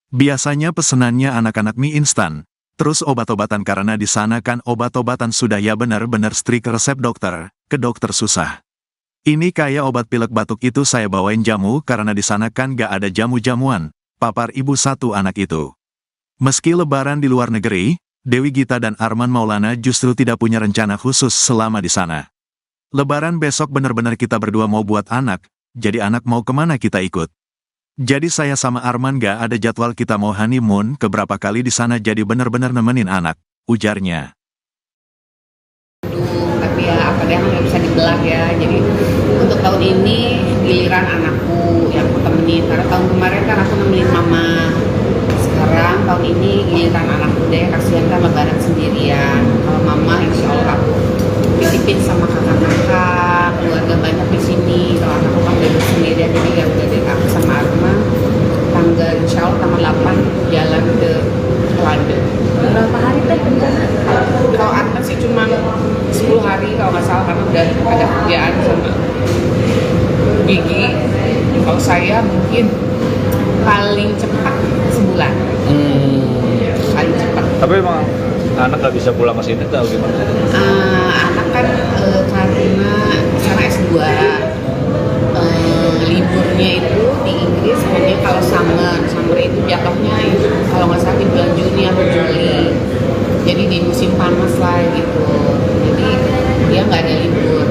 Biasanya pesenannya anak-anak mie instan, terus obat-obatan karena di sana kan obat-obatan sudah ya benar-benar strict resep dokter, ke dokter susah. Ini kayak obat pilek batuk itu saya bawain jamu karena di sana kan gak ada jamu-jamuan, papar ibu satu anak itu. Meski lebaran di luar negeri, Dewi Gita dan Arman Maulana justru tidak punya rencana khusus selama di sana. Lebaran besok benar-benar kita berdua mau buat anak, jadi anak mau kemana kita ikut. Jadi saya sama Arman gak ada jadwal kita mau honeymoon ke berapa kali di sana jadi benar-benar nemenin anak, ujarnya. Tapi ya apa deh nggak bisa dibelah ya, jadi untuk tahun ini giliran anakku yang aku temenin, karena tahun kemarin kan aku nemenin mama. Sekarang tahun ini giliran anakku deh, kasihan kan lebaran sendirian. Kalau mama insya Allah aku titipin sama kakak-kakak, keluarga banyak di sini. Kalau anakku kan bebas sendirian, jadi ya udah deh aku sama Arman tanggal insya Allah tanggal 8 jalan ke London. Berapa hari teh rencana? Kalau Arman sih cuma 10 hari kalau nggak salah, karena udah ada kerjaan sama Gigi. Kalau saya mungkin paling cepat sebulan. Paling cepat. Tapi emang Anak nggak bisa pulang ke sini atau gimana? Anak kan karena sana S2, liburnya itu di Inggris hanya kalau summer itu jatuhnya kalau nggak salah di bulan Juni atau Juli, jadi di musim panas lah gitu, jadi dia nggak ada libur.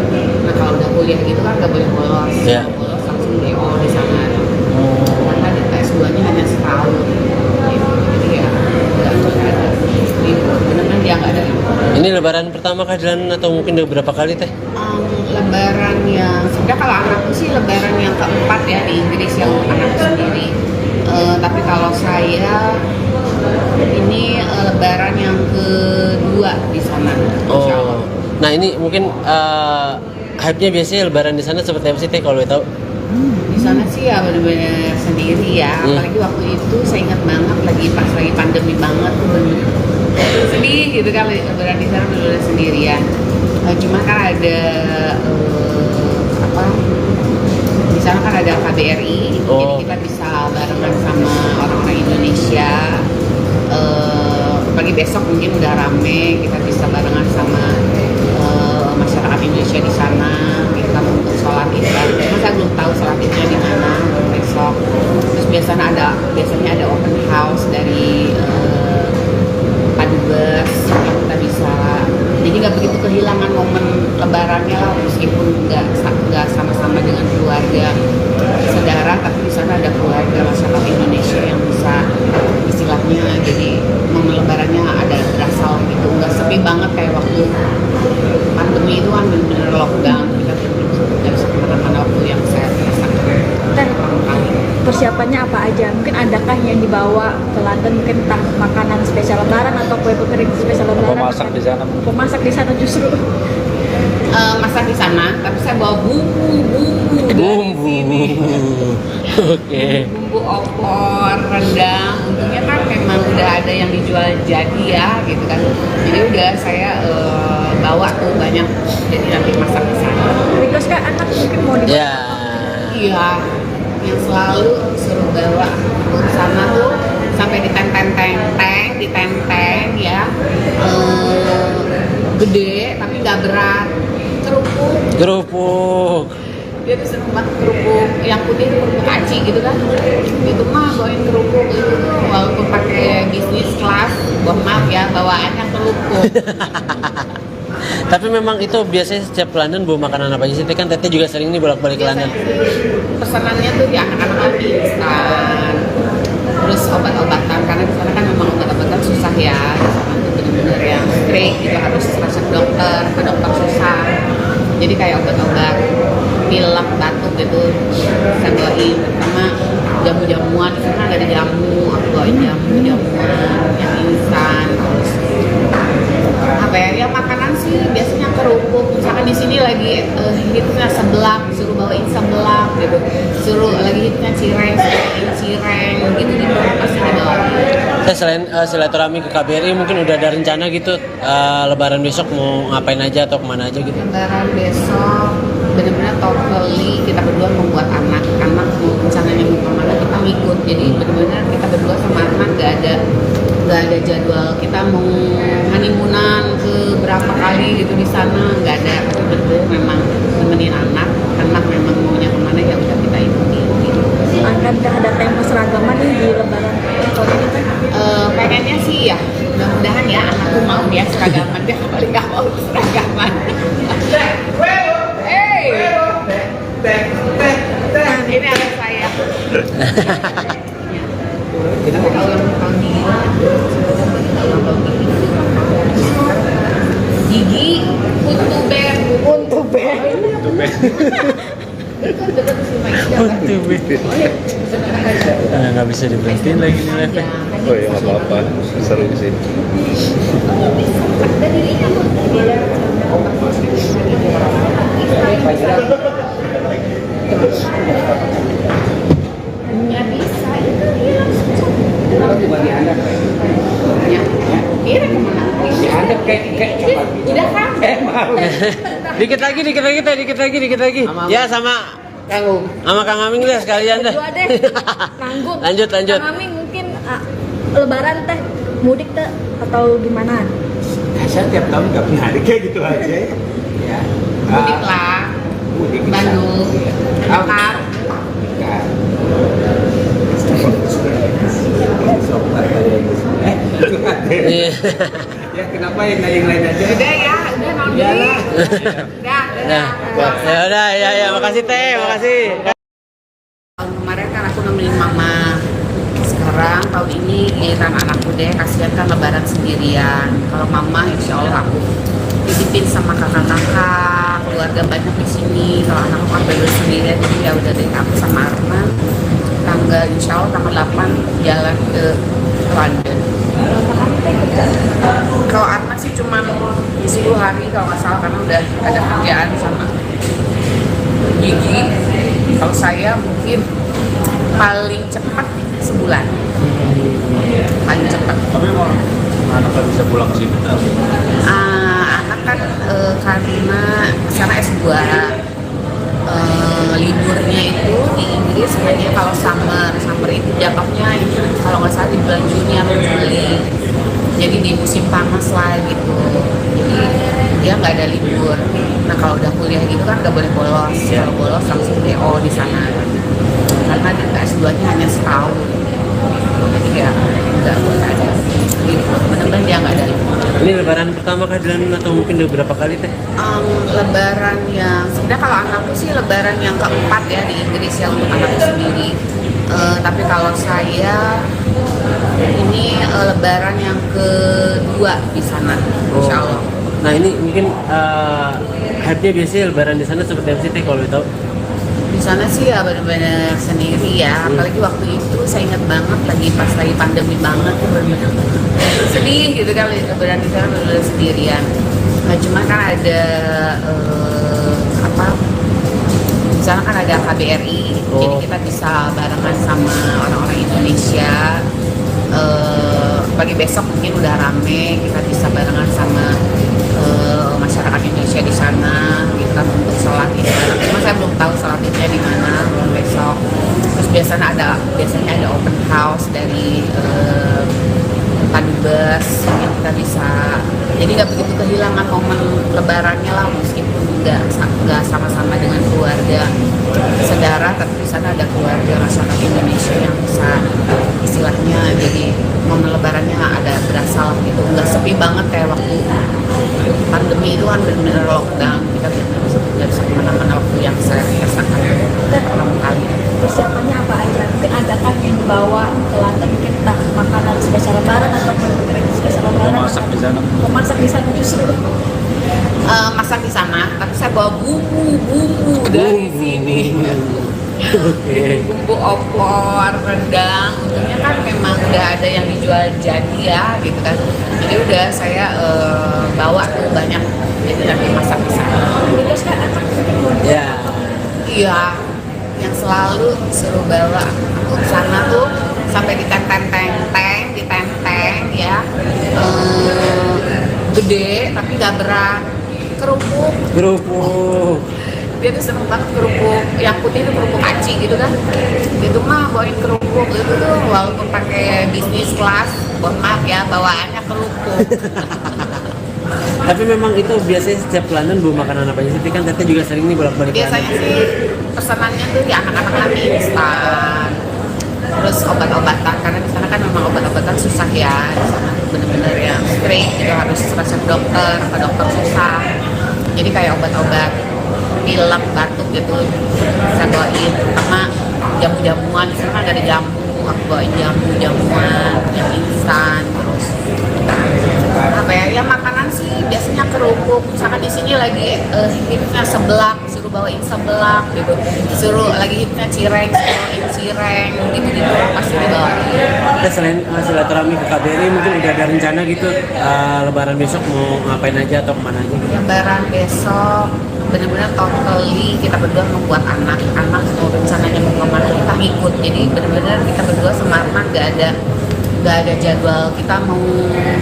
Nah kalau udah kuliah gitu kan nggak boleh bolos, Ya. bolos langsung DO di sana, karena di S2-nya hanya setahun gitu. Jadi ya nggak ada libur, benar-benar dia nggak ada libur. Ini lebaran pertama kah jalan atau mungkin udah berapa kali teh? Lebaran yang sebenarnya kalau anakku sih lebaran yang keempat ya di Inggris yang anakku sendiri. Tapi kalau saya ini lebaran yang kedua di sana. Insya Allah. Oh, nah ini mungkin hype-nya biasanya lebaran di sana seperti apa sih teh kalau boleh tahu? Di sana sih ya benar-benar sendiri ya. Apalagi waktu itu saya ingat banget pas lagi pandemi banget tuh bener-bener sedih gitu kan, lebaran di sana benar-benar sendirian. Cuma kan ada di sana kan ada KBRI, jadi kita bisa barengan sama orang-orang Indonesia. Pagi besok mungkin udah rame, kita bisa barengan sama masyarakat Indonesia di sana. Kita untuk sholat id. Cuma saya belum tahu sholat idnya di mana besok. Terus biasanya ada open house dari Padubes, kita bisa. Jadi nggak begitu kehilangan momen lebarannya lah, meskipun nggak sama-sama dengan keluarga saudara, tapi di sana ada keluarga masyarakat Indonesia yang bisa istilahnya, jadi momen lebarannya ada berasa gitu, nggak sepi banget kayak waktu pandemi itu kan benar-benar lockdown, kita belum bisa kemana-mana waktu yang saya rasakan. Dan persiapannya apa aja? Mungkin adakah yang dibawa ke London, mungkin entah makanan spesial lebaran atau kue kering spesial lebaran? Pemasak di sana. Pemasak di sana justru. Masak di sana, tapi saya bawa bumbu dari sini. Oke. Bumbu opor, rendang, untungnya kan memang udah ada yang dijual jadi ya gitu kan. Jadi udah saya bawa tuh banyak, jadi nanti masak di sana. Request kan anak mungkin mau dibawa. Ya. Iya, yang selalu suruh bawa ke sana tuh sampai ditenteng ya, gede tapi nggak berat, Kerupuk. dia tuh seneng banget kerupuk yang putih itu kerupuk aci gitu kan, itu mah bawain kerupuk itu tuh walaupun pakai bisnis kelas, maaf ya bawaannya kerupuk. Tapi memang itu biasanya setiap London bawa makanan apa aja sih? Teh kan Teteh juga sering nih bolak-balik ke London. Pesanannya tuh di anak-anak instan, terus obat-obatan, karena di sana kan memang obat-obatan susah ya. Di sana tuh benar-benar yang straight gitu, harus resep dokter, ke dokter susah. Jadi kayak obat-obat pilek, batuk gitu saya bawain, terutama jamu-jamuan. Di sana nggak ada jamu, aku bawain jamuan yang instan. Terus apa ya makanan sih biasanya kerupuk, misalkan di sini lagi hitnya seblak, suruh bawain seblak gitu, suruh lagi hitnya cireng, bawain cireng gitu, di pasti dibawain. Teh selain silaturahmi ke KBRI mungkin udah ada rencana gitu lebaran besok mau ngapain aja atau kemana aja gitu? Lebaran besok benar-benar totally kita berdua membuat anak mau rencananya mau kemana kita ngikut, jadi benar-benar kita berdua sama anak nggak ada jadwal kita mau honeymoonan ke berapa kali gitu di sana, nggak ada. Tapi betul memang nemenin anak memang maunya kemana ya udah kita ikutin gitu. Akankah ada tema seragaman nih di lebaran tahun ini kan? Pengennya sih ya mudah-mudahan ya anakku mau dia seragaman, dia paling nggak mau seragaman. Hey, ini anak saya. Tapi kalau yang tahun ini Gigi Untu Band. Nggak bisa diberhentiin lagi nih live. Oh ya nggak apa-apa, seru sih. Nggak bisa itu dia langsung. Ya, kira kemana? Ada kayak coklat. Udah kan? Dikit lagi. Ya sama Kang Aming deh sekalian deh. Berdua deh, nanggung. Lanjut. Kang Aming mungkin lebaran teh mudik tuh atau gimana? Saya tiap tahun nggak punya hari kayak gitu aja. Ya. Mudik lah, Mudik bisa. Bandung, Iya. Jakarta. Bukan. Itu ada. Iya. Ya kenapa yang lain aja? Udah ya, udah mau Ya beli. lah. Udah, Nah, ya udah, ya, makasih Teh, makasih. Tahun kemarin kan aku nemenin mama. Sekarang tahun ini giliran anakku deh, kasihan kan lebaran sendirian. Kalau mama insya Allah aku titipin sama kakak-kakak, keluarga banyak di sini. Kalau anakku kan berdua sendirian, jadi ya udah deh aku sama Arman. Tanggal insya Allah tanggal 8 jalan ke London. Kalau Arman sih cuma 10 hari kalau nggak salah karena udah ada kerjaan sama gigi. Kalau saya mungkin paling cepat sebulan, paling cepat. Tapi mau anak kan bisa pulang ke sini nggak? Anak kan karena sana S2, liburnya itu di Inggris hanya kalau summer itu jatuhnya kalau nggak salah di bulan Juni atau Juli, jadi di musim panas lah gitu, jadi dia nggak ada libur. Nah kalau udah kuliah gitu kan nggak boleh bolos, kalau bolos langsung DO di sana karena di S2-nya hanya setahun, jadi ya nggak boleh ada libur, benar-benar dia nggak ada libur. Ini lebaran pertama kah di London atau mungkin udah berapa kali Teh? Lebaran yang sebenarnya kalau anakku sih lebaran yang keempat ya di Inggris ya untuk anakku sendiri. Tapi kalau saya ini lebaran yang kedua di sana, insya Allah. Nah ini mungkin hype-nya biasanya lebaran di sana seperti apa sih Teh kalau tahu? Di sana sih ya benar-benar sendiri ya, apalagi waktu itu saya ingat banget pas lagi pandemi banget tuh benar-benar sedih gitu kan, lebaran di sana benar-benar sendirian. Nah cuma kan ada di sana kan ada KBRI, jadi kita bisa barengan sama orang-orang Indonesia. Pagi besok mungkin udah rame, kita bisa barengan sama masyarakat Indonesia di sana gitu kan untuk sholat id bareng. Cuma saya belum tahu sholat idnya di mana besok. Terus biasanya ada open house dari Padubes yang kita bisa, jadi nggak begitu kehilangan momen lebarannya lah, meskipun nggak sama-sama dengan keluarga saudara, tapi di sana ada keluarga masyarakat Indonesia yang bisa istilahnya jadi momen lebarannya ada berasa lah gitu, nggak sepi banget kayak waktu pandemi itu kan benar-benar lockdown, kita nggak bisa kemana-mana waktu yang saya rasakan pertama kali. Persiapannya apa aja? Mungkin ada kan yang dibawa ke London, mungkin entah makanan spesial lebaran atau kue spesial lebaran. Mau masak di sana? Memasak di sana justru. Masak di sana, tapi saya bawa bumbu dari sini. Bumbu opor, rendang, untungnya kan memang udah ada yang dijual jadi ya gitu kan. Jadi udah saya bawa tuh banyak, jadi nanti masak di sana. Terus kan anak Ya. Iya, yang selalu suruh bawa ke sana tuh sampai ditenteng ya, gede tapi gak berat, kerupuk. Dia tuh seneng banget kerupuk, yang putih itu kerupuk aci gitu kan. Itu mah bawain kerupuk itu tuh walaupun pakai bisnis kelas, mohon maaf ya bawaannya kerupuk. Tapi memang itu biasanya setiap London bawa makanan apa aja sih? Kan Teteh juga sering nih bolak-balik ke Biasanya London. sih pesanannya tuh di anak-anak kami instan, terus obat-obatan karena di sana kan memang obat-obatan susah ya, di sana bener-bener yang straight gitu, harus resep dokter, ke dokter susah. Jadi kayak obat-obat pilek, batuk gitu saya bawain, terutama jamu-jamuan. Di sana kan ada jamu, aku bawain jamuan yang instan. Terus apa ya makanan sih biasanya kerupuk, misalkan di sini lagi hidupnya seblak, suruh bawain seblak gitu, suruh lagi hidupnya cireng, bawain cireng gitu pasti dibawain. Kita selain silaturahmi ke KBRI mungkin udah ada rencana gitu lebaran besok mau ngapain aja atau kemana aja gitu? Lebaran besok benar-benar totally kita berdua membuat anak mau rencananya mau kemana kita ikut, jadi benar-benar kita berdua sama Arman nggak ada jadwal kita mau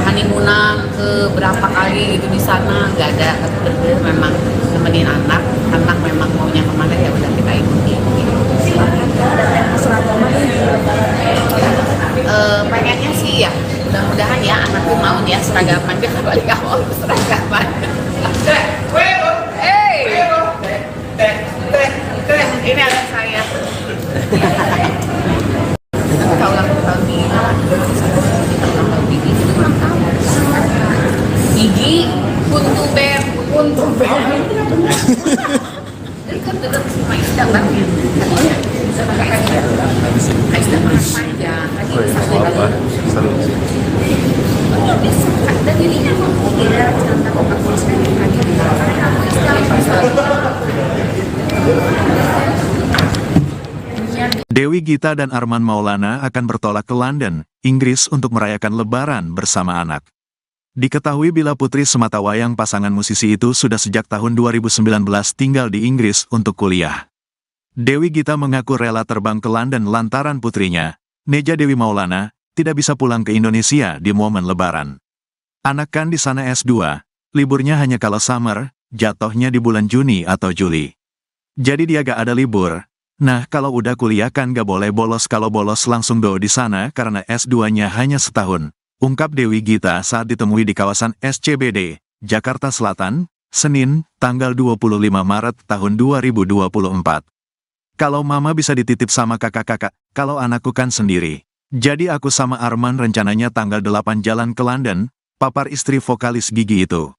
honeymoonan ke berapa kali gitu di sana, nggak ada. Benar-benar memang nemenin anak memang maunya kemana ya udah kita ikuti gitu. Pengennya sih ya mudah-mudahan ya seragapan dia balik awal seragapan. Ini anak saya. Kita ulang tahun Gigi itu ulang tahun. Gigi Kuntu Ber. Jadi kan duduk sama Isda kan? Bisa pakai aja. Isda makan panjang. Tadi satu lagi. Ada dirinya mau tidak cerita kok sekali lagi. Dewi Gita dan Arman Maulana akan bertolak ke London, Inggris untuk merayakan Lebaran bersama anak. Diketahui bila putri sematawayang pasangan musisi itu sudah sejak tahun 2019 tinggal di Inggris untuk kuliah. Dewi Gita mengaku rela terbang ke London lantaran putrinya, Neja Dewi Maulana, tidak bisa pulang ke Indonesia di momen Lebaran. Anak kan di sana S2, liburnya hanya kalau summer, jatuhnya di bulan Juni atau Juli. Jadi dia gak ada libur. Nah, kalau udah kuliah kan gak boleh bolos, kalau bolos langsung do di sana karena S2-nya hanya setahun. Ungkap Dewi Gita saat ditemui di kawasan SCBD, Jakarta Selatan, Senin, tanggal 25 Maret tahun 2024. Kalau mama bisa dititip sama kakak-kakak, kalau anakku kan sendiri. Jadi aku sama Arman rencananya tanggal 8 jalan ke London, papar istri vokalis Gigi itu.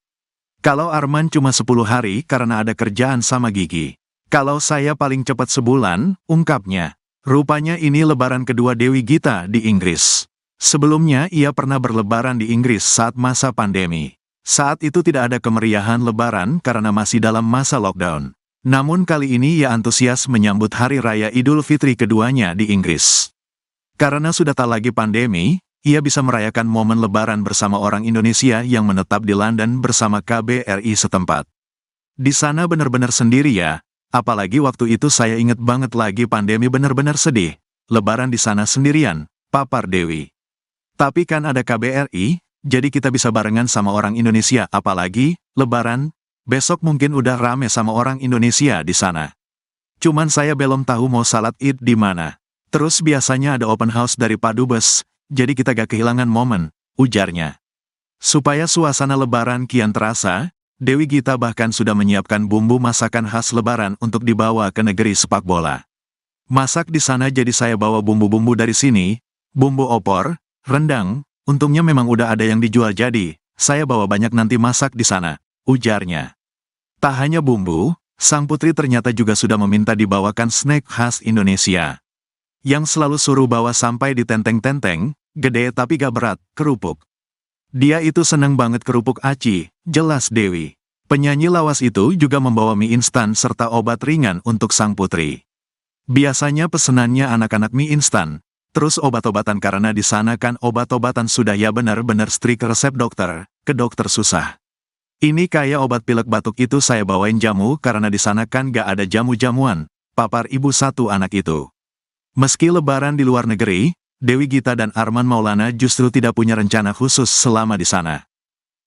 Kalau Arman cuma 10 hari karena ada kerjaan sama Gigi. Kalau saya paling cepat sebulan, ungkapnya. Rupanya ini lebaran kedua Dewi Gita di Inggris. Sebelumnya ia pernah berlebaran di Inggris saat masa pandemi. Saat itu tidak ada kemeriahan lebaran karena masih dalam masa lockdown. Namun kali ini ia antusias menyambut Hari Raya Idul Fitri keduanya di Inggris. Karena sudah tak lagi pandemi, ia bisa merayakan momen lebaran bersama orang Indonesia yang menetap di London bersama KBRI setempat. Di sana benar-benar sendiri ya, apalagi waktu itu saya inget banget lagi pandemi benar-benar sedih. Lebaran di sana sendirian, papar Dewi. Tapi kan ada KBRI, jadi kita bisa barengan sama orang Indonesia, apalagi Lebaran, besok mungkin udah rame sama orang Indonesia di sana. Cuman saya belum tahu mau salat Id di mana. Terus biasanya ada open house dari Padubes, jadi kita gak kehilangan momen, ujarnya. Supaya suasana Lebaran kian terasa, Dewi Gita bahkan sudah menyiapkan bumbu masakan khas Lebaran untuk dibawa ke negeri sepak bola. Masak di sana jadi saya bawa bumbu-bumbu dari sini, bumbu opor, rendang, untungnya memang udah ada yang dijual jadi, saya bawa banyak nanti masak di sana, ujarnya. Tak hanya bumbu, sang putri ternyata juga sudah meminta dibawakan snack khas Indonesia. Yang selalu suruh bawa sampai di tenteng-tenteng, gede tapi gak berat, kerupuk. Dia itu seneng banget kerupuk aci, jelas Dewi. Penyanyi lawas itu juga membawa mie instan serta obat ringan untuk sang putri. Biasanya pesenannya anak-anak mie instan. Terus obat-obatan karena di sana kan obat-obatan sudah ya benar-benar strict resep dokter, ke dokter susah. Ini kayak obat pilek batuk itu saya bawain jamu karena di sana kan gak ada jamu-jamuan, papar ibu satu anak itu. Meski lebaran di luar negeri, Dewi Gita dan Arman Maulana justru tidak punya rencana khusus selama di sana.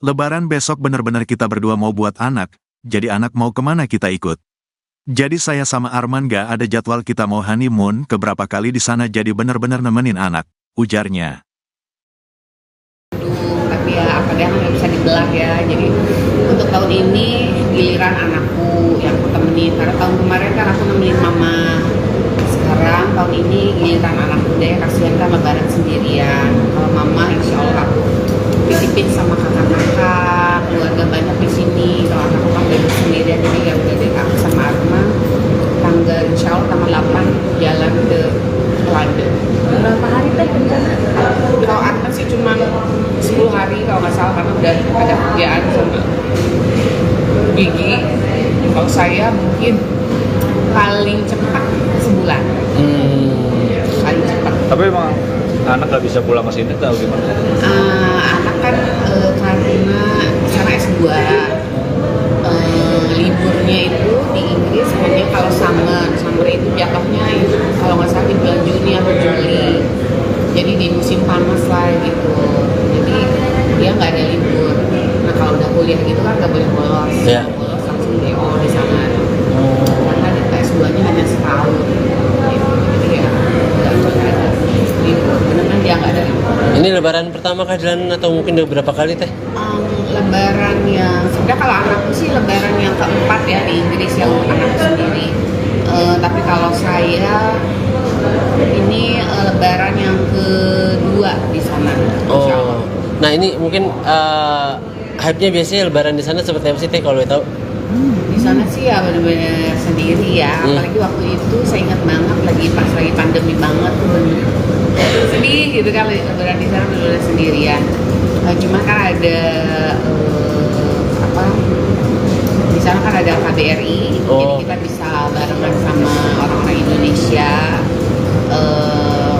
Lebaran besok benar-benar kita berdua mau buat anak, jadi anak mau kemana kita ikut. Jadi saya sama Arman gak ada jadwal kita mau honeymoon keberapa kali di sana jadi benar-benar nemenin anak, ujarnya. Tapi ya apa dia nggak bisa dibelah ya. Jadi untuk tahun ini giliran anakku yang aku temenin. Karena tahun kemarin kan aku nemenin mama. Sekarang tahun ini giliran anakku deh, kasihan kan lebaran sendirian. Kalau mama insya Allah aku titipin sama kakak-kakak, keluarga banyak di sini. Kalau anakku kan bebas sendirian, jadi ya udah deh aku sama Arman tanggal insya Allah tanggal 8 jalan ke London. Berapa hari teh rencana? Kalau Arman sih cuma 10 hari kalau nggak salah karena udah ada kerjaan sama Gigi. Kalau saya mungkin paling cepat sebulan. Paling cepat. Tapi emang anak gak bisa pulang ke sini atau gimana? Anak kan karena sana S2 liburnya itu di Inggris hanya kalau summer itu jatuhnya kalau nggak salah di bulan Juni atau Juli. Jadi di musim panas lah gitu. Jadi dia nggak ada libur. Nah kalau udah kuliah gitu kan nggak boleh bolos. Yeah. Bolos langsung DO di sana. Karena di S2-nya hanya setahun. Gitu. Jadi ya nggak ada libur. Benar kan Ya nggak ada libur. Ini lebaran pertama kah jalan atau mungkin udah berapa kali teh? Lebaran yang sebenarnya kalau anakku sih lebaran yang keempat ya di Inggris yang anakku sendiri. Tapi kalau saya ini lebaran yang kedua di sana. Insya Allah. Oh, nah ini mungkin hype-nya biasanya lebaran di sana seperti apa sih teh kalau boleh tahu? Di sana sih ya benar-benar sendiri ya. Apalagi waktu itu saya ingat banget pas lagi pandemi banget tuh bener sedih gitu kan, lebaran di sana benar-benar sendirian. Cuma kan ada di sana kan ada KBRI, jadi kita bisa barengan sama orang-orang Indonesia.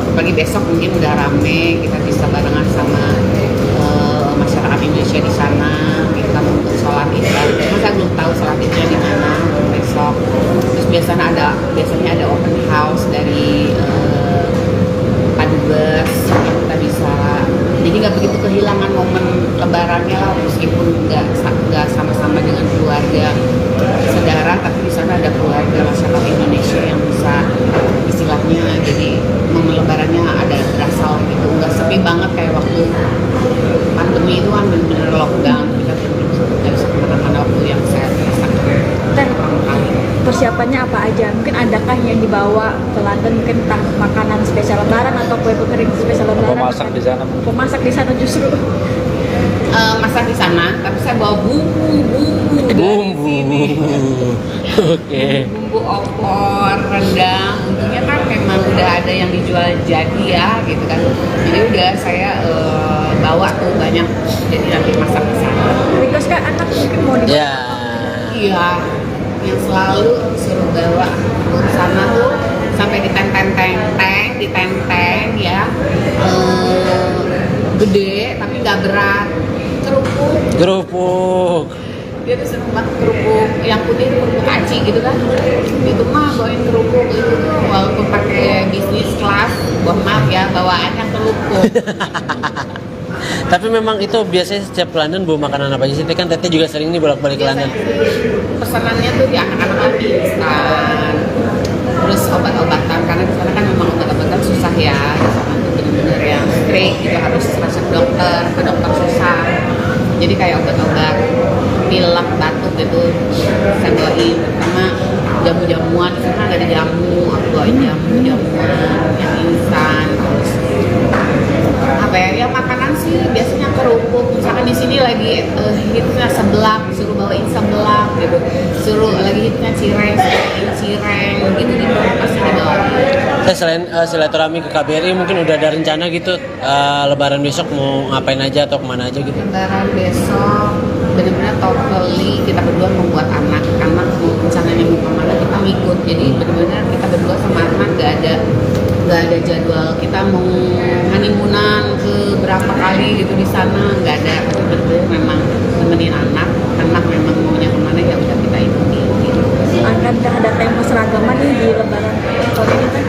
Apalagi besok mungkin udah rame, kita bisa barengan sama masyarakat Indonesia di sana. Kita untuk sholat Id. Cuma saya belum tahu sholat Idnya di mana besok. Terus biasanya ada open house dari Padubes yang kita bisa. Jadi nggak begitu kehilangan momen lebarannya lah, meskipun nggak sama-sama dengan keluarga saudara, tapi di sana ada keluarga masyarakat Indonesia yang bisa istilahnya jadi momen lebarannya ada berasal gitu, nggak sepi banget kayak waktu pandemi itu kan benar-benar lockdown, kita nggak bisa kemana-mana waktu yang saya rasakan pertama kali. Persiapannya apa aja? Mungkin adakah yang dibawa ke London, mungkin entah makanan spesial lebaran atau kue kering spesial lebaran? Pemasak di sana. Pemasak di sana justru. Masak di sana, tapi saya bawa bumbu dari sini. Oke. Bumbu opor, rendang, untungnya kan memang udah ada yang dijual jadi ya gitu kan. Jadi udah saya bawa tuh banyak, jadi nanti masak di sana. Request kan anak mungkin mau dibawa. Ya. Iya, yang selalu suruh bawa ke sana tuh sampai ditenteng ya, gede tapi nggak berat. Kerupuk. Dia tuh seneng banget kerupuk yang putih itu kerupuk aci gitu kan. Itu mah bawain kerupuk itu tuh walaupun pakai bisnis kelas, maaf ya bawaannya kerupuk. Tapi memang itu biasanya setiap ke London bawa makanan apa aja sih? Kan Teteh juga sering nih bolak-balik ke London. Pesanannya tuh di anak-anak lagi instan, terus obat-obatan karena di sana kan memang obat-obatan susah ya. Di sana tuh benar-benar yang strict gitu, harus resep dokter, ke dokter susah. Jadi kayak obat-obat pilek, batuk gitu saya bawain, terutama jamu-jamuan. Di sana nggak ada jamu, aku bawain jamu-jamuan yang instan. Terus apa ya makanan sih biasanya kerupuk, misalkan di sini lagi hitnya seblak, suruh bawain seblak gitu, suruh lagi hitnya cireng gitu pasti dibawain. Saya selain silaturahmi ke KBRI mungkin udah ada rencana gitu lebaran besok mau ngapain aja atau kemana aja gitu? Lebaran besok benar-benar totally kita berdua membuat anak mau rencananya mau kemana kita ngikut, jadi benar-benar kita berdua sama anak nggak ada jadwal kita mau honeymoonan ke berapa kali gitu di sana, nggak ada. Benar-benar memang nemenin anak memang maunya kemana ya udah kita ikuti gitu. Akankah ada tema seragaman nih di lebaran tahun ini kan?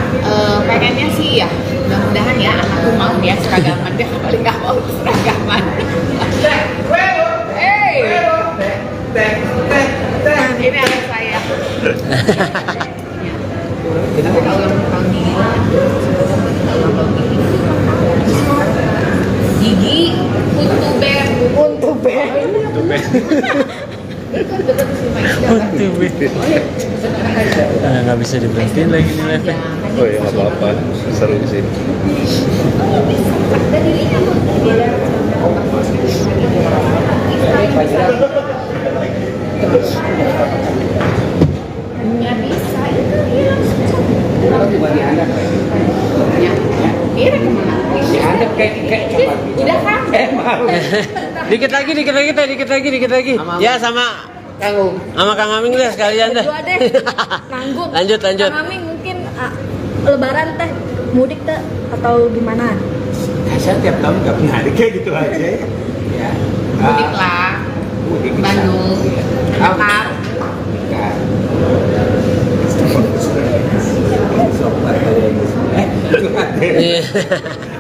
Pengennya sih ya mudah-mudahan ya anakku mau ya seragaman, dia paling nggak mau seragaman. Ini anak saya. Tapi kalau yang tahun ini Gigi Puntu Bear. Nggak bisa diberhentiin lagi nih live. Oh ya nggak apa-apa, seru sih. Nggak bisa itu hilang sejak. Ya, kira kemana? Diadep kayak coba. Udah kan? Dikit lagi. Ya sama Kang Aming deh sekalian deh. Berdua deh. Nanggung. Lanjut. Kang Aming mungkin lebaran teh mudik teh atau gimana? Saya tiap tahun nggak punya hari kayak gitu aja. Ya. Mudik lah. Mudik ke Bandung. Jakarta. Iya.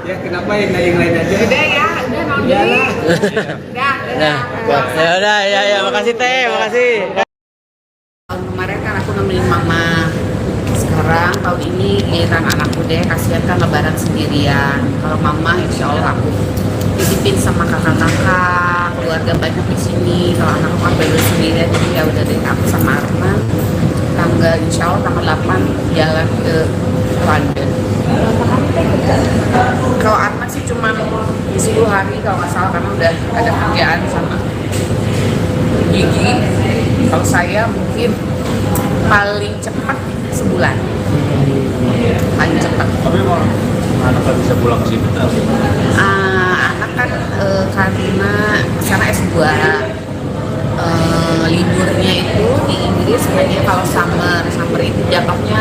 Ya kenapa yang lain aja? Udah ya, udah mau diri. Udah. Ya udah, ya makasih Teh, makasih. Tahun kemarin kan aku nemenin mama. Sekarang sekarang tahun ini giliran anakku deh, kasihan kan lebaran sendirian. Kalau mama insya Allah aku titipin sama kakak-kakak, keluarga banyak di sini. Kalau anakku kan baru sendirian, jadi ya udah deh aku sama Arman tanggal insya Allah tanggal 8 jalan ke London. Kalau Arman sih cuma 10 hari kalau nggak salah, karena udah ada kerjaan sama gigi. Kalau saya mungkin paling cepat sebulan, paling cepat. Tapi mau anak kan bisa pulang ke sini tak? Anak kan karena sekarang S2, liburnya itu di Inggris kayaknya kalau summer itu jatuhnya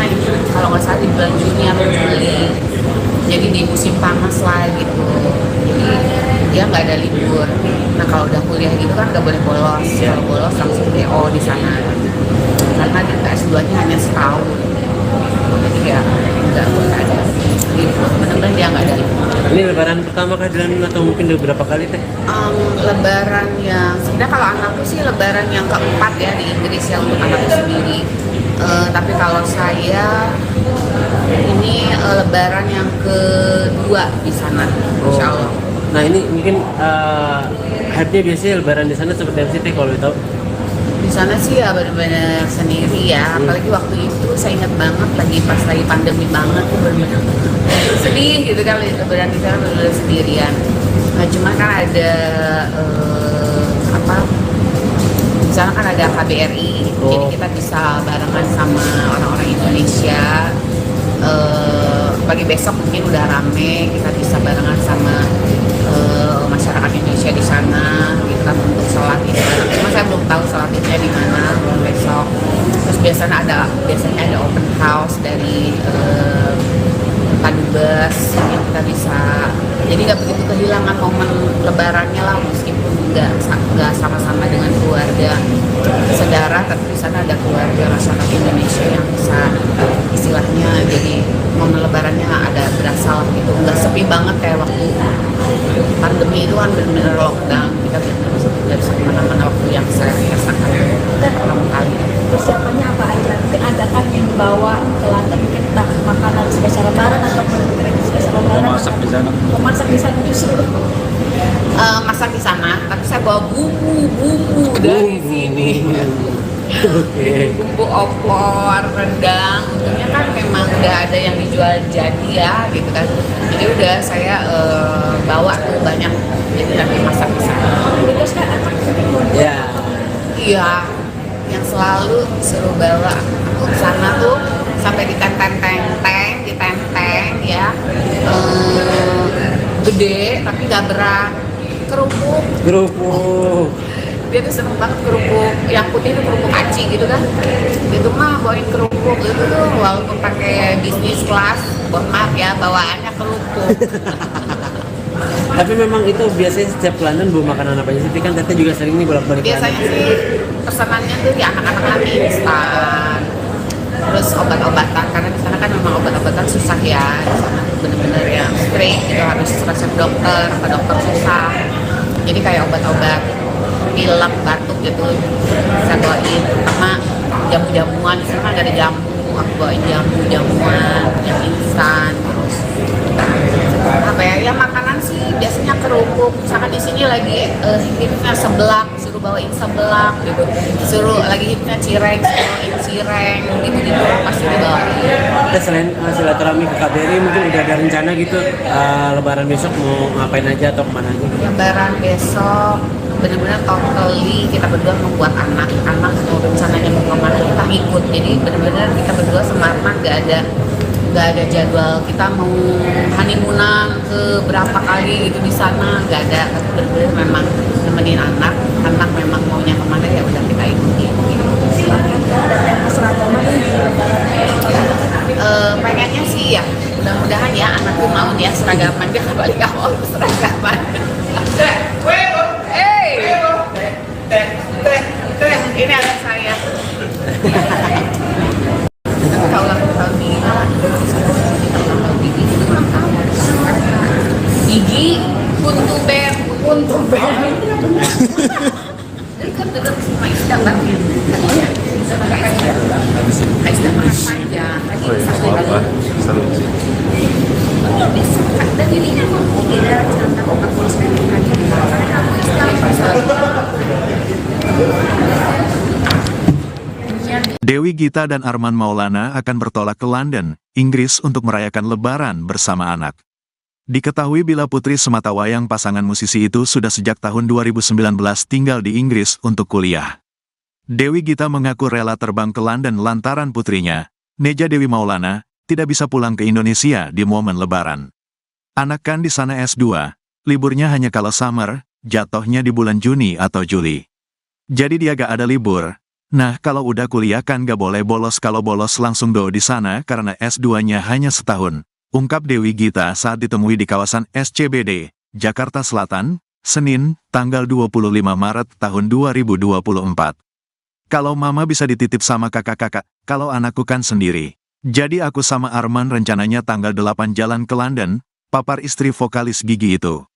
kalau nggak salah di bulan Juni atau Juli, jadi di musim panas lah gitu, jadi dia nggak ada libur. Nah kalau udah kuliah gitu kan nggak boleh bolos, kalau bolos langsung DO di sana, karena di S2-nya hanya setahun, jadi ya nggak boleh ada libur, benar-benar dia nggak ada libur. Ini lebaran pertama kah di London atau mungkin udah berapa kali teh? Lebaran yang sebenarnya kalau anakku sih lebaran yang keempat ya di Inggris yang untuk anakku sendiri. Tapi kalau saya ini lebaran yang kedua di sana, insya Allah. Nah ini mungkin hype-nya biasanya lebaran di sana seperti apa sih teh kalau tahu? Di sana sih ya benar-benar sendiri ya, apalagi waktu itu saya ingat banget pas lagi pandemi banget tuh benar-benar sedih gitu kan, lebaran di sana benar-benar sendirian. Nah cuma kan ada di sana kan ada KBRI, jadi kita bisa barengan sama orang-orang Indonesia. Pagi besok mungkin udah rame, kita bisa barengan sama masyarakat Indonesia di sana, kita untuk sholat id bareng. Cuma saya belum tahu sholat idnya di mana besok. Terus biasanya ada open house dari Padubes yang kita bisa, jadi nggak begitu kehilangan momen lebarannya lah, meskipun nggak sama-sama dengan keluarga saudara, tapi di sana ada keluarga masyarakat Indonesia yang bisa istilahnya jadi momen lebarannya ada berasa lah gitu, nggak sepi banget kayak waktu pandemi itu kan benar-benar lockdown, kita benar-benar nggak bisa kemana-mana waktu yang saya rasakan pertama kali. Persiapannya apa aja? Mungkin ada kan yang dibawa ke London, mungkin entah makanan spesial lebaran atau makanan spesial lebaran. Mau masak di sana? Mau masak di sana justru. Masak di sana, tapi saya bawa bumbu dari sini. Oke. Bumbu opor, rendang, untungnya kan memang udah ada yang dijual jadi ya gitu kan. Jadi udah saya bawa tuh banyak, jadi nanti masak di sana. Terus kan anak Ya. Iya, yang selalu suruh bawa aku ke sana tuh sampai ditenteng ya, gede tapi gak berat, kerupuk. Dia tuh seneng banget kerupuk yang putih itu, kerupuk aci gitu kan. Itu mah bawain kerupuk itu tuh walaupun pakai bisnis kelas, mohon maaf ya bawaannya kerupuk. Tapi memang itu biasanya setiap London bawa makanan apa aja sih? Kan Teteh juga sering nih bolak-balik Biasanya London. sih pesanannya tuh ya anak-anak lagi instan, terus obat-obatan, karena di sana kan memang obat-obatan susah ya, di sana bener-bener yang strict gitu, harus resep dokter, apa dokter susah. Jadi kayak obat-obat pilek, batuk gitu saya bawain, sama jamu-jamuan. Di sana kan ada jamu, aku bawain jamuan yang instan. Terus apa ya makanan sih biasanya kerupuk. Misalkan di sini lagi hidupnya seblak, suruh bawain seblak gitu, suruh lagi hidupnya cireng, bawain cireng gitu pasti dibawain. Kita selain silaturahmi ke KBRI, mungkin udah ada rencana gitu lebaran besok mau ngapain aja atau kemana aja? Lebaran besok benar-benar totally kita berdua membuat anak mau rencananya mau kemana kita ikut, jadi benar-benar kita berdua sama Arman nggak ada jadwal kita mau honeymoonan ke berapa kali gitu di sana, nggak ada. Tapi benar-benar memang nemenin anak memang maunya kemana ya udah kita ikutin gitu. Pengennya sih ya mudah-mudahan ya anakku mau ya seragaman, dia balik awal seragaman. Ini anak saya. Kalau ulang tahun Gigi itu ulang tahun. Gigi Kuntu Ber. Dekat sama Isda banget. Isda panjang. Lagi Dewi Gita dan Arman Maulana akan bertolak ke London, Inggris untuk merayakan Lebaran bersama anak. Diketahui bila putri sematawayang pasangan musisi itu sudah sejak tahun 2019 tinggal di Inggris untuk kuliah. Dewi Gita mengaku rela terbang ke London lantaran putrinya, Neja Dewi Maulana, tidak bisa pulang ke Indonesia di momen Lebaran. Anak kan di sana S2, liburnya hanya kalau summer, jatuhnya di bulan Juni atau Juli. Jadi dia gak ada libur. Nah, kalau udah kuliah kan gak boleh bolos, kalau bolos langsung do di sana karena S2-nya hanya setahun, ungkap Dewi Gita saat ditemui di kawasan SCBD, Jakarta Selatan, Senin, tanggal 25 Maret tahun 2024. Kalau mama bisa dititip sama kakak-kakak, kalau anakku kan sendiri. Jadi aku sama Arman rencananya tanggal 8 jalan ke London, papar istri vokalis Gigi itu.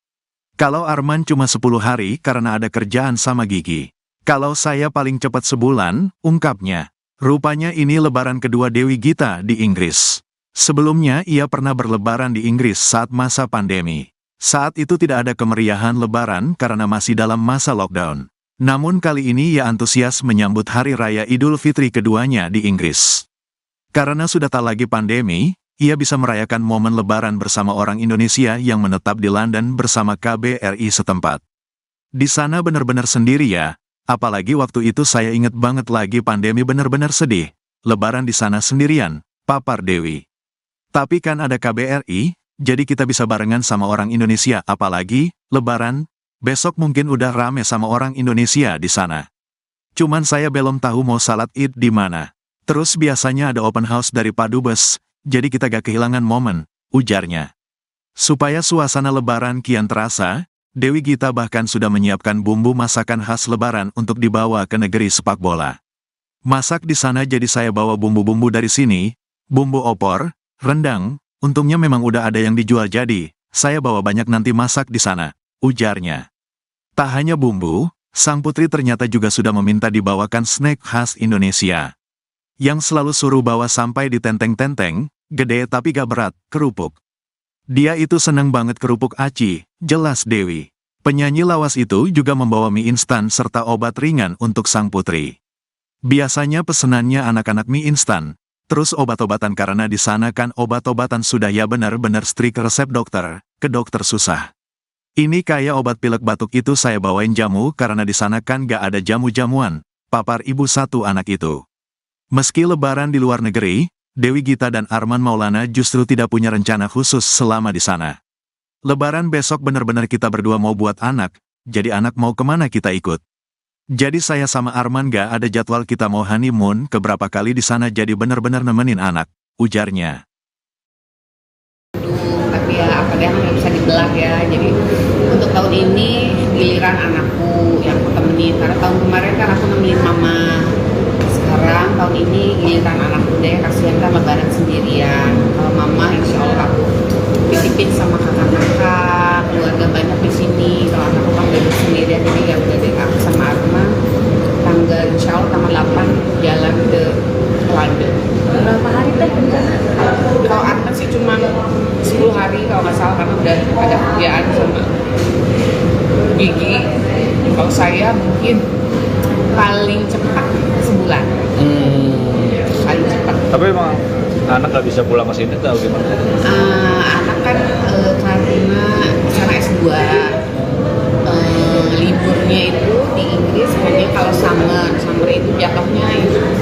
Kalau Arman cuma 10 hari karena ada kerjaan sama Gigi. Kalau saya paling cepat sebulan, ungkapnya. Rupanya ini lebaran kedua Dewi Gita di Inggris. Sebelumnya ia pernah berlebaran di Inggris saat masa pandemi. Saat itu tidak ada kemeriahan lebaran karena masih dalam masa lockdown. Namun kali ini ia antusias menyambut Hari Raya Idul Fitri keduanya di Inggris. Karena sudah tak lagi pandemi, ia bisa merayakan momen lebaran bersama orang Indonesia yang menetap di London bersama KBRI setempat. Di sana benar-benar sendiri ya, apalagi waktu itu saya inget banget lagi pandemi benar-benar sedih. Lebaran di sana sendirian, papar Dewi. Tapi kan ada KBRI, jadi kita bisa barengan sama orang Indonesia, apalagi, lebaran, besok mungkin udah rame sama orang Indonesia di sana. Cuman saya belum tahu mau salat Id di mana. Terus biasanya ada open house dari Padubes, jadi kita gak kehilangan momen, ujarnya. Supaya suasana lebaran kian terasa, Dewi Gita bahkan sudah menyiapkan bumbu masakan khas lebaran untuk dibawa ke negeri sepak bola. Masak di sana jadi saya bawa bumbu-bumbu dari sini, bumbu opor, rendang, untungnya memang udah ada yang dijual jadi, saya bawa banyak nanti masak di sana, ujarnya. Tak hanya bumbu, sang putri ternyata juga sudah meminta dibawakan snack khas Indonesia. Yang selalu suruh bawa sampai di tenteng-tenteng, gede tapi gak berat, kerupuk. Dia itu seneng banget kerupuk aci, jelas Dewi. Penyanyi lawas itu juga membawa mie instan serta obat ringan untuk sang putri. Biasanya pesenannya anak-anak mie instan, terus obat-obatan karena di sana kan obat-obatan sudah ya benar-benar strict resep dokter, ke dokter susah. Ini kayak obat pilek batuk itu saya bawain jamu karena di sana kan gak ada jamu-jamuan, papar ibu satu anak itu. Meski lebaran di luar negeri, Dewi Gita dan Arman Maulana justru tidak punya rencana khusus selama di sana. Lebaran besok benar-benar kita berdua mau buat anak, jadi anak mau kemana kita ikut. Jadi saya sama Arman gak ada jadwal kita mau honeymoon keberapa kali di sana jadi benar-benar nemenin anak, ujarnya. Tapi ya apa dia nggak bisa dibelah ya, jadi untuk tahun ini giliran anakku yang aku temenin, karena tahun kemarin kan aku nemenin mama. Sekarang tahun ini giliran anakku deh, kasihan kan lebaran sendirian. Kalau mama insya Allah aku titipin sama kakak-kakak, keluarga banyak di sini. Kalau anakku kan bebas sendirian, jadi ya udah deh aku sama Arma tanggal insya Allah tanggal 8 jalan ke London. Berapa hari teh rencana? Kalau Arma sih cuma 10 hari kalau nggak salah, karena udah ada kerjaan sama Gigi. Kalau saya mungkin paling cepat sebulan. Paling cepat. Tapi emang anak nggak bisa pulang ke sini atau gimana? Anak kan karena sana S2, liburnya itu di Inggris hanya kalau summer itu jatuhnya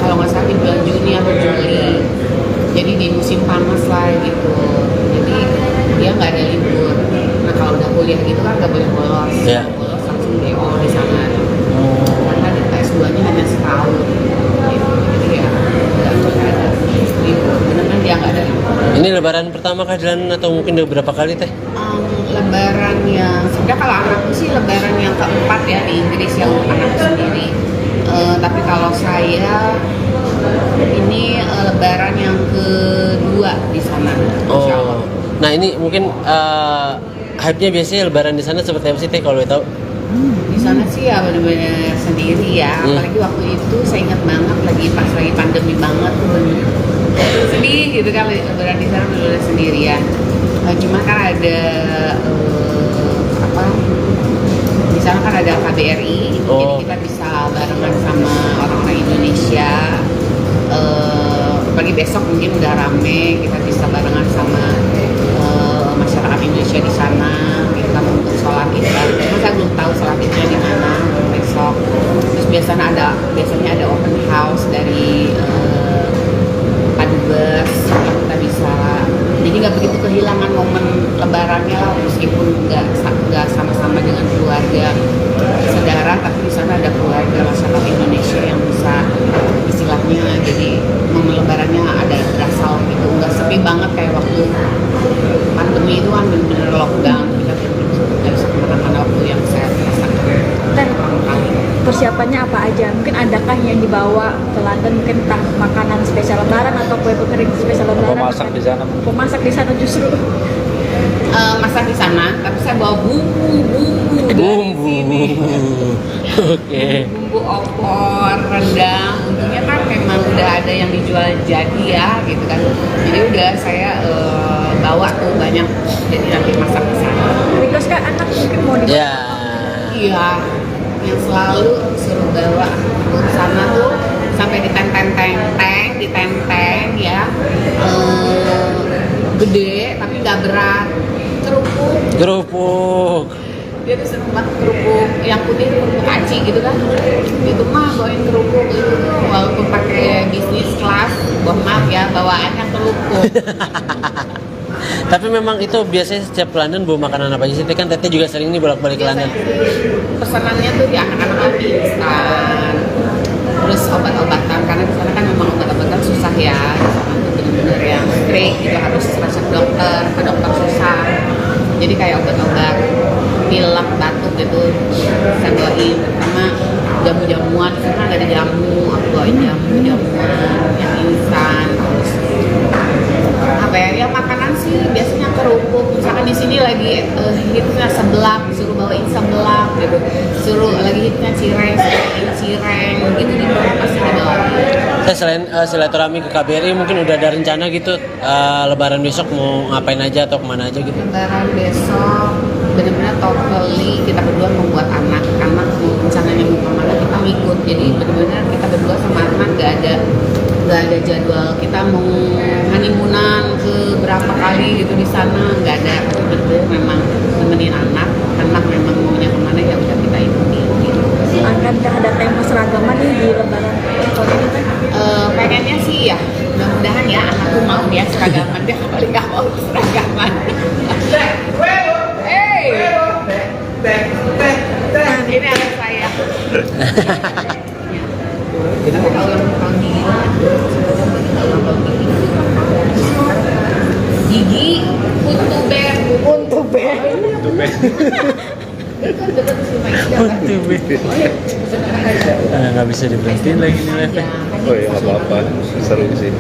kalau nggak salah di bulan Juni atau Juli. Jadi di musim panas lah gitu. Jadi dia nggak ada libur. Nah kalau udah kuliah gitu kan nggak boleh bolos. Yeah. Bolos langsung DO di sana. Karena di S2-nya hanya setahun. Gitu. Jadi ya nggak ada libur. Benar-benar dia nggak ada libur. Ini lebaran pertama kah jalan atau mungkin udah berapa kali teh? Lebaran yang sebenarnya kalau anakku sih lebaran yang keempat ya di Inggris yang anakku sendiri. Tapi kalau saya ini lebaran yang kedua di sana. Insya Allah. Oh, nah ini mungkin hype-nya biasanya lebaran di sana seperti apa sih teh kalau tahu? Di sana sih ya benar-benar sendiri ya. Apalagi waktu itu saya ingat banget pas lagi pandemi banget tuh bener sedih gitu kan, lebaran di sana benar-benar sendirian. Cuma kan ada di sana kan ada KBRI, jadi kita bisa barengan sama orang-orang Indonesia. besok mungkin udah rame, kita bisa barengan sama masyarakat Indonesia di sana, kita untuk sholat Id. Cuma saya belum tahu sholat Idnya di mana besok. Terus biasanya ada open house dari Padubes, kita bisa. Jadi nggak begitu kehilangan momen Lebarannya lah, meskipun nggak sama-sama dengan keluarga saudara, tapi di sana ada keluarga masyarakat Indonesia yang bisa istilahnya, jadi momen Lebarannya ada berasa gitu, nggak sepi banget kayak waktu pandemi itu kan benar-benar lockdown, kita nggak bisa kemana-mana waktu yang saya rasakan. Dan persiapannya apa aja? Mungkin adakah yang dibawa ke London, mungkin entah makanan spesial Lebaran atau kue kering spesial Lebaran? Pemasak di sana. Pemasak di sana justru. Masak di sana, tapi saya bawa bumbu dari sini. Oke. Bumbu opor, rendang, untungnya kan memang udah ada yang dijual jadi ya, gitu kan. Jadi udah saya bawa tuh banyak, jadi nanti masak di sana. Request kan anak mungkin mau dibawa. Ya. Iya, yang selalu suruh bawa ke sana tuh sampai ditenteng ya, gede tapi nggak berat, kerupuk. Dia tuh seneng banget kerupuk yang putih, kerupuk aci gitu kan. Itu mah bawain kerupuk itu tuh walaupun pakai bisnis kelas, maaf ya bawaannya kerupuk. Tapi memang itu biasanya setiap London bawa makanan apa aja sih? Kan Teteh juga sering nih bolak-balik ke London. Pesanannya tuh di anak-anak instan, terus obat-obatan, karena di sana kan memang obat-obatan susah ya. Di sana tuh benar-benar yang strict gitu, harus resep dokter, ke dokter susah. Jadi kayak obat-obat pilek, batuk gitu saya bawain, terutama jamu-jamuan, karena ada jamu, aku bawain jamu-jamuan yang instan. Terus apa ya makanan sih biasanya kerupuk, misalkan di sini lagi hitnya seblak, disuruh bawain seblak gitu, suruh lagi hitnya cireng gitu, di bawah pasti dibawain. Saya selain silaturahmi ke KBRI, mungkin udah ada rencana gitu Lebaran besok mau ngapain aja atau kemana aja gitu? Lebaran besok benar-benar totally kita berdua membuat anak mau rencananya mau kemana kita ngikut, jadi benar-benar kita berdua sama anak nggak ada jadwal kita mau honeymoonan ke berapa kali gitu di sana, nggak ada. Betul memang nemenin anak memang maunya kemana ya udah kita ikuti gitu. Akankah ada tema seragaman nih di Lebaran tahun ini kan? Pengennya sih ya mudah-mudahan ya anakku mau ya seragaman, dia paling nggak mau seragaman. Ini anak saya. Kita mau tahun gigi. Gigi untuk bear. Nggak bisa diberhentiin lagi nih live. Oh ya nggak apa-apa, seru sih.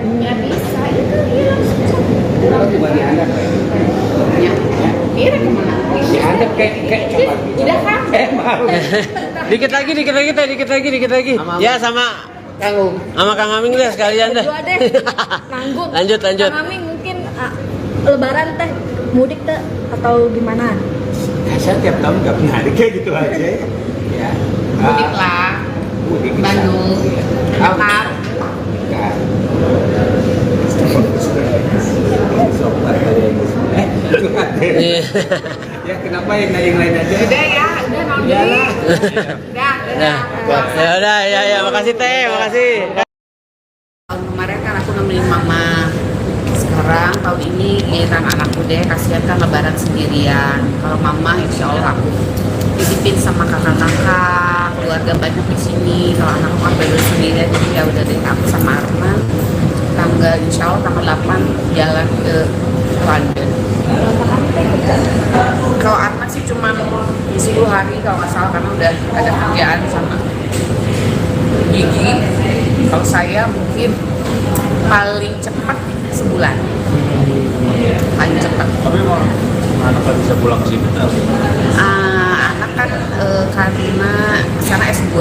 Nggak bisa itu dia langsung ya kira kemana Ada kayak coba. tidak kan Dikit lagi. Ya sama Kang Aming deh sekalian deh. Berdua deh, nanggung. Lanjut. Kang Aming mungkin Lebaran teh mudik teh atau gimana? Saya tiap tahun nggak punya hari kayak gitu aja. Ya. mudik lah Mudik ke Bandung sana. Jakarta Iya. Ya kenapa yang lain aja? udah ya udah mau Ya. udah Ya, makasih Teh, makasih. tahun kemarin kan aku nemenin mama, sekarang tahun ini giliran anakku deh, kasihan kan lebaran sendirian. Kalau mama insya Allah aku titipin sama kakak-kakak, keluarga banyak di sini. Kalau anakku kan baru sendirian, jadi ya udah deh aku sama Arman insya Allah tanggal 8 jalan ke London. Kalau Arman sih cuma 10 hari kalau nggak salah, karena udah ada kerjaan sama gigi. Kalau saya mungkin paling cepat sebulan, paling cepat. Tapi mau anak nggak bisa pulang ke sini tuh? Anak kan karena sana S2,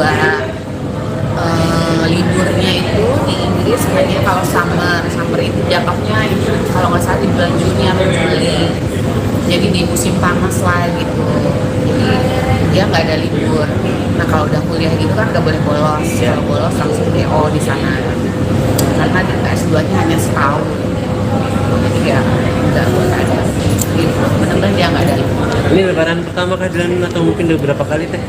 liburnya itu di Inggris hanya kalau summer itu jatuhnya itu kalau nggak salah di bulan Juni atau Juli. Jadi di musim musim panas lah gitu, jadi dia nggak ada libur. Nah kalau udah kuliah gitu kan nggak boleh bolos, kalau bolos langsung DO di sana karena di S2-nya hanya setahun, jadi ya nggak boleh ada libur, benar-benar dia nggak ada libur. Ini lebaran pertama kah Dilan atau mungkin udah berapa kali teh?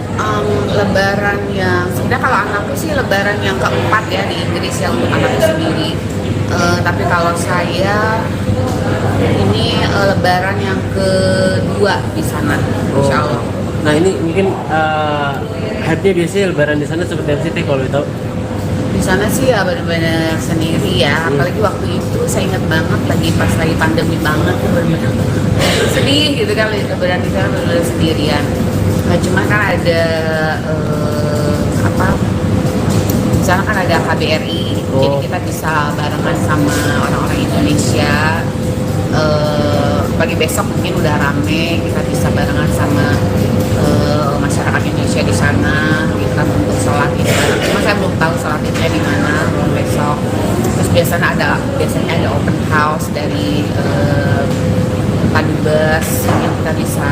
Lebaran yang sebenarnya kalau anakku sih lebaran yang keempat ya di Inggris ya untuk anakku sendiri. Tapi kalau saya ini lebaran yang kedua di sana, insya Allah. Nah ini mungkin hype-nya biasanya lebaran di sana seperti apa sih teh kalau tahu? Di sana sih ya benar-benar sendiri ya, apalagi waktu itu saya ingat banget pas lagi pandemi banget tuh benar-benar sedih gitu kan, lebaran di sana benar-benar sendirian. Nah, cuma kan ada di sana kan ada KBRI, jadi kita bisa barengan sama orang-orang Indonesia. Pagi besok mungkin udah rame, kita bisa barengan sama masyarakat Indonesia di sana, kita untuk sholat itu. Cuma saya belum tahu sholat idnya di mana besok. Terus biasanya ada open house dari Padubes yang kita bisa,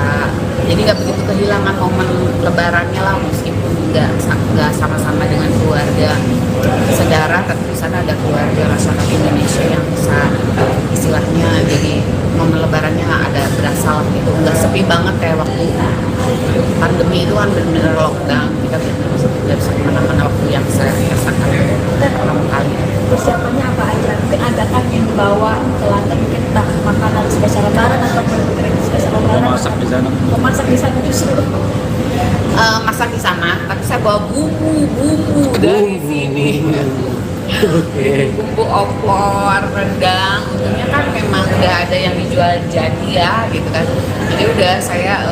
jadi nggak begitu kehilangan momen lebarannya lah, meskipun nggak sama-sama dengan keluarga saudara, tapi di sana ada keluarga masyarakat Indonesia yang bisa istilahnya, jadi momen lebarannya ada berasa gitu, nggak sepi banget kayak waktu pandemi itu kan benar-benar lockdown, kita nggak bisa kemana-mana waktu yang saya rasakan pertama kali. Persiapannya apa aja? Mungkin adakah yang dibawa ke London, mungkin entah makanan spesial lebaran atau kue spesial lebaran? Masak di sana. Memasak di sana justru. Masak di sana, tapi saya bawa bumbu dari sini. Bumbu opor, rendang, untungnya kan memang udah ada yang dijual jadi ya gitu kan. Jadi udah saya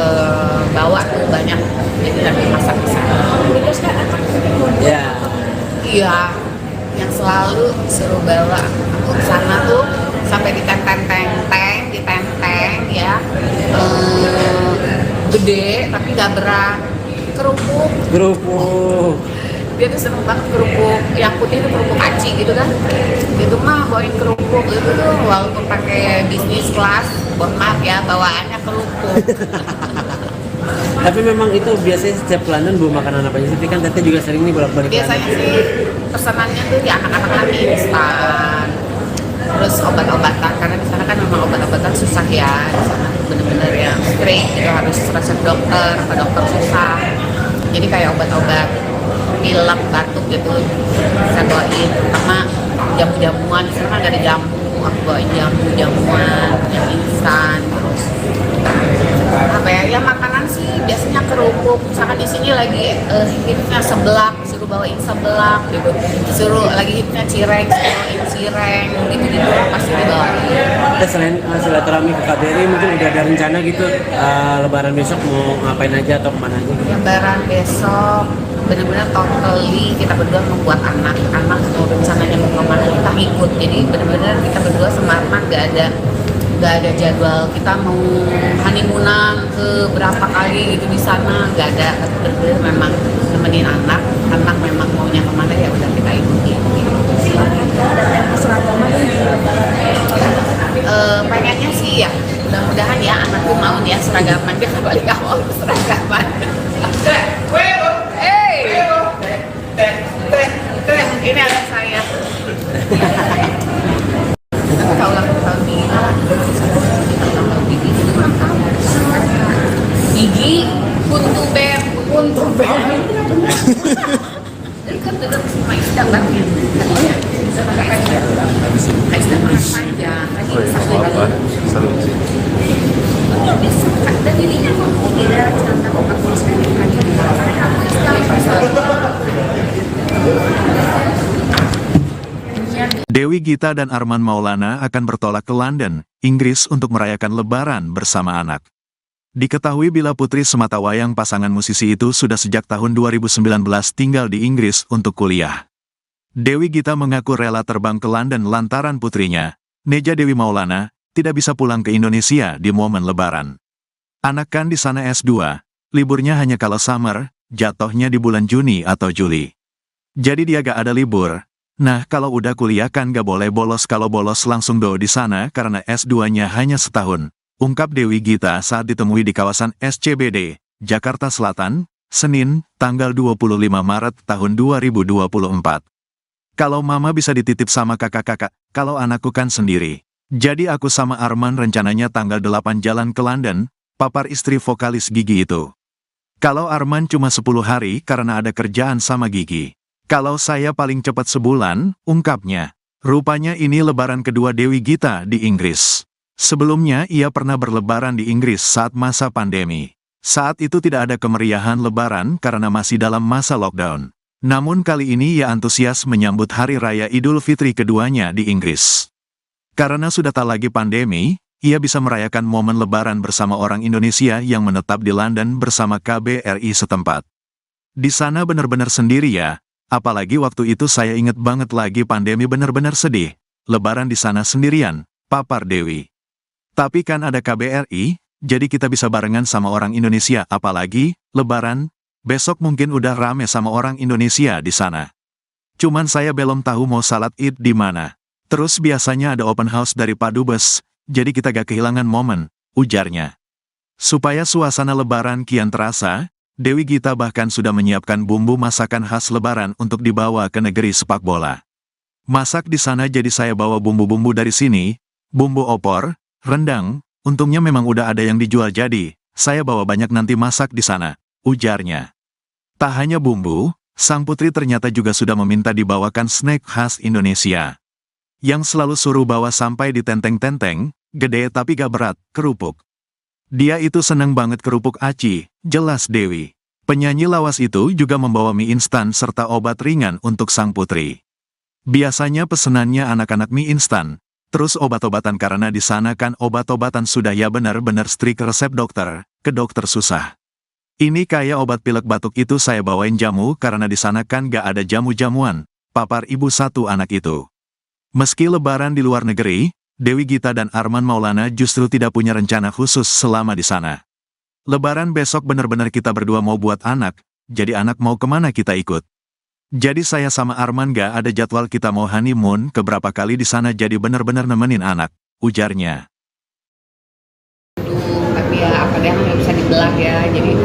bawa tuh banyak, jadi nanti masak di sana. Terus kan anak Ya. Iya, yang selalu suruh bawa ke sana tuh sampai ditenteng ya, gede tapi nggak berat, kerupuk. Dia tuh seneng banget kerupuk yang putih itu kerupuk aci gitu kan, gitu mah bawain kerupuk itu tuh walaupun pakai bisnis kelas, mohon maaf ya bawaannya kerupuk. Tapi memang itu biasanya setiap London bawa makanan apa aja sih? Kan teteh juga sering nih bolak-balik Biasanya London. sih pesanannya tuh di anak-anak lagi instan, terus obat-obatan karena di sana kan memang obat-obatan susah ya, di sana tuh bener-bener yang strict gitu, harus resep dokter, apa dokter susah, jadi kayak obat-obat pilek, batuk gitu saya bawain, terutama jamu-jamuan, di sana kan gak ada jamu, aku bawain jamuan yang instan, terus apa ya makanan sih biasanya kerupuk, misalkan di sini lagi hitnya seblak, suruh bawain seblak gitu, suruh lagi hitnya cireng, bawain cireng gitu pasti dibawain. Kita selain silaturahmi ke KBRI mungkin udah ada rencana gitu lebaran besok mau ngapain aja atau kemana aja? Lebaran besok benar-benar totally kita berdua membuat anak mau rencananya mau kemana kita ikut, jadi benar-benar kita berdua sama Arman nggak ada jadwal kita mau honeymoonan ke berapa kali gitu di sana, nggak ada, tapi benar-benar memang nemenin anak memang maunya kemana ya udah kita ikutin gitu. Pengennya sih ya mudah-mudahan ya anakku mau ya seragaman, dia balik awal seragaman. Ini anak saya. Kalau ulang tahun Gigi, kuntu ber. Dekat sama Isdam kan? Isdam panjang. Oh iya, nggak apa-apa. Seru sih. Dan dirinya mau tidak cerita obat sekali lagi. Dewi Gita dan Arman Maulana akan bertolak ke London, Inggris untuk merayakan Lebaran bersama anak. Diketahui Bila Putri Sematawayang pasangan musisi itu sudah sejak tahun 2019 tinggal di Inggris untuk kuliah. Dewi Gita mengaku rela terbang ke London lantaran putrinya, Neja Dewi Maulana, tidak bisa pulang ke Indonesia di momen Lebaran. Anak kan di sana S2, liburnya hanya kalau summer, jatuhnya di bulan Juni atau Juli. Jadi dia gak ada libur. Nah, kalau udah kuliah kan gak boleh bolos, kalau bolos langsung do di sana karena S2-nya hanya setahun. ungkap Dewi Gita saat ditemui di kawasan SCBD, Jakarta Selatan, Senin, tanggal 25 Maret tahun 2024. Kalau mama bisa dititip sama kakak-kakak, kalau anakku kan sendiri. Jadi aku sama Arman rencananya tanggal 8 jalan ke London, papar istri vokalis Gigi itu. Kalau Arman cuma 10 hari karena ada kerjaan sama Gigi. Kalau saya paling cepat sebulan, ungkapnya. Rupanya ini lebaran kedua Dewi Gita di Inggris. Sebelumnya ia pernah berlebaran di Inggris saat masa pandemi. Saat itu tidak ada kemeriahan lebaran karena masih dalam masa lockdown. Namun kali ini ia antusias menyambut Hari Raya Idul Fitri keduanya di Inggris. Karena sudah tak lagi pandemi, ia bisa merayakan momen lebaran bersama orang Indonesia yang menetap di London bersama KBRI setempat. Di sana benar-benar sendiri ya, apalagi waktu itu saya inget banget lagi pandemi benar-benar sedih. Lebaran di sana sendirian, papar Dewi. Tapi kan ada KBRI, jadi kita bisa barengan sama orang Indonesia, apalagi lebaran. Besok mungkin udah rame sama orang Indonesia di sana. Cuman saya belum tahu mau salat Id di mana. Terus biasanya ada open house dari Pak Dubes, jadi kita gak kehilangan momen, ujarnya. Supaya suasana lebaran kian terasa, Dewi Gita bahkan sudah menyiapkan bumbu masakan khas lebaran untuk dibawa ke negeri sepak bola. Masak di sana jadi saya bawa bumbu-bumbu dari sini, bumbu opor, rendang, untungnya memang udah ada yang dijual jadi, saya bawa banyak nanti masak di sana, ujarnya. Tak hanya bumbu, sang putri ternyata juga sudah meminta dibawakan snack khas Indonesia. Yang selalu suruh bawa sampai di tenteng-tenteng, gede tapi gak berat, kerupuk. Dia itu seneng banget kerupuk aci, jelas Dewi. Penyanyi lawas itu juga membawa mie instan serta obat ringan untuk sang putri. Biasanya pesenannya anak-anak mie instan, terus obat-obatan karena di sana kan obat-obatan sudah ya benar-benar strik resep dokter, ke dokter susah. Ini kayak obat pilek batuk itu saya bawain jamu karena di sana kan gak ada jamu-jamuan, papar ibu satu anak itu. Meski lebaran di luar negeri, Dewi Gita dan Arman Maulana justru tidak punya rencana khusus selama di sana. Lebaran besok benar-benar kita berdua mau buat anak, jadi anak mau kemana kita ikut. Jadi saya sama Arman gak ada jadwal kita mau honeymoon keberapa kali di sana jadi benar-benar nemenin anak, ujarnya. Tapi ya apa deh nggak bisa dibelah ya, jadi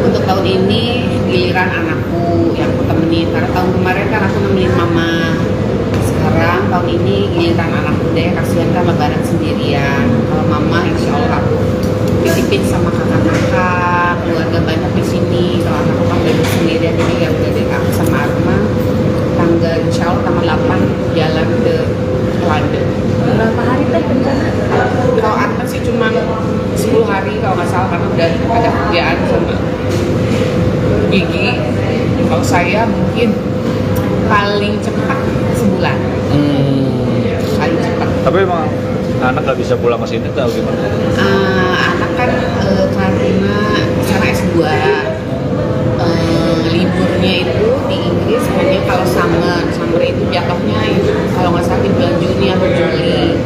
untuk tahun ini giliran anakku yang aku temenin, karena tahun kemarin kan aku nemenin mama, sekarang tahun ini giliran anakku deh, kasihan kan lebaran sendirian. Kalau mama insya Allah aku titipin sama kakak-kakak, keluarga banyak di sini. Kalau anakku kan bebas sendirian, jadi ya udah deh aku sama Arma tanggal insya Allah tanggal 8 jalan ke London. Berapa hari teh rencana? Kalau Arma sih cuma 10 hari kalau nggak salah, karena udah ada kerjaan sama Gigi. Kalau saya mungkin paling cepat sebulan. Paling cepat. Tapi emang anak nggak bisa pulang ke sini atau gimana? Anak kan karena sana S2, liburnya itu di Inggris hanya kalau summer itu jatuhnya itu kalau nggak salah di bulan Juni atau Juli.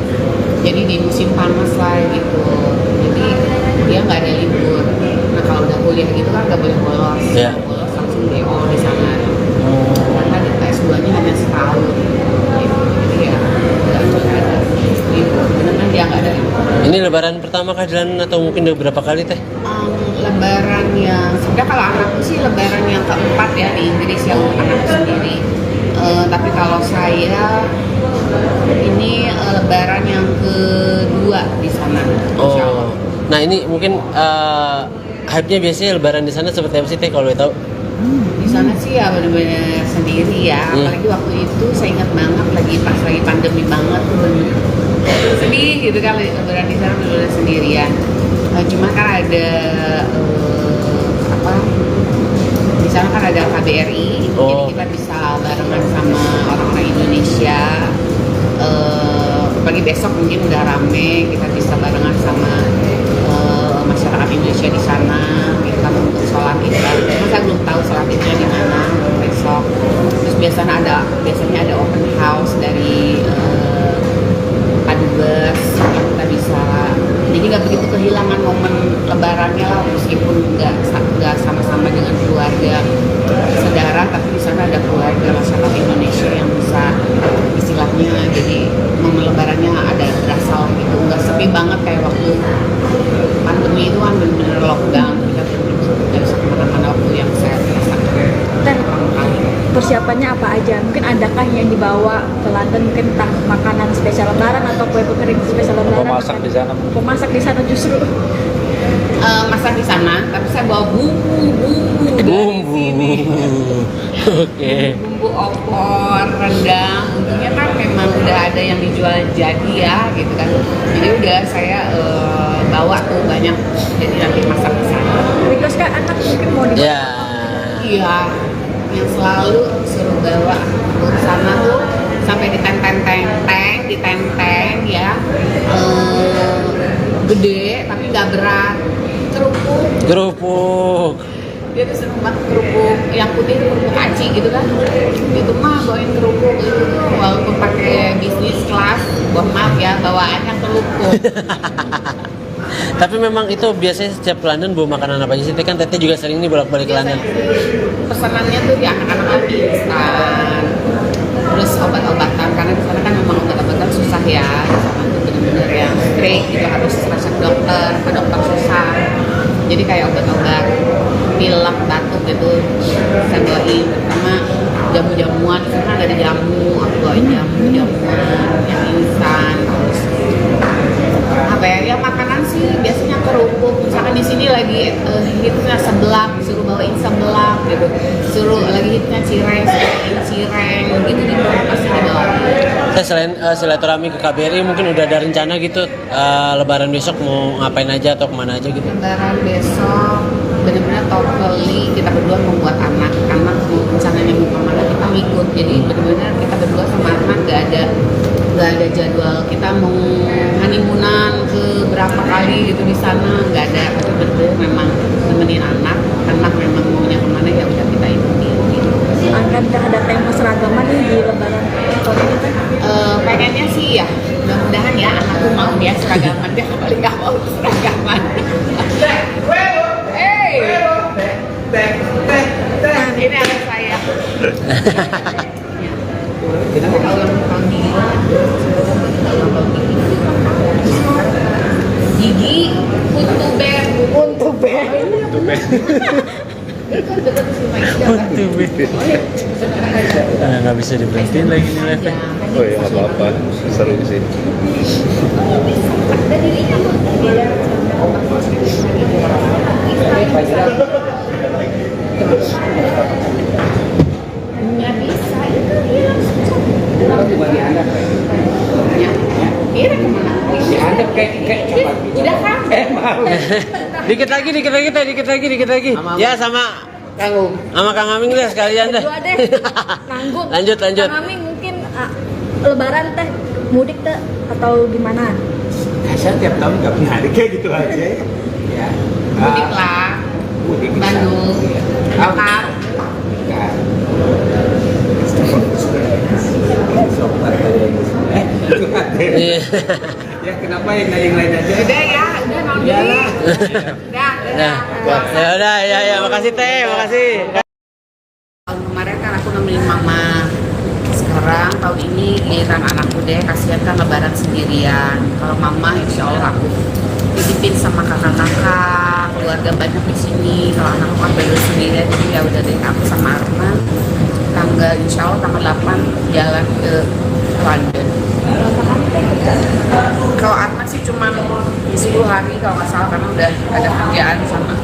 Jadi di musim panas lah gitu. Jadi dia nggak ada libur. Nah kalau udah kuliah gitu kan nggak boleh bolos. Yeah. Bolos langsung DO di sana. Karena di S2-nya hanya setahun. Gitu. Jadi ya nggak ada libur. Benar-benar dia nggak ada libur. Ini lebaran pertama kah jalan atau mungkin udah berapa kali teh? Lebaran yang sebenarnya kalau anakku sih lebaran yang keempat ya di Inggris yang anakku sendiri. Tapi kalau saya ini lebaran yang kedua di sana. Insya Allah. Nah ini mungkin hype-nya biasanya lebaran di sana seperti apa sih teh kalau tahu? Di sana sih ya benar-benar sendiri ya. Apalagi waktu itu saya ingat banget pas lagi pandemi banget tuh bener sedih gitu kan, lebaran di sana benar-benar sendirian. Cuma kan ada di sana kan ada KBRI, jadi kita bisa barengan sama orang-orang Indonesia. Pagi besok mungkin udah rame, kita bisa barengan sama masyarakat Indonesia di sana. Kita untuk sholat Id. Cuma saya belum tahu sholat Idnya di mana besok. Terus biasanya ada open house dari Pak Dubes, kita bisa. Jadi nggak begitu kehilangan momen lebarannya lah, meskipun nggak sama-sama dengan keluarga saudara, tapi di sana ada keluarga masyarakat Indonesia yang bisa istilahnya jadi momen lebarannya ada berasa gitu, nggak sepi banget kayak waktu pandemi itu kan benar-benar lockdown, kita nggak bisa kemana-mana waktu yang saya rasakan Dan pertama kali. persiapannya apa aja? Mungkin adakah yang dibawa ke London, mungkin entah makanan spesial lebaran atau kue kering spesial lebaran? Pemasak di sana. Pemasak di sana justru. Masak di sana, tapi saya bawa bumbu dari sini. Oke. Bumbu opor, rendang, untungnya kan memang udah ada yang dijual jadi ya gitu kan. Jadi udah saya bawa tuh banyak, jadi nanti masak di sana. Request kan anak mungkin mau dibawa. Ya. Iya, yang selalu suruh bawa ke sana tuh sampai ditenteng ya, gede tapi nggak berat. Kerupuk. Dia tuh seneng banget kerupuk yang putih itu kerupuk aci gitu kan, itu mah bawain kerupuk itu tuh walaupun pakai bisnis kelas, maaf ya bawaannya kerupuk. Tapi memang itu biasanya setiap ke London bawa makanan apa aja sih? Kan Teteh juga sering nih bolak-balik ke London. Pesanannya tuh ya anak-anak lagi instan, terus obat-obatan karena di sana kan memang obat-obatan susah ya, di sana tuh bener-bener yang strict gitu, harus resep dokter, ke dokter susah. Jadi kayak obat-obat pilek, batuk gitu saya bawain, pertama jamu-jamuan, di sana ada jamu, aku bawain jamu-jamuan yang instan, terus apa ya makanan sih biasanya kerupuk, misalkan di sini lagi hitnya seblak, disuruh bawain seblak gitu, suruh lagi hitnya cireng, gitu pasti dibawain. Saya selain silaturahmi ke KBRI mungkin udah ada rencana gitu lebaran besok mau ngapain aja atau kemana aja gitu? Lebaran besok benar-benar totally kita berdua membuat anak mau rencananya mau kemana kita ngikut, jadi benar-benar kita berdua sama anak nggak ada jadwal kita mau honeymoonan ke berapa kali gitu di sana, nggak ada, tapi benar-benar memang nemenin anak memang maunya kemana ya udah kita ikutin gitu. Akan ada tema seragaman nih di lebaran tahun ini kan? Pengennya sih ya mudah-mudahan ya anakku mau ya seragaman, dia paling nggak mau seragaman. Ini anak saya. Kita ulang tahun Gigi Untu Bear. Nggak bisa diberhentiin lagi nih live. Oh ya nggak apa-apa, seru sih. Nggak bisa itu dia kira kemana? Udah kan? Dikit lagi. Ya sama Kang Aming deh sekalian deh. Dua deh, nanggung. Lanjut. Kang Aming mungkin lebaran teh mudik teh atau gimana? Saya tiap tahun nggak punya hari kayak gitu aja. Ya. Mudik lah. Mudik di Bandung. sana. Mekar. Iya. Ya kenapa yang lain aja? Udah ya, udah mau diri. Udah. Ya udah, ya makasih Teh, makasih. Tahun kemarin kan aku nemenin mama. Sekarang tahun ini giliran anakku deh, kasihan kan lebaran sendirian. Kalau mama insya Allah aku titipin sama kakak-kakak, keluarga banyak di sini. Kalau anakku kan baru sendirian, jadi ya udah deh aku sama Arman insya Allah tanggal 8 jalan ke London. Kalau Arman sih cuma 10 hari kalau nggak salah, karena udah ada kerjaan sama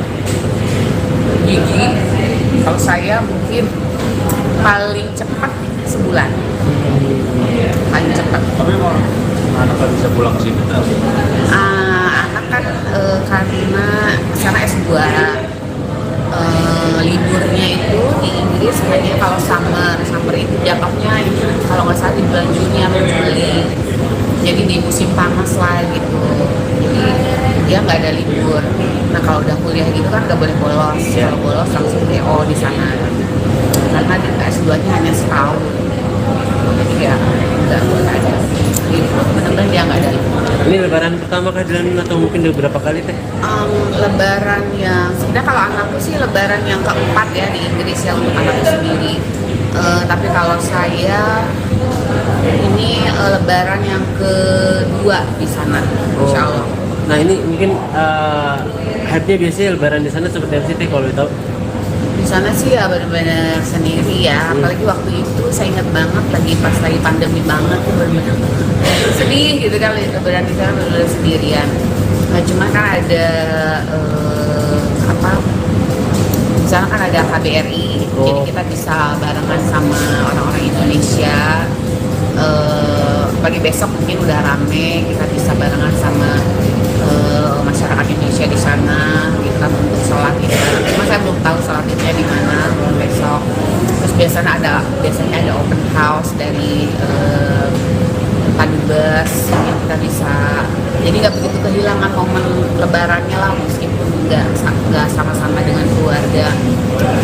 Gigi. Kalau saya mungkin paling cepat sebulan, paling cepat. Tapi mau anak nggak bisa pulang ke sini kan? Anak kan karena sana S2, liburnya itu di Inggris hanya kalau summer itu jatuhnya kalau nggak salah di bulan Juni atau Juli, jadi di musim panas lah gitu, jadi dia nggak ada libur. Nah kalau udah kuliah gitu kan nggak boleh bolos, kalau bolos langsung DO di sana karena di S2-nya hanya setahun, jadi ya nggak boleh ada libur, benar-benar dia nggak ada libur. Ini lebaran pertama kah di London atau mungkin udah berapa kali Teh? Lebaran yang sebenarnya kalau anakku sih lebaran yang keempat ya di Inggris ya untuk anakku sendiri. Tapi kalau saya ini Lebaran yang kedua di sana, Insya Allah. Nah ini mungkin hype-nya biasanya lebaran di sana seperti apa sih Teh kalau tahu? Di sana sih ya benar-benar sendiri ya, apalagi waktu itu saya ingat banget pas lagi pandemi banget tuh benar-benar sedih gitu kan, lebaran di sana benar-benar sendirian. Nah, cuma kan ada di sana kan ada KBRI, jadi kita bisa barengan sama orang-orang Indonesia. Pagi besok mungkin udah rame, kita bisa barengan sama masyarakat Indonesia di sana, kita untuk sholat gitu. Cuma saya belum tahu sholat idnya di mana besok. Terus biasanya ada open house dari Padubes, yang kita bisa, jadi nggak begitu kehilangan momen lebarannya lah, meskipun nggak sama-sama dengan keluarga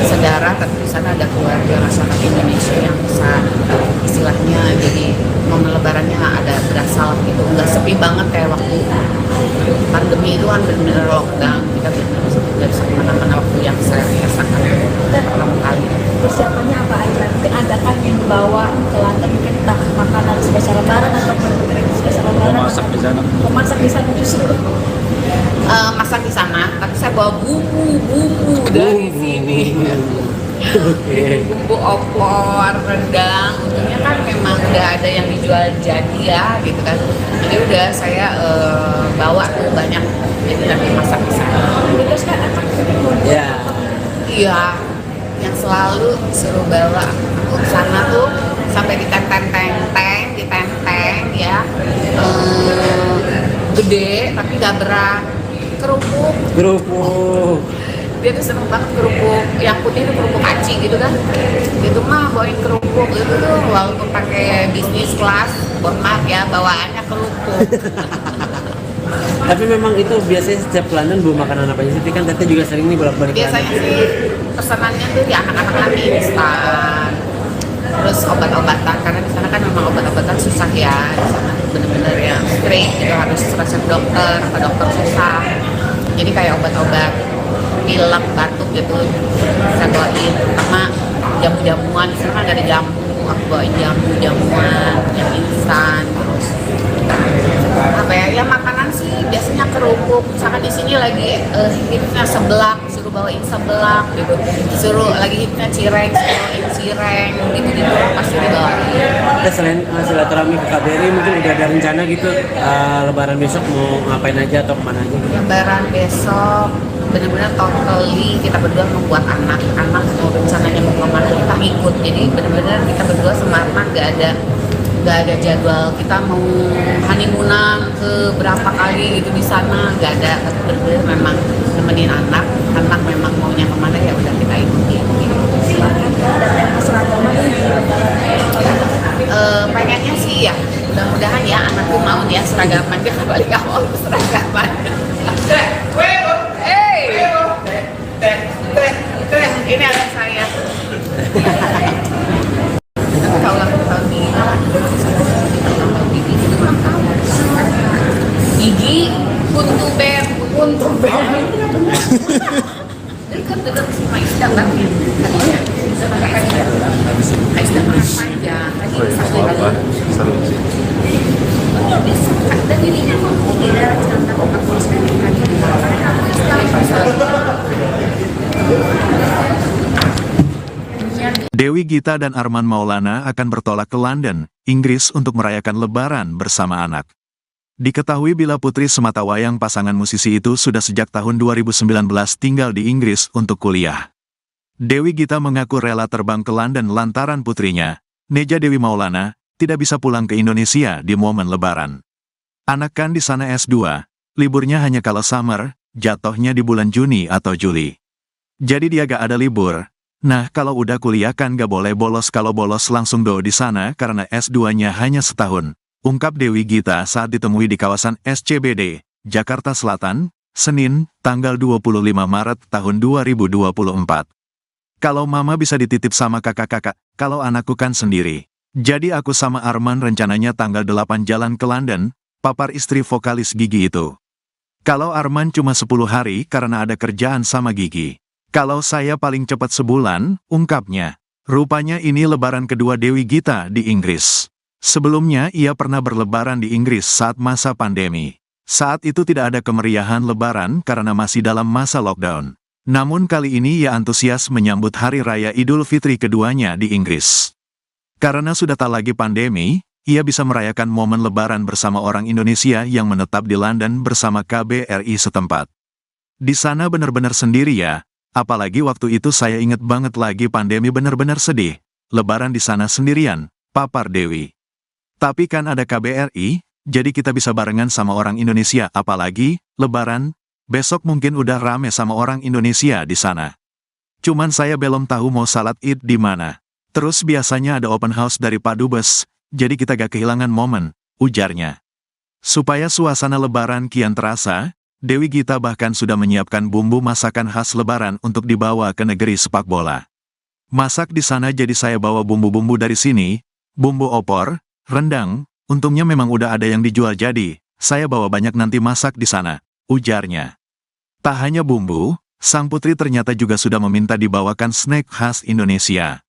saudara, tapi di sana ada keluarga masyarakat Indonesia yang bisa istilahnya, jadi momen lebarannya ada berasa lah gitu, nggak sepi banget kayak waktu pandemi itu kan benar-benar lockdown, kita benar-benar nggak bisa kemana-mana waktu yang saya rasakan pertama kali. Persiapannya apa aja? Mungkin adakah yang dibawa ke London, mungkin entah makanan spesial lebaran atau kue spesial lebaran? Masak di sana. Memasak di sana justru. Masak di sana, tapi saya bawa bumbu dari sini. Bumbu opor, rendang, untungnya kan memang udah ada yang dijual jadi ya gitu kan. Jadi udah saya bawa tuh banyak, jadi nanti masak di sana. Terus kan anak Ya. Iya, yang selalu suruh bawa aku ke sana tuh sampai di tenteng ya, gede tapi gak berat, kerupuk. Dia tuh seneng banget kerupuk, yang putih itu kerupuk aci gitu kan. Itu mah bawain kerupuk, itu tuh walaupun pakai bisnis kelas, maaf ya, bawaannya kerupuk. Tapi memang itu biasanya setiap ke London bawa makanan apa aja sih? Kan Teteh juga sering nih bolak-balik ke Biasanya London. sih pesanannya tuh di anak-anak lagi instan, terus obat-obatan, karena di sana kan memang obat-obatan susah ya, di sana bener-bener yang straight gitu, harus resep dokter, ke dokter susah. Jadi kayak obat-obat pilek, batuk gitu saya bawain, terutama jamu-jamuan. Di sana kan ada jamu, aku bawain jamuan yang instan. Terus apa ya makanan sih biasanya kerupuk, misalkan di sini lagi hitnya seblak, suruh bawain seblak gitu, suruh lagi hitnya cireng, suruh bawain cireng gitu pasti dibawain. Kita selain silaturahmi ke KBRI mungkin udah ada rencana gitu lebaran besok mau ngapain aja atau kemana aja gitu? Lebaran besok benar-benar totally kita berdua membuat anak mau rencananya mau kemana kita ikut, jadi benar-benar kita berdua sama Arman nggak ada jadwal kita mau honeymoonan ke berapa kali gitu di sana, nggak ada. Benar-benar memang nemenin anak memang maunya kemana ya udah kita ikutin gitu. Pengennya sih ya mudah-mudahan ya anakku mau ya seragaman, dia balik awal seragaman. Ini anak saya. Kalau tahun ini gigi untuk band dekat si Maisda kan Maisda panjang lagi Oh iya, nggak apa-apa. Seru sih. dan dirinya mau tidak cantik aku sekali Dewi Gita dan Arman Maulana akan bertolak ke London, Inggris untuk merayakan Lebaran bersama anak. Diketahui Bila Putri Sematawayang pasangan musisi itu sudah sejak tahun 2019 tinggal di Inggris untuk kuliah. Dewi Gita mengaku rela terbang ke London lantaran putrinya, Neja Dewi Maulana, tidak bisa pulang ke Indonesia di momen Lebaran. Anak kan di sana S2, liburnya hanya kalau summer, jatuhnya di bulan Juni atau Juli. Jadi dia gak ada libur. Nah, kalau udah kuliah kan gak boleh bolos, kalau bolos langsung do di sana karena S2-nya hanya setahun. Ungkap Dewi Gita saat ditemui di kawasan SCBD, Jakarta Selatan, Senin, tanggal 25 Maret tahun 2024. Kalau mama bisa dititip sama kakak-kakak, kalau anakku kan sendiri. Jadi aku sama Arman rencananya tanggal 8 jalan ke London, papar istri vokalis Gigi itu. Kalau Arman cuma 10 hari karena ada kerjaan sama Gigi. Kalau saya paling cepat sebulan, ungkapnya. Rupanya ini lebaran kedua Dewi Gita di Inggris. Sebelumnya ia pernah berlebaran di Inggris saat masa pandemi. Saat itu tidak ada kemeriahan lebaran karena masih dalam masa lockdown. Namun kali ini ia antusias menyambut Hari Raya Idul Fitri keduanya di Inggris. Karena sudah tak lagi pandemi, ia bisa merayakan momen lebaran bersama orang Indonesia yang menetap di London bersama KBRI setempat. Di sana benar-benar sendiri ya, apalagi waktu itu saya ingat banget lagi pandemi benar-benar sedih. Lebaran di sana sendirian, papar Dewi. Tapi kan ada KBRI, jadi kita bisa barengan sama orang Indonesia, apalagi lebaran, besok mungkin udah rame sama orang Indonesia di sana. Cuman saya belum tahu mau salat Id di mana. Terus biasanya ada open house dari Pak Dubes, jadi kita gak kehilangan momen, ujarnya. Supaya suasana lebaran kian terasa, Dewi Gita bahkan sudah menyiapkan bumbu masakan khas lebaran untuk dibawa ke negeri sepak bola. Masak di sana jadi saya bawa bumbu-bumbu dari sini, bumbu opor, rendang, untungnya memang udah ada yang dijual jadi, saya bawa banyak nanti masak di sana, ujarnya. Tak hanya bumbu, sang putri ternyata juga sudah meminta dibawakan snack khas Indonesia.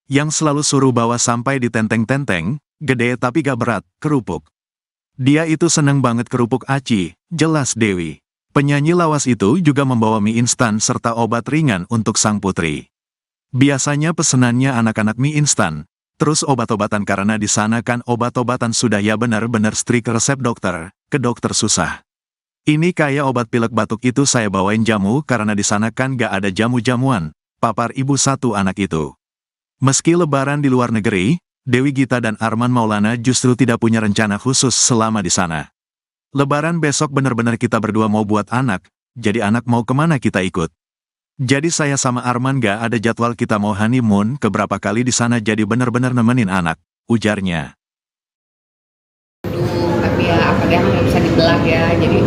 Yang selalu suruh bawa sampai di tenteng-tenteng, gede tapi gak berat, kerupuk. Dia itu seneng banget kerupuk aci, jelas Dewi. Penyanyi lawas itu juga membawa mie instan serta obat ringan untuk sang putri. Biasanya pesenannya anak-anak mie instan, terus obat-obatan karena di sana kan obat-obatan sudah ya benar-benar strik resep dokter, ke dokter susah. Ini kayak obat pilek batuk itu saya bawain jamu karena di sana kan gak ada jamu-jamuan, papar ibu satu anak itu. Meski lebaran di luar negeri, Dewi Gita dan Arman Maulana justru tidak punya rencana khusus selama di sana. Lebaran besok benar-benar kita berdua mau buat anak, jadi anak mau kemana kita ikut. Jadi saya sama Arman gak ada jadwal kita mau honeymoon ke berapa kali di sana jadi benar-benar nemenin anak, ujarnya. Tapi ya apa deh nggak bisa dibelah ya. Jadi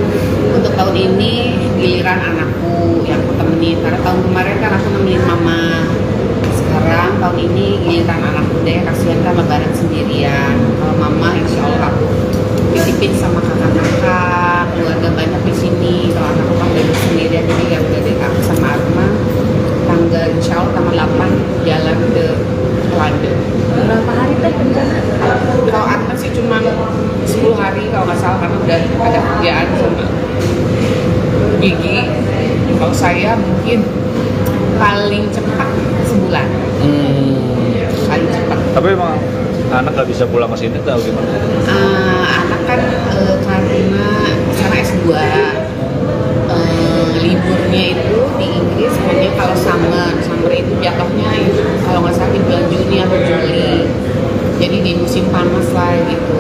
untuk tahun ini giliran anakku yang aku temenin, karena tahun kemarin kan aku nemenin mama. Sekarang tahun ini giliran anakku deh, kasihan kan lebaran sendirian. Kalau mama insya Allah aku titipin sama kakak-kakak, keluarga banyak di sini. Kalau anakku kan udah sendirian, jadi ya udah deh aku sama Arman tanggal insya Allah tanggal 8 jalan ke London. Berapa hari teh rencana? Kalau Arman sih cuma 10 hari kalau nggak salah, karena udah ada kerjaan sama gigi. Kalau saya mungkin paling cepat sebulan. Paling cepat. Tapi emang anak gak bisa pulang ke sini atau gimana? Anak kan karena sekarang S2, liburnya itu di Inggris hanya kalau summer itu jatuhnya kalau nggak salah di bulan Juni atau Juli. Jadi di musim panas lah gitu.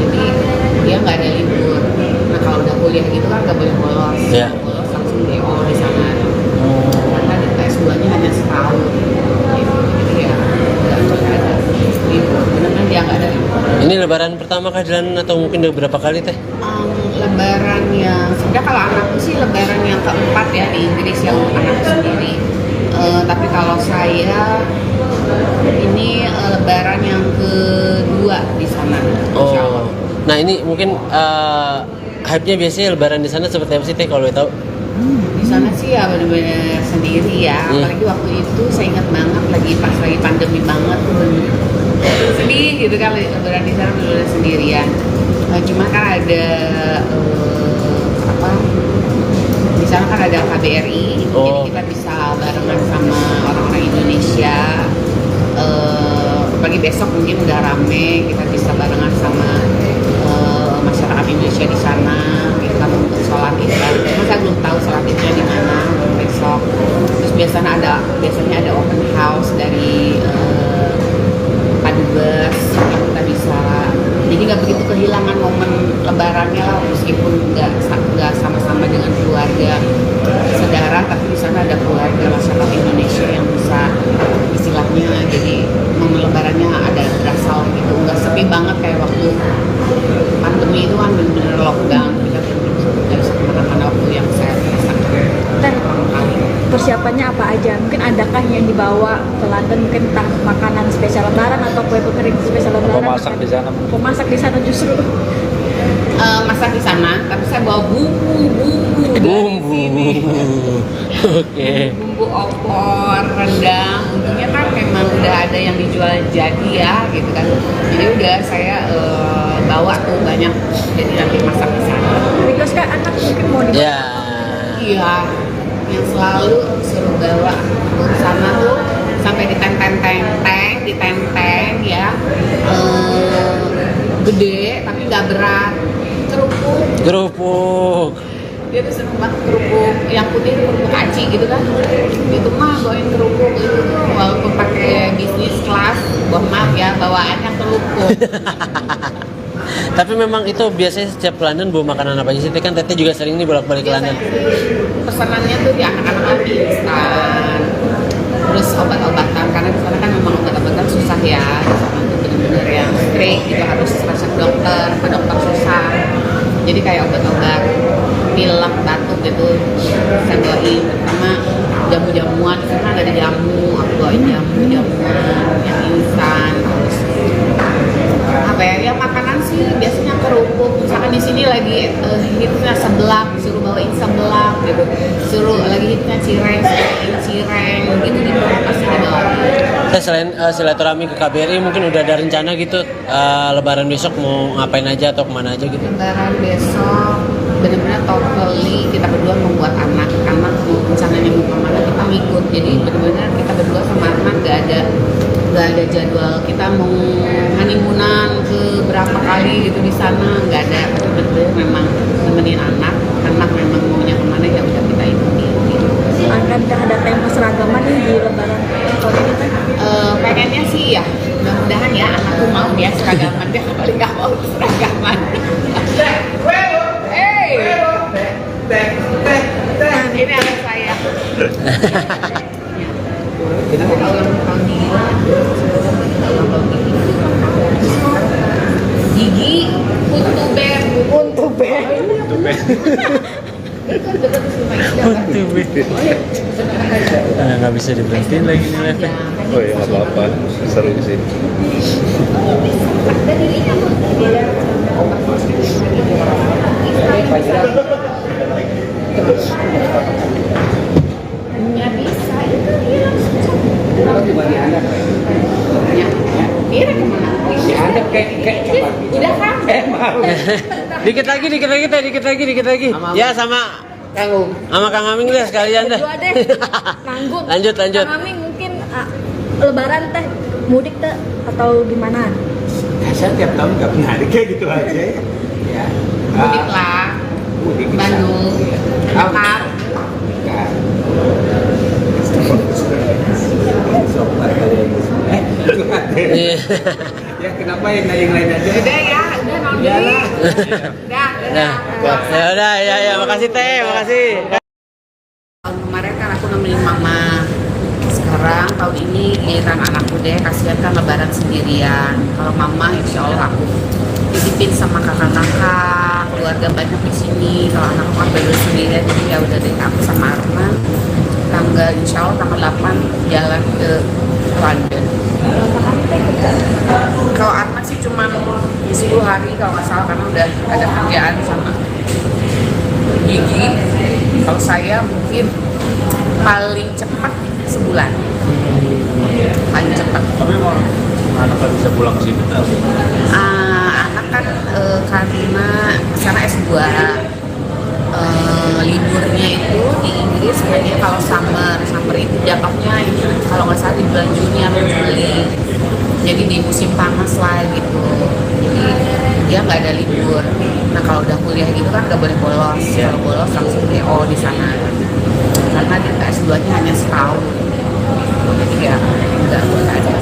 Jadi dia nggak ada libur. Nah kalau udah kuliah gitu kan nggak boleh bolos. Yeah. Bolos langsung DO di sana. Karena di S2-nya hanya setahun. Gitu. Jadi ya nggak ada libur. Benar-benar dia nggak ada libur. Ini lebaran pertama kah di London atau mungkin udah berapa kali teh? Lebaran yang sebenarnya kalau anakku sih lebaran yang keempat ya di Inggris yang anakku sendiri. Tapi kalau saya ini lebaran yang kedua di sana. Insya Allah. Nah ini mungkin hype-nya biasanya lebaran di sana seperti apa sih teh kalau boleh tahu? Di sana sih ya benar-benar sendiri ya. Apalagi waktu itu saya ingat banget pas lagi pandemi banget tuh bener-bener sedih gitu kan, lebaran di sana benar-benar sendirian. Cuma kan ada di sana kan ada KBRI, jadi kita bisa barengan sama orang-orang Indonesia. Pagi besok mungkin udah rame, kita bisa barengan sama masyarakat Indonesia di sana. Kita untuk sholat Id. Cuma saya belum tahu sholat Idnya di mana besok. Terus biasanya ada open house dari Pak Dubes, kita bisa. Jadi nggak begitu kehilangan momen lebarannya lah, meskipun nggak sama-sama dengan keluarga saudara, tapi di sana ada keluarga masyarakat Indonesia yang bisa istilahnya jadi momen lebarannya ada berasa gitu, nggak sepi banget kayak waktu pandemi itu kan benar-benar lockdown, kita nggak bisa kemana-mana waktu yang saya rasakan pertama kali. Persiapannya apa aja? Mungkin adakah yang dibawa ke London, mungkin entah makanan spesial lebaran atau kue kering spesial lebaran? Pemasak di sana. Pemasak di sana justru. Masak di sana, tapi saya bawa bumbu dari sini. Oke. Bumbu opor, rendang, untungnya kan memang memang udah ada yang dijual jadi ya gitu kan, jadi udah saya bawa tuh banyak, jadi nanti masak di sana. Request kan anak mungkin mau di Ya. Iya, yang selalu suruh bawa ke sana tuh sampai ditenteng ya, gede tapi nggak berat, Kerupuk. dia tuh seneng banget kerupuk yang putih, kerupuk aci gitu kan, itu mah bawain kerupuk itu tuh walaupun pakai bisnis kelas, maaf ya bawaannya kerupuk. Tapi memang itu biasanya setiap ke London bawa makanan apa aja sih? Teh? Kan Teteh juga sering nih bolak-balik ke London. Pesanannya tuh di anak-anak lagi instan, terus obat-obatan karena di sana kan memang obat-obatan susah ya, di sana tuh bener-bener yang strict gitu, harus resep dokter, ke dokter susah. Jadi kayak obat-obat pilek, batuk gitu saya bawain, pertama jamu-jamuan, di sana ada jamu, aku bawain jamu-jamuan yang instan, terus apa ya makanan sih biasanya kerupuk, misalkan di sini lagi hitnya seblak, suruh bawain seblak gitu, suruh lagi hitnya cireng, cireng gitu gitu pasti dibawain. Teh, selain silaturahmi ke KBRI, mungkin udah ada rencana gitu Lebaran besok mau ngapain aja atau kemana aja gitu? Lebaran besok benar-benar totally kita berdua membuat anak mau rencananya mau kemana kita ngikut, jadi benar-benar kita berdua sama anak gak ada jadwal kita mau honeymoonan ke berapa kali gitu di sana, nggak ada, betul-betul memang nemenin anak memang maunya kemana ya udah kita ikuti gitu. akan ada tema seragaman nih di Lebaran tahun ini kan? Pengennya sih ya mudah-mudahan ya anakku mau ya seragaman, dia paling nggak mau seragaman. Hey, ini anak saya. Tapi kalau ulang tahun Gigi, untuk ber. Nggak bisa diberhentiin lagi nih live. Oh ya, nggak apa-apa, seru sih. Nggak bisa, itu dia langsung dia kemana? Ada kayak Udah kan? Dikit lagi. Ya sama Kang Aming deh sekalian deh. Berdua deh, nanggung. Lanjut. Kang Aming mungkin Lebaran teh mudik teh atau gimana? saya tiap tahun nggak punya hari kayak gitu aja ya. Mudik lah, Mudik di Bandung, sana. Jakarta. Sobat kalian. Itu ada. Iya. Ya kenapa yang lain aja? Udah ya, udah non diri. Udah. Ya udah, ya makasih Teh, makasih. Tahun kemarin kan aku nemenin mama. Sekarang tahun ini giliran anakku deh, kasihan kan lebaran sendirian. Kalau mama insya Allah aku titipin sama kakak-kakak, keluarga banyak di sini. Kalau anakku kan baru sendirian, jadi ya udah deh aku sama Arman tanggal insya Allah tanggal 8 jalan ke London. Kalau Arman sih cuma 10 hari kalau nggak salah, karena udah ada kerjaan sama Gigi. Kalau saya mungkin paling cepat sebulan, paling cepat. Tapi emang anak nggak bisa pulang ke sini tau? Anak kan karena sana S2, liburnya itu di Inggris hanya kalau summer itu jatuhnya kalau nggak salah di bulan Juni atau Juli, jadi di musim panas lah gitu, jadi dia nggak ada libur. Nah kalau udah kuliah gitu kan nggak boleh bolos, kalau bolos langsung DO di sana karena di S2-nya hanya setahun, jadi ya nggak boleh ada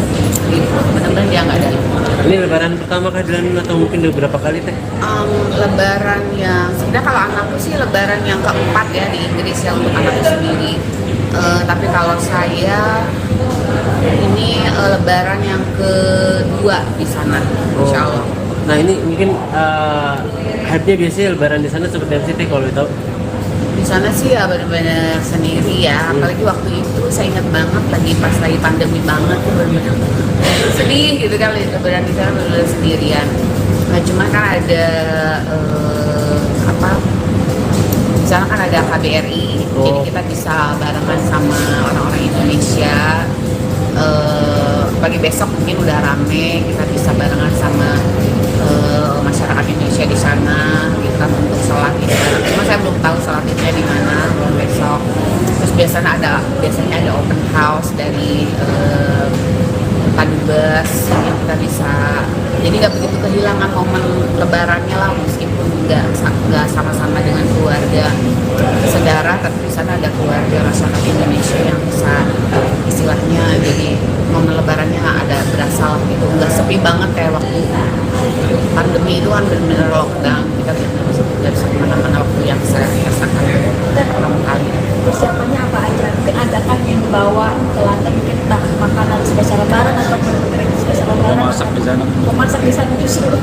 libur, benar-benar dia nggak ada libur. Ini lebaran pertama kah di London atau mungkin udah berapa kali Teh? Lebaran yang sebenarnya kalau anakku sih lebaran yang keempat ya di Inggris ya untuk anakku sendiri. Tapi kalau saya ini lebaran yang kedua di sana, insya Allah. Nah ini mungkin hype-nya biasanya lebaran di sana seperti apa sih Teh kalau tahu? Di sana sih ya benar-benar sendiri ya, apalagi waktu itu saya ingat banget pas lagi pandemi banget tuh benar-benar sedih gitu kan, lebaran di sana benar-benar sendirian. Nah cuma kan ada di sana kan ada KBRI, jadi kita bisa barengan sama orang-orang Indonesia. pagi besok mungkin udah rame, kita bisa barengan sama masyarakat Indonesia di sana gitu kan untuk sholat Id bareng. Cuma saya belum tahu sholat Idnya di mana besok. Terus biasanya ada open house dari Padubes yang kita bisa, jadi nggak begitu kehilangan momen lebarannya lah, meskipun nggak sama-sama dengan keluarga saudara, tapi di sana ada keluarga masyarakat Indonesia yang bisa istilahnya, jadi momen lebarannya ada berasa lah gitu, nggak sepi banget kayak waktu pandemi itu kan benar-benar lockdown, kita nggak bisa kemana-mana waktu yang saya rasakan pertama kali. Persiapannya apa aja? Mungkin adakah yang dibawa ke London, mungkin entah makanan spesial lebaran atau kue spesial lebaran? Masak di sana. Memasak di sana justru.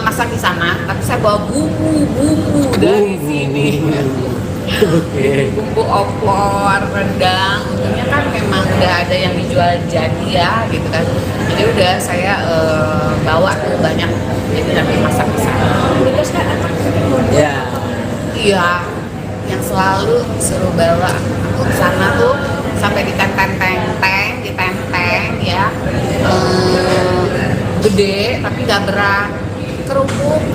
Masak di sana, tapi saya bawa bumbu dari sini. Bumbu opor, rendang, untungnya kan memang udah ada yang dijual jadi ya gitu kan. Jadi udah saya bawa tuh banyak, jadi nanti masak di sana. Terus kan anak Ya. Iya, yang selalu suruh bawa aku ke sana tuh sampai ditenteng ya, gede tapi gak berat,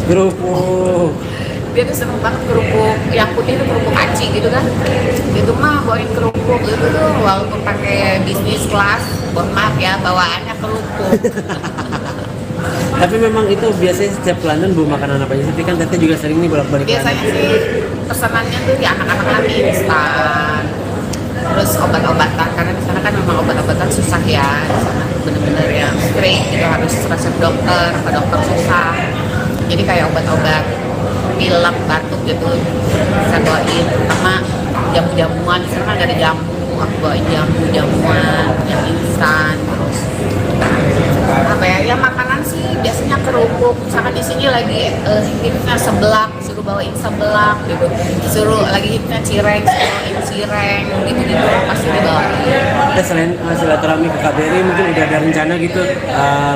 kerupuk. Dia tuh seneng banget kerupuk, yang putih itu kerupuk aci gitu kan. Itu mah bawain kerupuk itu tuh walaupun pakai bisnis kelas, mohon maaf ya bawaannya kerupuk. Tapi memang itu biasanya setiap ke London bawa makanan apa aja sih? Tapi kan Tete juga sering nih bolak-balik Biasanya London. sih pesanannya tuh ya anak-anak lagi instan, terus obat-obatan, karena di sana kan memang obat-obatan susah ya, di sana bener-bener yang straight gitu, harus resep dokter, apa dokter susah. Jadi kayak obat-obat pilek, batuk gitu saya bawain, terutama jamu-jamuan, di sana kan nggak ada jamu, aku bawain jamuan yang instan. Terus apa ya makanan sih biasanya kerupuk, misalkan di sini lagi hitnya seblak, suruh bawain seblak gitu, suruh lagi hitnya cireng, suruh bawain cireng gitu pasti dibawain. Kita selain silaturahmi ke KBRI, mungkin udah ada rencana gitu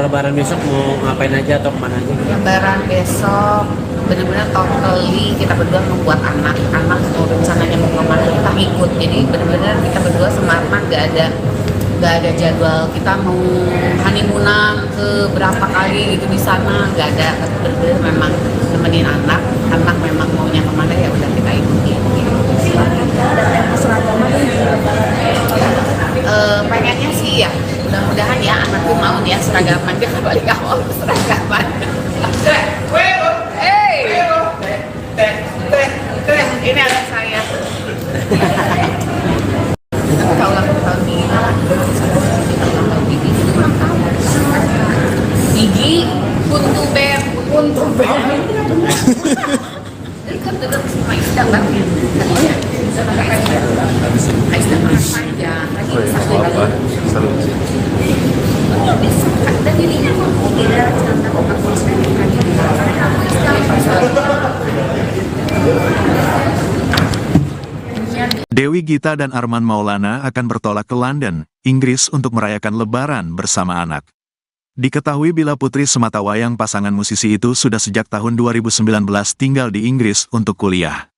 lebaran besok mau ngapain aja atau kemana aja? Lebaran besok benar-benar totally kita berdua membuat anak mau rencananya mau kemana kita ikut, jadi benar-benar kita berdua sama Arman nggak ada jadwal kita mau honeymoonan ke berapa kali gitu di sana, nggak ada, benar-benar memang nemenin anak memang maunya kemana ya udah kita ikutin gitu. Pengennya sih ya mudah-mudahan ya anakku mau ya seragaman, dia balik awal seragaman. Ini anak saya. Kalau tahun ini gigi kuntu ber. Jadi kan duduk sama Isda kan? Isda makan panjang. Lagi Oh ya, bisa nggak apa-apa. Seru sih. dan dirinya mau tidak cerita obat Dewi Gita dan Arman Maulana akan bertolak ke London, Inggris untuk merayakan Lebaran bersama anak. Diketahui Bila Putri Sematawayang pasangan musisi itu sudah sejak tahun 2019 tinggal di Inggris untuk kuliah.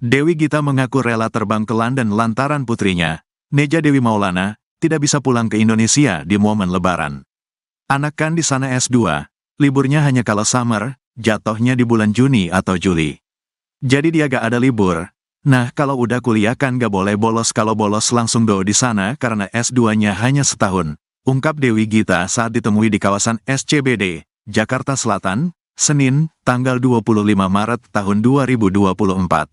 Dewi Gita mengaku rela terbang ke London lantaran putrinya, Neja Dewi Maulana, tidak bisa pulang ke Indonesia di momen Lebaran. Anak kan di sana S2, liburnya hanya kalau summer, jatuhnya di bulan Juni atau Juli. Jadi dia gak ada libur. Nah, kalau udah kuliah kan gak boleh bolos, kalau bolos langsung do di sana karena S2-nya hanya setahun. Ungkap Dewi Gita saat ditemui di kawasan SCBD, Jakarta Selatan, Senin, tanggal 25 Maret tahun 2024.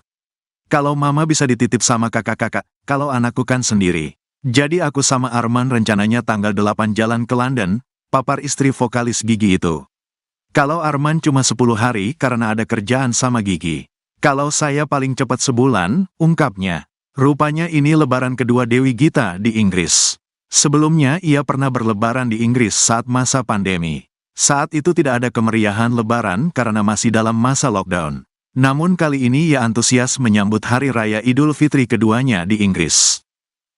Kalau mama bisa dititip sama kakak-kakak, kalau anakku kan sendiri. Jadi aku sama Arman rencananya tanggal 8 jalan ke London, papar istri vokalis Gigi itu. Kalau Arman cuma 10 hari karena ada kerjaan sama Gigi. Kalau saya paling cepat sebulan, ungkapnya. Rupanya ini lebaran kedua Dewi Gita di Inggris. Sebelumnya ia pernah berlebaran di Inggris saat masa pandemi. Saat itu tidak ada kemeriahan lebaran karena masih dalam masa lockdown. Namun kali ini ia antusias menyambut Hari Raya Idul Fitri keduanya di Inggris.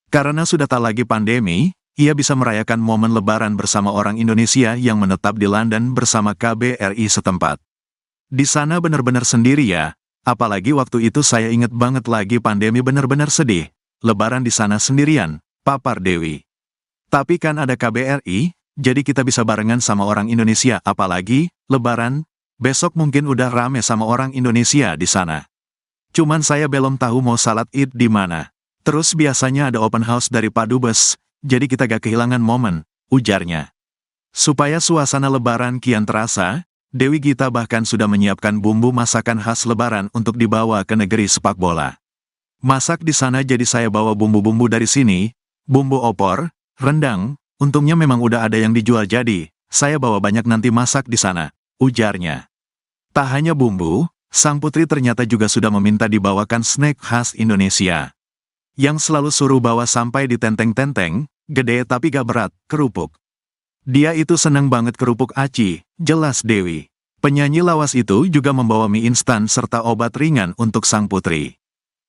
Karena sudah tak lagi pandemi, ia bisa merayakan momen lebaran bersama orang Indonesia yang menetap di London bersama KBRI setempat. Di sana benar-benar sendiri ya. Apalagi waktu itu saya inget banget lagi pandemi benar-benar sedih. Lebaran di sana sendirian, papar Dewi. Tapi kan ada KBRI, jadi kita bisa barengan sama orang Indonesia, apalagi Lebaran. Besok mungkin udah rame sama orang Indonesia di sana. Cuman saya belum tahu mau salat Id di mana. Terus biasanya ada open house dari Pak Dubes, jadi kita gak kehilangan momen, ujarnya. Supaya suasana Lebaran kian terasa, Dewi Gita bahkan sudah menyiapkan bumbu masakan khas Lebaran untuk dibawa ke negeri sepak bola. Masak di sana, jadi saya bawa bumbu-bumbu dari sini, bumbu opor, rendang, untungnya memang udah ada yang dijual jadi, saya bawa banyak nanti masak di sana, ujarnya. Tak hanya bumbu, sang putri ternyata juga sudah meminta dibawakan snack khas Indonesia. Yang selalu suruh bawa sampai di tenteng-tenteng, gede tapi gak berat, kerupuk. Dia itu seneng banget kerupuk aci, jelas Dewi. Penyanyi lawas itu juga membawa mie instan serta obat ringan untuk sang putri.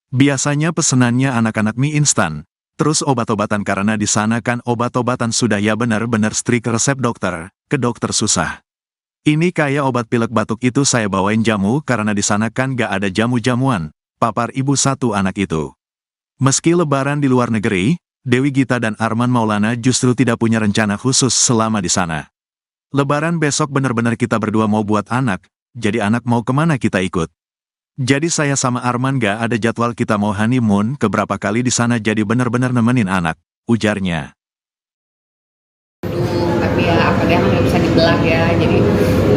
Biasanya pesenannya anak-anak mie instan, terus obat-obatan karena di sana kan obat-obatan sudah ya benar-benar strik resep dokter, ke dokter susah. Ini kayak obat pilek batuk itu saya bawain jamu karena di sana kan gak ada jamu-jamuan, papar ibu satu anak itu. Meski Lebaran di luar negeri, Dewi Gita dan Arman Maulana justru tidak punya rencana khusus selama di sana. Lebaran besok benar-benar kita berdua mau buat anak, jadi anak mau kemana kita ikut. Jadi saya sama Arman gak ada jadwal kita mau honeymoon ke berapa kali di sana, jadi benar-benar nemenin anak, ujarnya. Tapi ya apa deh nggak bisa dibelah ya. Jadi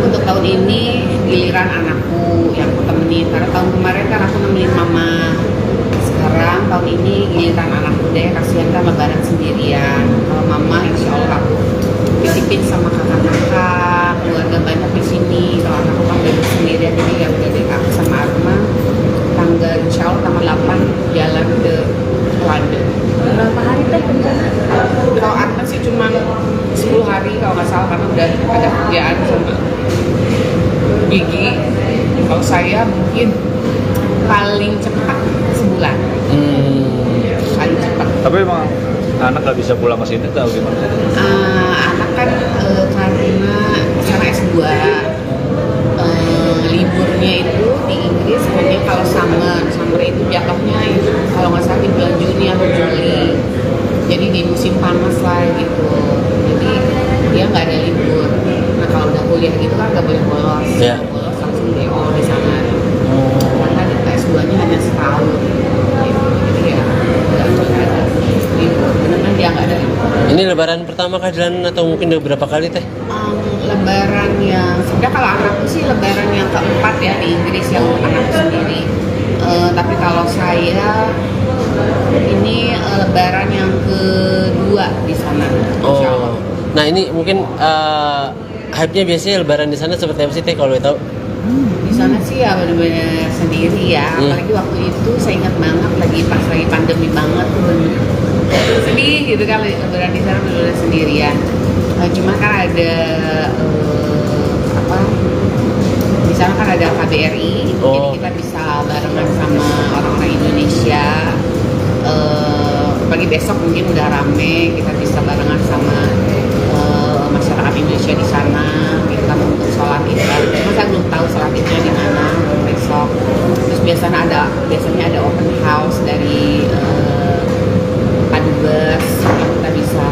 untuk tahun ini giliran anakku yang aku temenin, karena tahun kemarin kan aku nemenin mama. Sekarang tahun ini giliran anakku deh, kasihan kan Lebaran sendirian. Kalau mama insya Allah aku titipin sama kakak-kakak, keluarga banyak di sini. Kalau anakku kan udah sendirian, jadi ya udah deh aku sama Arma tanggal insya Allah tanggal 8 jalan ke London. Berapa hari teh rencana? Kalau Arma sih cuma 10 hari kalau nggak salah, karena udah ada kerjaan sama gigi. Kalau saya mungkin paling cepat sebulan. Paling cepat. Tapi emang anak gak bisa pulang ke sini atau gimana? Anak kan karena sekarang S2, liburnya itu di Inggris hanya kalau summer itu jatuhnya kalau nggak salah di bulan Juni atau Juli. Jadi di musim panas lah gitu. Jadi dia nggak ada libur. Nah kalau udah kuliah gitu kan nggak boleh bolos. Yeah. Bolos langsung DO di sana. Karena di S2-nya hanya setahun. Gitu. Jadi ya nggak ada libur. Benar-benar dia nggak ada libur. Ini Lebaran pertama kah jalan atau mungkin udah berapa kali teh? Lebaran yang sebenarnya kalau anakku sih Lebaran yang keempat ya di Inggris yang anakku sendiri. Tapi kalau saya ini Lebaran yang kedua di sana. Insya Allah. Nah ini mungkin hype-nya biasanya Lebaran di sana seperti apa sih teh kalau boleh tahu? Di sana sih ya benar-benar sendiri ya. Apalagi waktu itu saya ingat banget pas lagi pandemi banget tuh bener sedih gitu kan, Lebaran di sana benar-benar sendirian. Cuma kan ada di sana kan ada KBRI, jadi kita bisa barengan sama orang-orang Indonesia. Pagi besok mungkin udah rame, kita bisa barengan sama masyarakat Indonesia di sana. Kita untuk sholat Id. Cuma saya belum tahu sholat Idnya di mana besok. Terus biasanya ada open house dari Pak Dubes, kita bisa.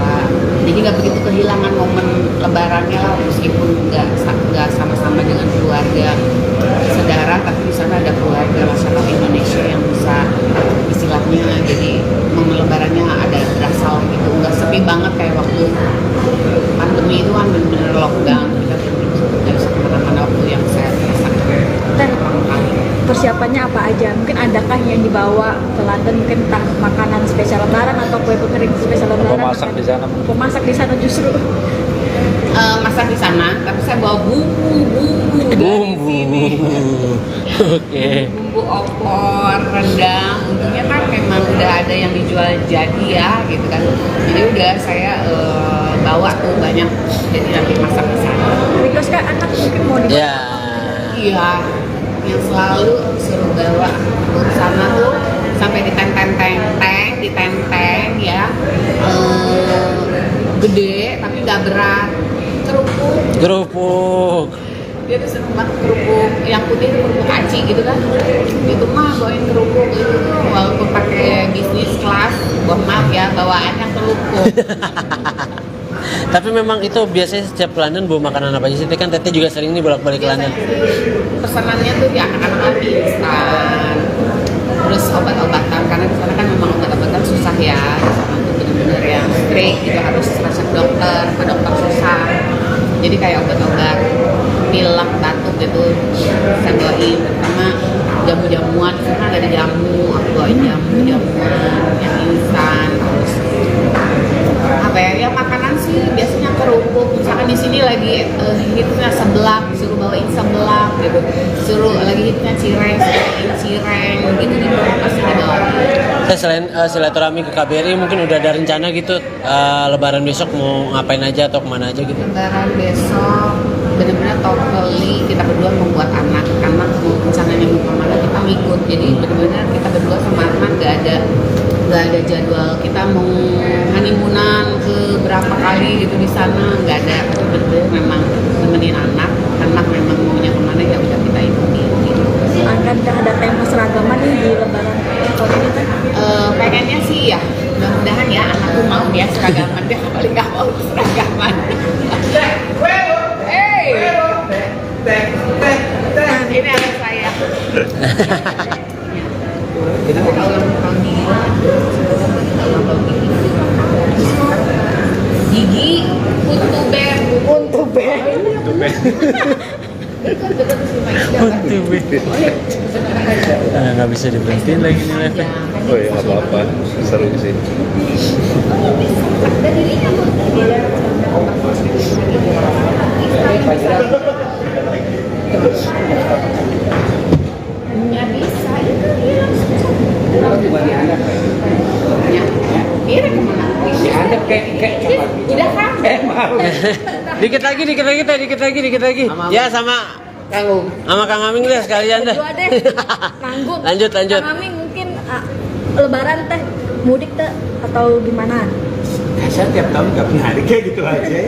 Jadi nggak begitu kehilangan momen Lebarannya lah, meskipun nggak sama-sama dengan keluarga saudara, tapi di sana ada keluarga masyarakat Indonesia yang bisa istilahnya jadi momen Lebarannya ada berasa gitu, nggak sepi banget kayak waktu pandemi itu kan benar-benar lockdown, kita nggak bisa kemana-mana waktu yang saya rasakan pertama kali. Persiapannya apa aja? Mungkin adakah yang dibawa ke London, mungkin entah makanan spesial Lebaran atau kue kering spesial Lebaran? Pemasak di sana. Pemasak di sana justru. Masak di sana, tapi saya bawa bumbu dari sini. Oke. Bumbu opor, rendang, untungnya kan memang udah ada yang dijual jadi ya gitu kan. Jadi udah saya bawa tuh banyak, jadi nanti masak di sana. Request kan anak mungkin mau dibawa. Ya. Iya, yang selalu suruh bawa ke sana tuh sampai di tenteng ya, gede tapi nggak berat. Kerupuk. Dia tuh seneng banget kerupuk yang putih itu kerupuk aci gitu kan. Itu mah bawain kerupuk itu tuh walaupun pakai bisnis kelas, maaf ya bawaannya kerupuk Tapi memang itu biasanya setiap ke London bawa makanan apa aja sih? Teh? Kan Teteh juga sering nih bolak-balik ke London. Pesanannya tuh di anak-anak lagi instan, terus obat-obatan karena di sana kan memang obat-obatan susah ya, di sana tuh bener-bener yang strict gitu, harus resep dokter, ke dokter susah. Jadi kayak obat-obat pilek, batuk gitu saya bawain, pertama jamu-jamuan, di sana ada jamu, aku bawain jamu-jamuan yang instan, terus apa ya makanan sih biasanya kerupuk, misalkan di sini lagi hitnya seblak, disuruh bawain seblak gitu, suruh lagi hitnya cireng, bawain cireng gitu gitu pasti dibawain. Teh, selain silaturahmi ke KBRI mungkin udah ada rencana gitu Lebaran besok mau ngapain aja atau kemana aja gitu? Lebaran besok benar-benar totally kita berdua membuat anak mau rencananya mau kemana kita ngikut, jadi benar-benar kita berdua sama anak gak ada jadwal kita mau honeymoonan ke berapa kali gitu di sana, nggak ada. Benar-benar memang nemenin anak memang maunya kemana ya udah kita ikutin gitu. Akan ada tema seragaman nih di Lebaran tahun ini kan? Pengennya sih ya mudah-mudahan ya anakku mau ya seragaman, dia paling nggak mau seragaman. Ini anak saya. Kita ulang tahun ini. Gigi untuk ber. Nggak bisa diberhentiin lagi nih live. Oh ya, apa-apa. Seru sih. Nggak bisa itu dia Kira kemana? Ada kayak coba. Udah kan? Dikit lagi. Ya sama Kang Aming deh sekalian deh. Berdua deh, nanggung. Lanjut. Kang Aming mungkin Lebaran teh mudik teh atau gimana? Saya tiap tahun nggak punya hari kayak gitu aja.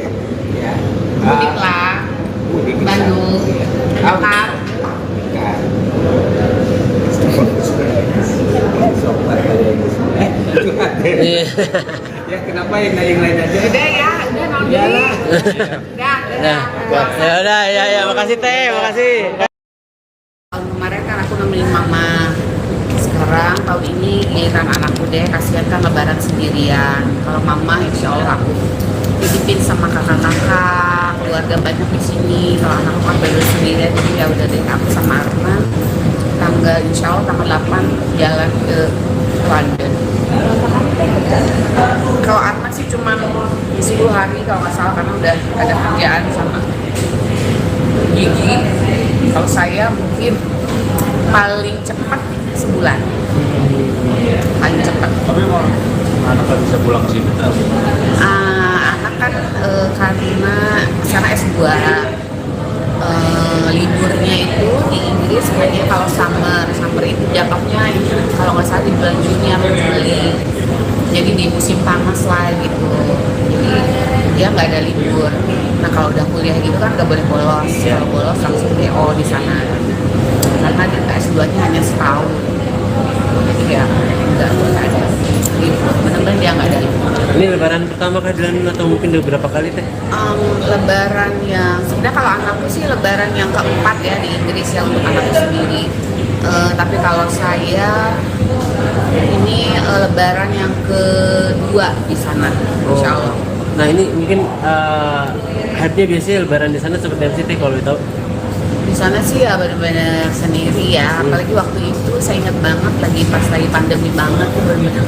Ya. Mudik lah. Mudik ke Bandung. Jakarta. Iya. Ya kenapa yang lain aja? Udah ya, udah nol dulu. Udah. Ya udah, ya makasih Teh, makasih. Tahun kemarin kan aku nemenin mama. Sekarang tahun ini giliran anakku deh, kasihan kan lebaran sendirian. Kalau mama insya Allah aku titipin sama kakak-kakak, keluarga banyak di sini. Kalau anakku kan baru sendirian, jadi ya udah deh aku sama Arman. Insya Allah tanggal 8 jalan ke London. Kalau Arman sih cuma 10 hari kalau nggak salah, karena udah ada kerjaan sama gigi. Kalau saya mungkin paling cepat sebulan, paling cepat. Tapi emang anak nggak bisa pulang ke sini. Anak kan karena sana S2, liburnya itu di Inggris hanya kalau summer itu jatuhnya kalau nggak salah di bulan Juni atau Juli, jadi di musim panas lah gitu, jadi dia nggak ada libur. Nah kalau udah kuliah gitu kan nggak boleh bolos, kalau bolos langsung DO di sana karena di S2-nya hanya setahun, jadi ya nggak ada libur, benar-benar dia nggak ada libur. Ini lebaran pertama kah di London atau mungkin udah berapa kali Teh? Lebaran yang sebenarnya kalau anakku sih lebaran yang keempat ya di Inggris ya untuk anakku sendiri. Tapi kalau saya ini lebaran yang kedua di sana, insya Allah. Nah ini mungkin hype-nya biasanya lebaran di sana seperti apa sih Teh kalau tahu? Di sana sih ya benar-benar sendiri ya, apalagi waktu itu saya ingat banget pas lagi pandemi banget tuh benar-benar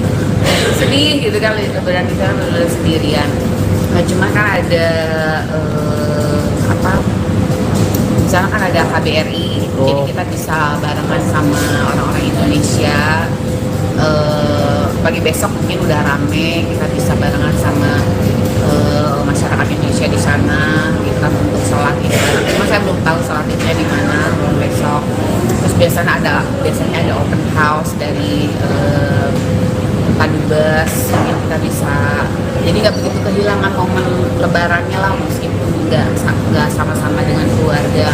sedih gitu kan, lebaran di sana benar-benar sendirian. Nah cuma kan ada di sana kan ada KBRI, jadi kita bisa barengan sama orang-orang Indonesia. Pagi besok mungkin udah rame, kita bisa barengan sama masyarakat Indonesia di sana, kita untuk sholat id bareng. Cuma saya belum tahu sholat idnya di mana besok. Terus biasanya ada open house dari Padubes, yang kita bisa, jadi nggak begitu kehilangan momen lebarannya lah, meskipun nggak sama-sama dengan keluarga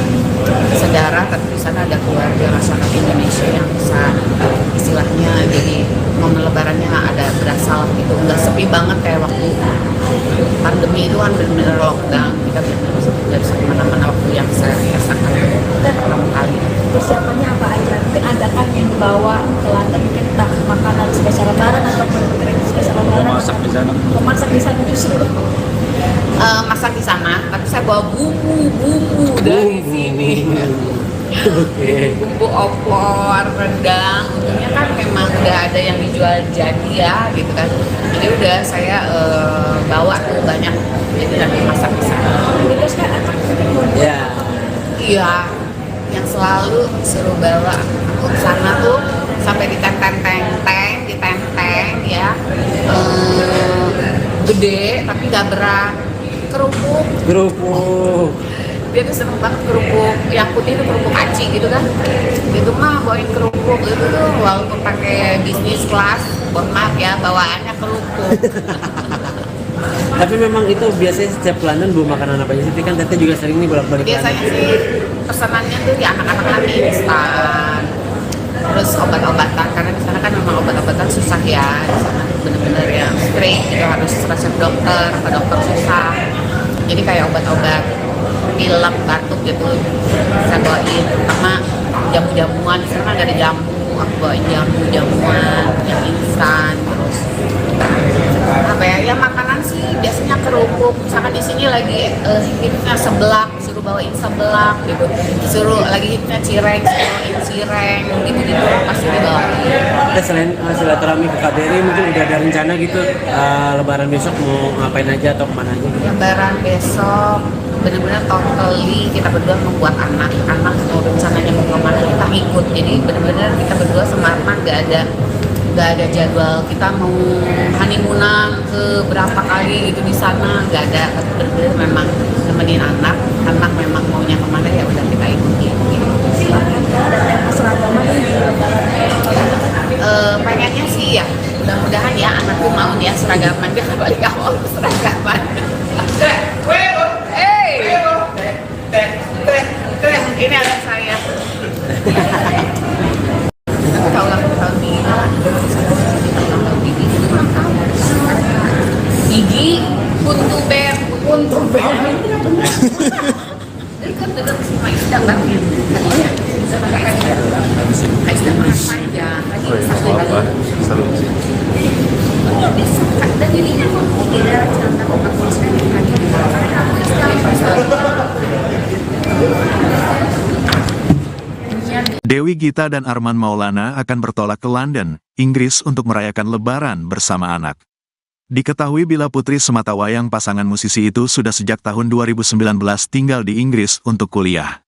saudara, tapi di sana ada keluarga masyarakat Indonesia yang bisa istilahnya, jadi momen lebarannya ada berasa lah gitu, nggak sepi banget kayak waktu pandemi itu kan benar-benar lockdown, kita nggak bisa kemana-mana waktu yang saya rasakan pertama kali. Persiapannya apa aja? Mungkin adakah yang dibawa ke London, mungkin entah makanan spesial lebaran atau kue spesial lebaran? Masak di sana. Memasak di sana justru. Masak di sana, tapi saya bawa bumbu dari sini. Bumbu opor, rendang, untungnya kan memang udah ada yang dijual jadi ya gitu kan. Jadi udah saya bawa tuh banyak, jadi nanti masak di sana. Terus kan anak mungkin mau Ya. Iya, yang selalu suruh bawa aku ke sana tuh sampai ditenteng ya, gede tapi gak berat, kerupuk. Dia tuh seneng banget kerupuk, yang putih itu kerupuk aci gitu kan. Itu mah bawain kerupuk itu tuh walaupun pakai bisnis kelas, mohon maaf ya bawaannya kerupuk. Tapi memang itu biasanya setiap ke London bawa makanan apa aja sih? Kan Tete juga sering nih bolak-balik Biasanya London. sih pesanannya tuh ya anak-anak lagi instan, terus obat-obatan karena di sana kan memang obat-obatan susah ya, di sana bener-bener yang strict gitu, harus resep dokter, ke dokter susah. Jadi kayak obat-obat pilek, batuk gitu saya bawain, terutama jamu-jamuan. Di sana kan nggak ada jamu, aku bawain jamuan yang instan. Terus apa ya makanan sih biasanya kerupuk, misalkan di sini lagi hitnya seblak, suruh bawain seblak gitu, suruh lagi hitnya cireng, suruh bawain cireng gitu pasti dibawain. Kita selain silaturahmi ke KBRI, mungkin udah ada rencana gitu lebaran besok mau ngapain aja atau kemana aja? Lebaran besok benar-benar totally kita berdua membuat anak mau rencananya mau kemana kita ikut, jadi benar-benar kita berdua sama Arman nggak ada jadwal kita mau honeymoonan ke berapa kali gitu di sana, nggak ada. Benar-benar memang nemenin anak memang maunya kemana ya udah kita ikutin gitu. Pengennya sih ya mudah-mudahan ya anakku mau ya seragaman, dia balik awal seragaman. Ini anak saya. Kalau tahun ini gigi untuk ber. Jadi kan dekat sama Isda kan? Isda makan panjang. Oh ya, nggak apa-apa. Seru sih. Dan jadinya tidak cerita obat Dewi Gita dan Arman Maulana akan bertolak ke London, Inggris untuk merayakan Lebaran bersama anak. Diketahui bila putri sematawayang pasangan musisi itu sudah sejak tahun 2019 tinggal di Inggris untuk kuliah.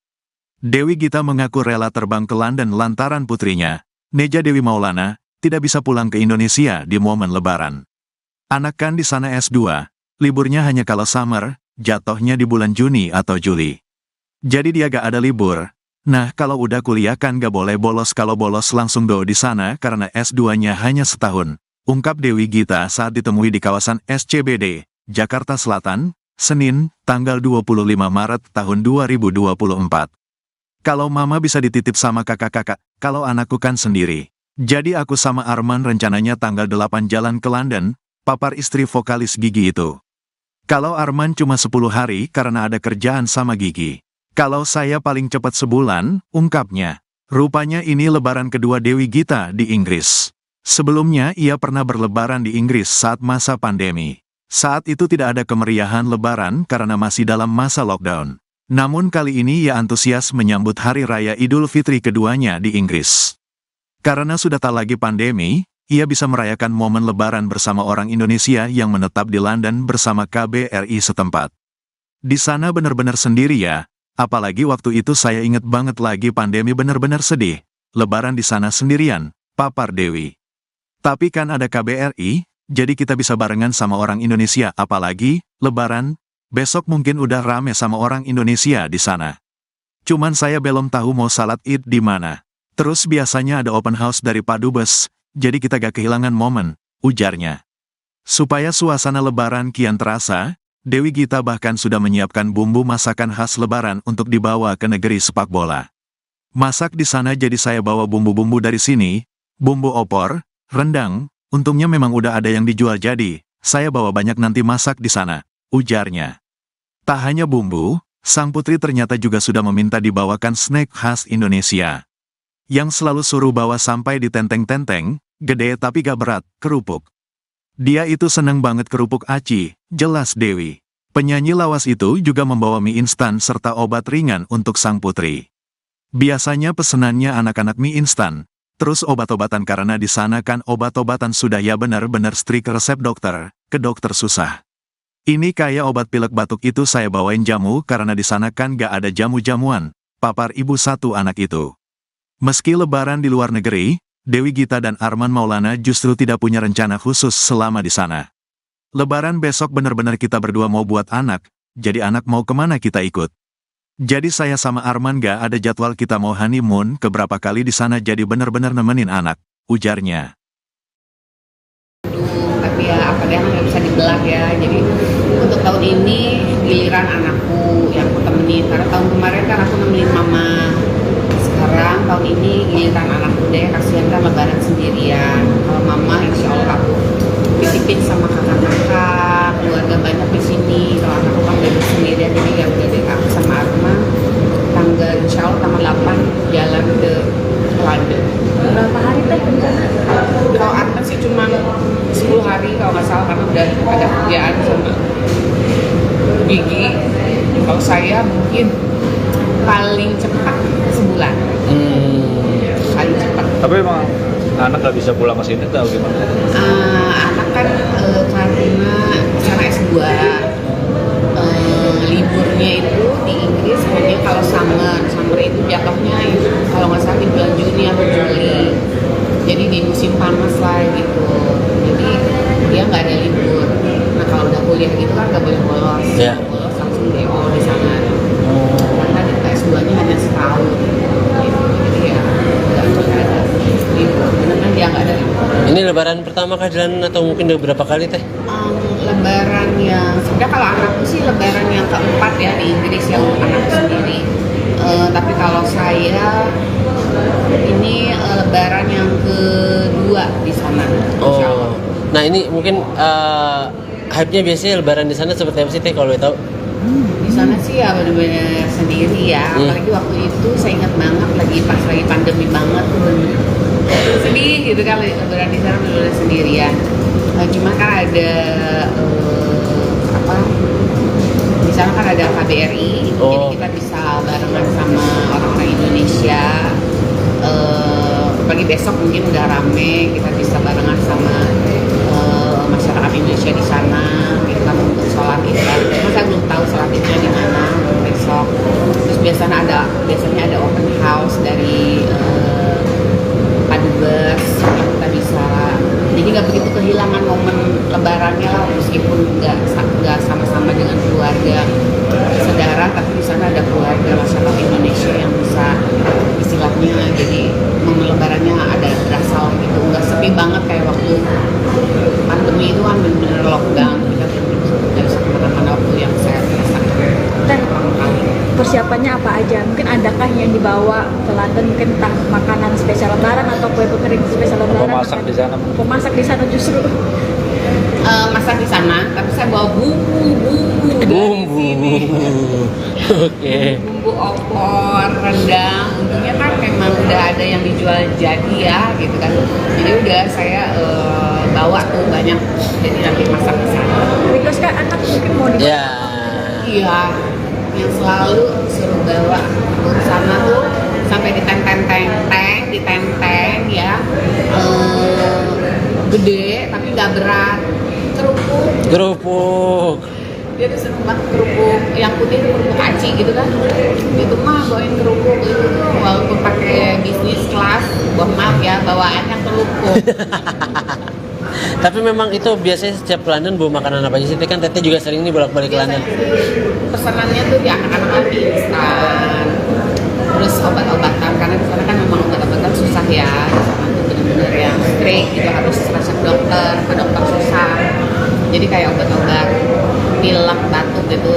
Dewi Gita mengaku rela terbang ke London lantaran putrinya, Neja Dewi Maulana, tidak bisa pulang ke Indonesia di momen Lebaran. Anak kan di sana S2, liburnya hanya kalau summer, jatuhnya di bulan Juni atau Juli. Jadi dia gak ada libur. Nah, kalau udah kuliah kan gak boleh bolos, kalau bolos langsung di sana karena S2-nya hanya setahun, ungkap Dewi Gita saat ditemui di kawasan SCBD, Jakarta Selatan, Senin, tanggal 25 Maret tahun 2024. Kalau mama bisa dititip sama kakak-kakak, kalau anakku kan sendiri. Jadi aku sama Arman rencananya tanggal 8 jalan ke London, papar istri vokalis Gigi itu. Kalau Arman cuma 10 hari karena ada kerjaan sama Gigi. Kalau saya paling cepat sebulan, ungkapnya. Rupanya ini lebaran kedua Dewi Gita di Inggris. Sebelumnya ia pernah berlebaran di Inggris saat masa pandemi. Saat itu tidak ada kemeriahan lebaran karena masih dalam masa lockdown. Namun kali ini ia antusias menyambut Hari Raya Idul Fitri keduanya di Inggris. Karena sudah tak lagi pandemi, ia bisa merayakan momen lebaran bersama orang Indonesia yang menetap di London bersama KBRI setempat. Di sana benar-benar sendiri ya. Apalagi waktu itu saya inget banget lagi pandemi, benar-benar sedih. Lebaran di sana sendirian, papar Dewi. Tapi kan ada KBRI, jadi kita bisa barengan sama orang Indonesia. Apalagi, Lebaran, besok mungkin udah rame sama orang Indonesia di sana. Cuman saya belum tahu mau salat Id di mana. Terus biasanya ada open house dari Pak Dubes, jadi kita gak kehilangan momen, ujarnya. Supaya suasana Lebaran kian terasa, Dewi Gita bahkan sudah menyiapkan bumbu masakan khas Lebaran untuk dibawa ke negeri sepak bola. Masak di sana, jadi saya bawa bumbu-bumbu dari sini, bumbu opor, rendang, untungnya memang udah ada yang dijual jadi, saya bawa banyak nanti masak di sana, ujarnya. Tak hanya bumbu, sang putri ternyata juga sudah meminta dibawakan snack khas Indonesia. Yang selalu suruh bawa sampai di tenteng-tenteng, gede tapi gak berat, kerupuk. Dia itu seneng banget kerupuk aci, jelas Dewi. Penyanyi lawas itu juga membawa mie instan serta obat ringan untuk sang putri. Biasanya pesenannya anak-anak mie instan, terus obat-obatan karena di sana kan obat-obatan sudah ya benar-benar strik resep dokter, ke dokter susah. Ini kayak obat pilek batuk itu saya bawain jamu karena di sana kan gak ada jamu-jamuan, papar ibu satu anak itu. Meski lebaran di luar negeri, Dewi Gita dan Arman Maulana justru tidak punya rencana khusus selama di sana. Lebaran besok benar-benar kita berdua mau buat anak, jadi anak mau kemana kita ikut. Jadi saya sama Arman gak ada jadwal kita mau honeymoon keberapa kali di sana jadi benar-benar nemenin anak, ujarnya. Tapi ya apa deh nggak bisa dibelah ya. Jadi untuk tahun ini giliran anakku yang aku temenin, karena tahun kemarin kan aku nemenin mama. Sekarang tahun ini giliran anakku deh, kasihan kan lebaran sendirian. Kalau mama insya Allah aku titipin sama kakak-kakak, keluarga banyak di sini. Kalau anakku kan bebas sendirian, jadi ya udah deh aku sama Arman tanggal insya Allah tanggal 8 jalan ke London. Berapa hari teh rencana? Kalau Arman sih cuma 10 hari kalau nggak salah, karena udah ada kerjaan sama gigi. Kalau saya mungkin paling cepat sebulan. Paling cepat. Tapi emang anak gak bisa pulang ke sini atau gimana? Anak kan karena sana S2, liburnya itu di Inggris hanya kalau summer itu jatuhnya kalau nggak salah di bulan Juni atau Juli. Jadi di musim panas lah gitu. Jadi dia nggak ada libur. Nah kalau udah kuliah gitu kan nggak boleh bolos. Ya. Bolos langsung DO di sana. Karena di S2-nya hanya setahun. Gitu. Jadi ya nggak ada libur. Benar-benar dia nggak ada libur. Ini lebaran pertama kah jalan atau mungkin udah berapa kali teh? Lebaran yang sebenarnya kalau anakku sih lebaran yang keempat ya di Inggris yang anakku sendiri. Tapi kalau saya ini lebaran yang kedua di sana. Insya Allah. Nah ini mungkin hype-nya biasanya lebaran di sana seperti apa sih teh kalau boleh tahu? Di sana sih ya benar-benar sendiri ya. Apalagi waktu itu saya ingat banget pas lagi pandemi banget tuh bener sedih gitu kan, lebaran di sana benar-benar sendirian. Cuma kan ada di sana kan ada KBRI, jadi kita bisa barengan sama orang-orang Indonesia. Pagi besok mungkin udah rame, kita bisa barengan sama masyarakat Indonesia di sana. Kita untuk sholat Id. Cuma saya belum tahu sholat Idnya di mana besok. Terus biasanya ada open house dari Padubes, kita bisa. Jadi nggak begitu kehilangan momen lebarannya lah, meskipun nggak sama-sama dengan keluarga saudara, tapi di sana ada keluarga masyarakat Indonesia yang bisa istilahnya jadi momen lebarannya ada berasa gitu, nggak sepi banget kayak waktu pandemi itu kan benar-benar lockdown, kita nggak bisa kemana-mana waktu yang saya rasakan. Dan persiapannya apa aja? Mungkin adakah yang dibawa ke London, mungkin entah makanan spesial lebaran atau kue kering spesial lebaran? Masak di sana. Pemasak di sana justru. Masak di sana, tapi saya bawa bumbu dari sini. Oke. Bumbu opor, rendang, untungnya kan memang udah ada yang dijual jadi ya gitu kan. Jadi udah saya bawa tuh banyak, jadi nanti masak di sana. Request kan anak mungkin mau dibawa. Ya. Iya, yang selalu suruh bawa ke sana tuh sampai di tenteng ya, gede tapi nggak berat, Kerupuk. dia tuh seneng banget kerupuk yang putih itu kerupuk aci gitu kan, itu mah bawain kerupuk itu tuh walaupun pakai bisnis kelas, maaf ya bawaannya kerupuk. Tapi memang itu biasanya setiap ke London bawa makanan apa aja sih? Kan Teteh juga sering nih bolak-balik ke London. Pesanannya tuh di anak-anak lagi instan, terus obat-obatan karena di sana kan memang obat-obatan susah ya. Di sana tuh benar-benar yang strict gitu, harus resep dokter, ke dokter susah. Jadi kayak obat-obat pilek, batuk gitu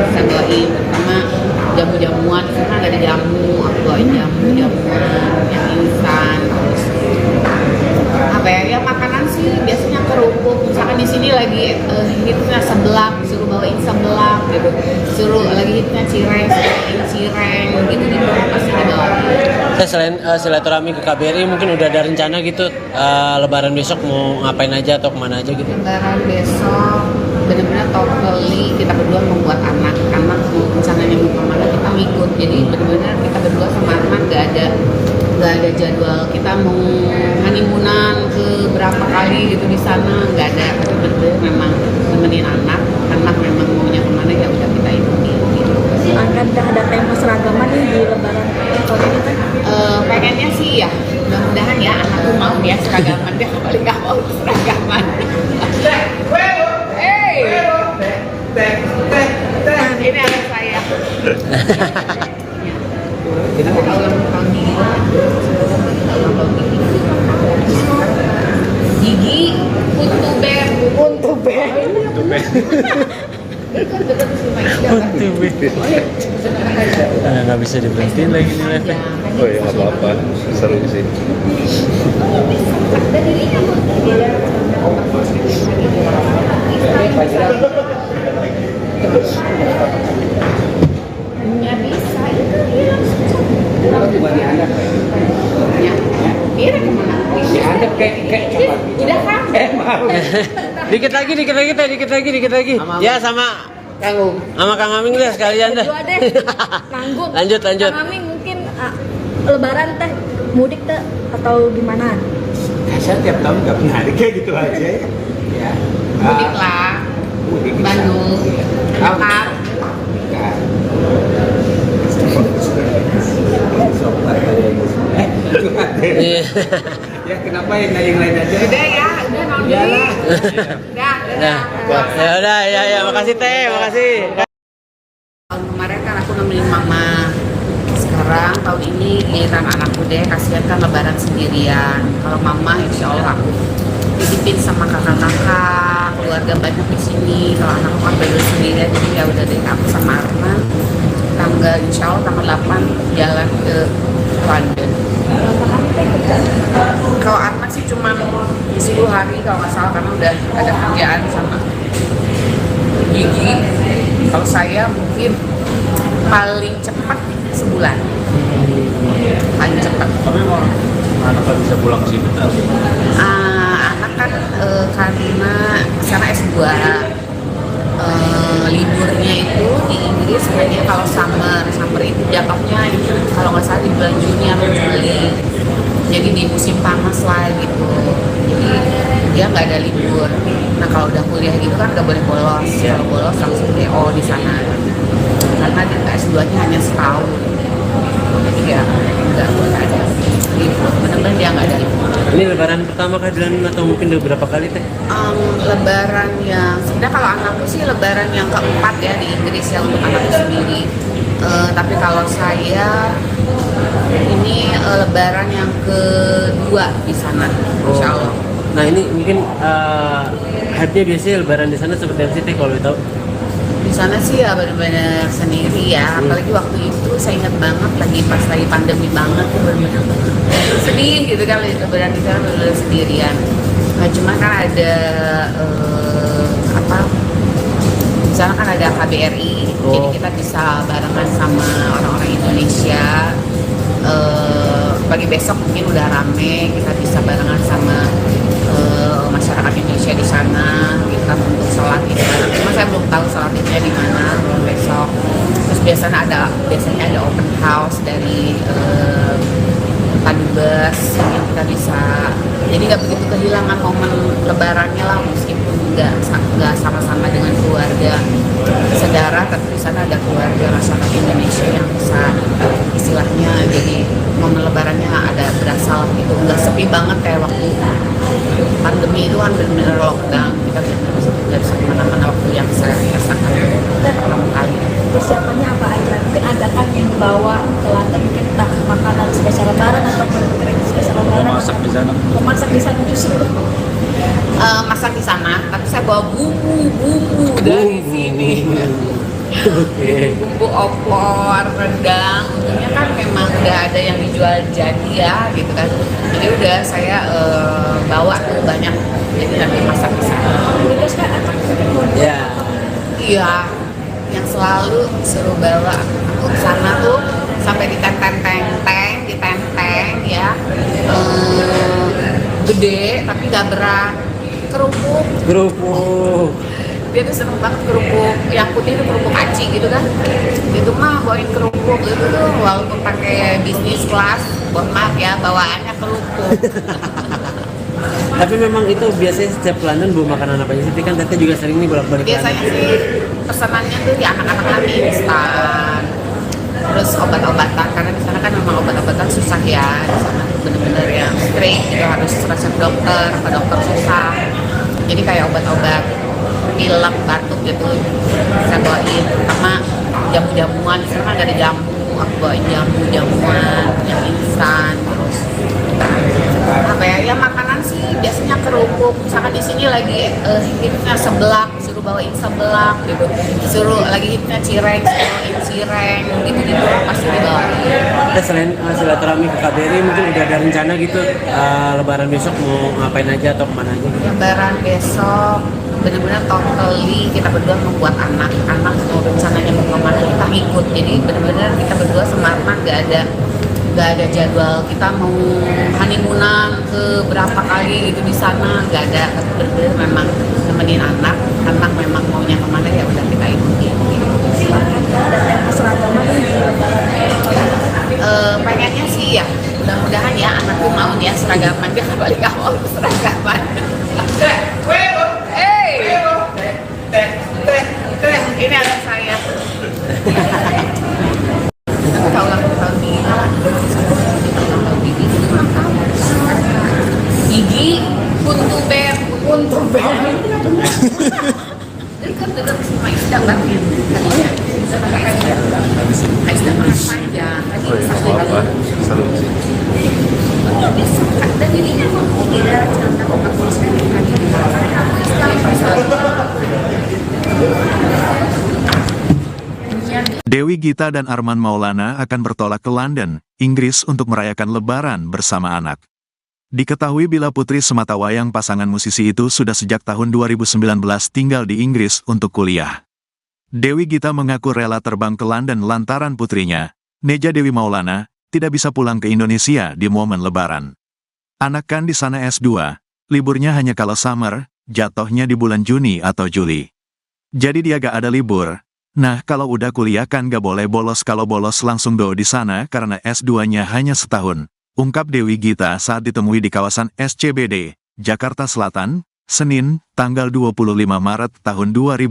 saya bawain, terutama jamu-jamuan. Di sana nggak ada jamu, aku bawain jamuan yang instan. Terus apa ya makanan sih biasanya kerupuk misalkan di sini lagi hitnya seblak, suruh bawain seblak gitu, suruh lagi hitnya cireng, bawain cireng gitu pasti dibawain. Saya selain silaturahmi ke KBRI mungkin udah ada rencana gitu Lebaran besok mau ngapain aja atau kemana aja gitu? Lebaran besok benar-benar totally kita berdua membuat anak-anak rencananya mau kemana kita ngikut, jadi benar-benar kita berdua sama anak nggak ada jadwal kita mau honeymoonan ke berapa kali gitu di sana, nggak ada. Tapi benar-benar memang nemenin anak memang maunya kemana ya udah kita ikutin gitu. Akan ada tema seragaman nih di Lebaran tahun ini kan? Pengennya sih ya mudah-mudahan ya anakku mau dia seragaman, dia paling nggak mau seragaman. Hey, ini anak saya. Tapi kalau tahun ini Gigi Puntu Bear. Nggak bisa diberhentiin lagi nih live. Oh ya nggak apa-apa, seru sih. Nggak bisa itu dia langsung. Kenapa cuma dianggap? Ya, dia kemana? Dianggap kayak cepat. Udah kan? Mau. Dikit lagi. Ya sama Kang Aming deh sekalian deh. Berdua deh, nanggung. Lanjut. Kang Aming mungkin Lebaran teh mudik teh atau gimana? Saya tiap tahun nggak pernah hari kayak gitu aja. Ya. Mudik lah. Mudik bisa. Bandung. Iya. Bakar. Kan. Itu ada. Iya. Ya kenapa yang lain aja? Udah ya, udah mau Ya diri. lah. Udah. Ya udah, ya makasih Teh, makasih. Tahun kemarin kan aku nemenin mama. Sekarang tahun ini giliran anakku deh, kasihan kan lebaran sendirian. Kalau mama insya Allah aku titipin sama kakak-kakak, keluarga banyak di sini. Kalau anakku kan berdua sendirian, jadi ya udah deh aku sama Arman. Insya Allah tanggal 8 jalan ke London. Kalau Arman sih cuma 10 hari kalau nggak salah, karena udah ada kerjaan sama Gigi. Kalau saya mungkin paling cepat sebulan, paling cepat. Tapi mau anak nggak bisa pulang ke sini kan? Anak kan karena sana S2, liburnya itu di Inggris hanya kalau summer itu jatuhnya kalau nggak salah di bulan Juni atau Juli, jadi di musim panas lah gitu, jadi dia nggak ada libur. Nah kalau udah kuliah gitu kan nggak boleh bolos, kalau bolos langsung DO di sana karena di S2-nya hanya setahun, jadi ya nggak boleh ada libur, benar-benar dia nggak ada libur. Ini lebaran pertama kah di London atau mungkin udah berapa kali Teh? Lebaran yang sebenarnya kalau anakku sih lebaran yang keempat ya di Inggris ya untuk anakku sendiri. Tapi kalau saya ini lebaran yang kedua di sana, insya Allah. Nah ini mungkin hype-nya biasanya lebaran di sana seperti apa sih Teh kalau tahu? Di sana sih ya benar-benar sendiri ya, apalagi waktu itu saya ingat banget pas lagi pandemi banget tuh benar-benar sedih gitu kan, lebaran di sana benar-benar sendirian. Nah, cuma kan ada di sana kan ada KBRI, jadi kita bisa barengan sama orang-orang Indonesia. Pagi besok mungkin udah rame, kita bisa barengan sama masyarakat Indonesia di sana, kita untuk sholat id bareng. Cuma saya belum tahu sholat idnya di mana besok. Terus biasanya ada open house dari Padubes yang kita bisa, jadi nggak begitu kehilangan momen lebarannya lah, meskipun nggak sama-sama dengan keluarga saudara, tapi di sana ada keluarga masyarakat Indonesia yang bisa istilahnya jadi momen lebarannya ada berasa lah gitu, nggak sepi banget kayak waktu pandemi itu kan benar-benar lockdown, kita nggak bisa kemana-mana waktu yang saya rasakan pertama kali. Persiapannya apa aja? Mungkin ada kan yang dibawa ke London, mungkin entah makanan spesial lebaran atau kering spesial lebaran. Masak di sana? Memasak di sana justru. Masak di sana, tapi saya bawa bumbu dari sini. Oke. bumbu opor, rendang, untungnya kan memang udah ada yang dijual jadi ya gitu kan. Jadi udah saya bawa tuh banyak, jadi nanti masak di sana. Terus kan anak Ya. Iya, yang selalu suruh bawa aku ke sana tuh sampai ditenteng ya, gede tapi gak berat, kerupuk. Kerupuk. Dia tuh seneng banget kerupuk yang putih itu kerupuk aci gitu kan. Itu mah bawain kerupuk itu tuh walaupun pakai bisnis kelas, mohon maaf ya bawaannya kerupuk. Tapi memang itu biasanya setiap ke London bawa makanan apa aja sih? Tapi kan Tete juga sering nih bolak-balik ke Biasanya London. sih pesanannya tuh di anak-anak kami instan, terus obat-obatan karena di sana kan memang obat-obatan susah ya, di sana tuh bener-bener yang strict gitu, harus resep dokter, apa dokter susah. Jadi kayak obat-obat pilek, batuk gitu saya bawain, sama jamu-jamuan. Di sana kan ada jamu, aku bawain jamuan yang instan. Terus apa ya makanan sih biasanya kerupuk. Misalkan di sini lagi hitnya seblak, suruh bawain seblak gitu, suruh lagi hitnya cireng, suruh bawain cireng gitu pasti dibawain. Kita selain silaturahmi ke KBRI mungkin udah ada rencana gitu Lebaran besok mau ngapain aja atau kemana aja gitu? Lebaran besok benar-benar totally kita berdua membuat anak-anak mau rencananya mau kemana kita ikut. Jadi benar-benar kita berdua sama Arman gak ada jadwal kita mau honeymoonan ke berapa kali gitu di sana, gak ada. Benar-benar memang nemenin anak memang maunya kemana ya udah kita ikutin gitu. Pengennya sih ya mudah-mudahan ya anakku mau ya seragaman, dia balik awal seragaman. Ini anak saya. Kita ulang tahun ini. Gigi kuntu ber. Dekat si Maisda banget. Maisda makan panjang. Oh ya nggak apa-apa, seru sih. Ada dirinya tidak cerita obat Dewi Gita dan Arman Maulana akan bertolak ke London, Inggris untuk merayakan Lebaran bersama anak. Diketahui Bila Putri Sematawayang pasangan musisi itu sudah sejak tahun 2019 tinggal di Inggris untuk kuliah. Dewi Gita mengaku rela terbang ke London lantaran putrinya, Neja Dewi Maulana, tidak bisa pulang ke Indonesia di momen Lebaran. Anak kan di sana S2, liburnya hanya kalau summer, jatuhnya di bulan Juni atau Juli. Jadi dia gak ada libur. Nah, kalau udah kuliah kan gak boleh bolos, kalau bolos langsung do di sana karena S2-nya hanya setahun. Ungkap Dewi Gita saat ditemui di kawasan SCBD, Jakarta Selatan, Senin, tanggal 25 Maret tahun 2020.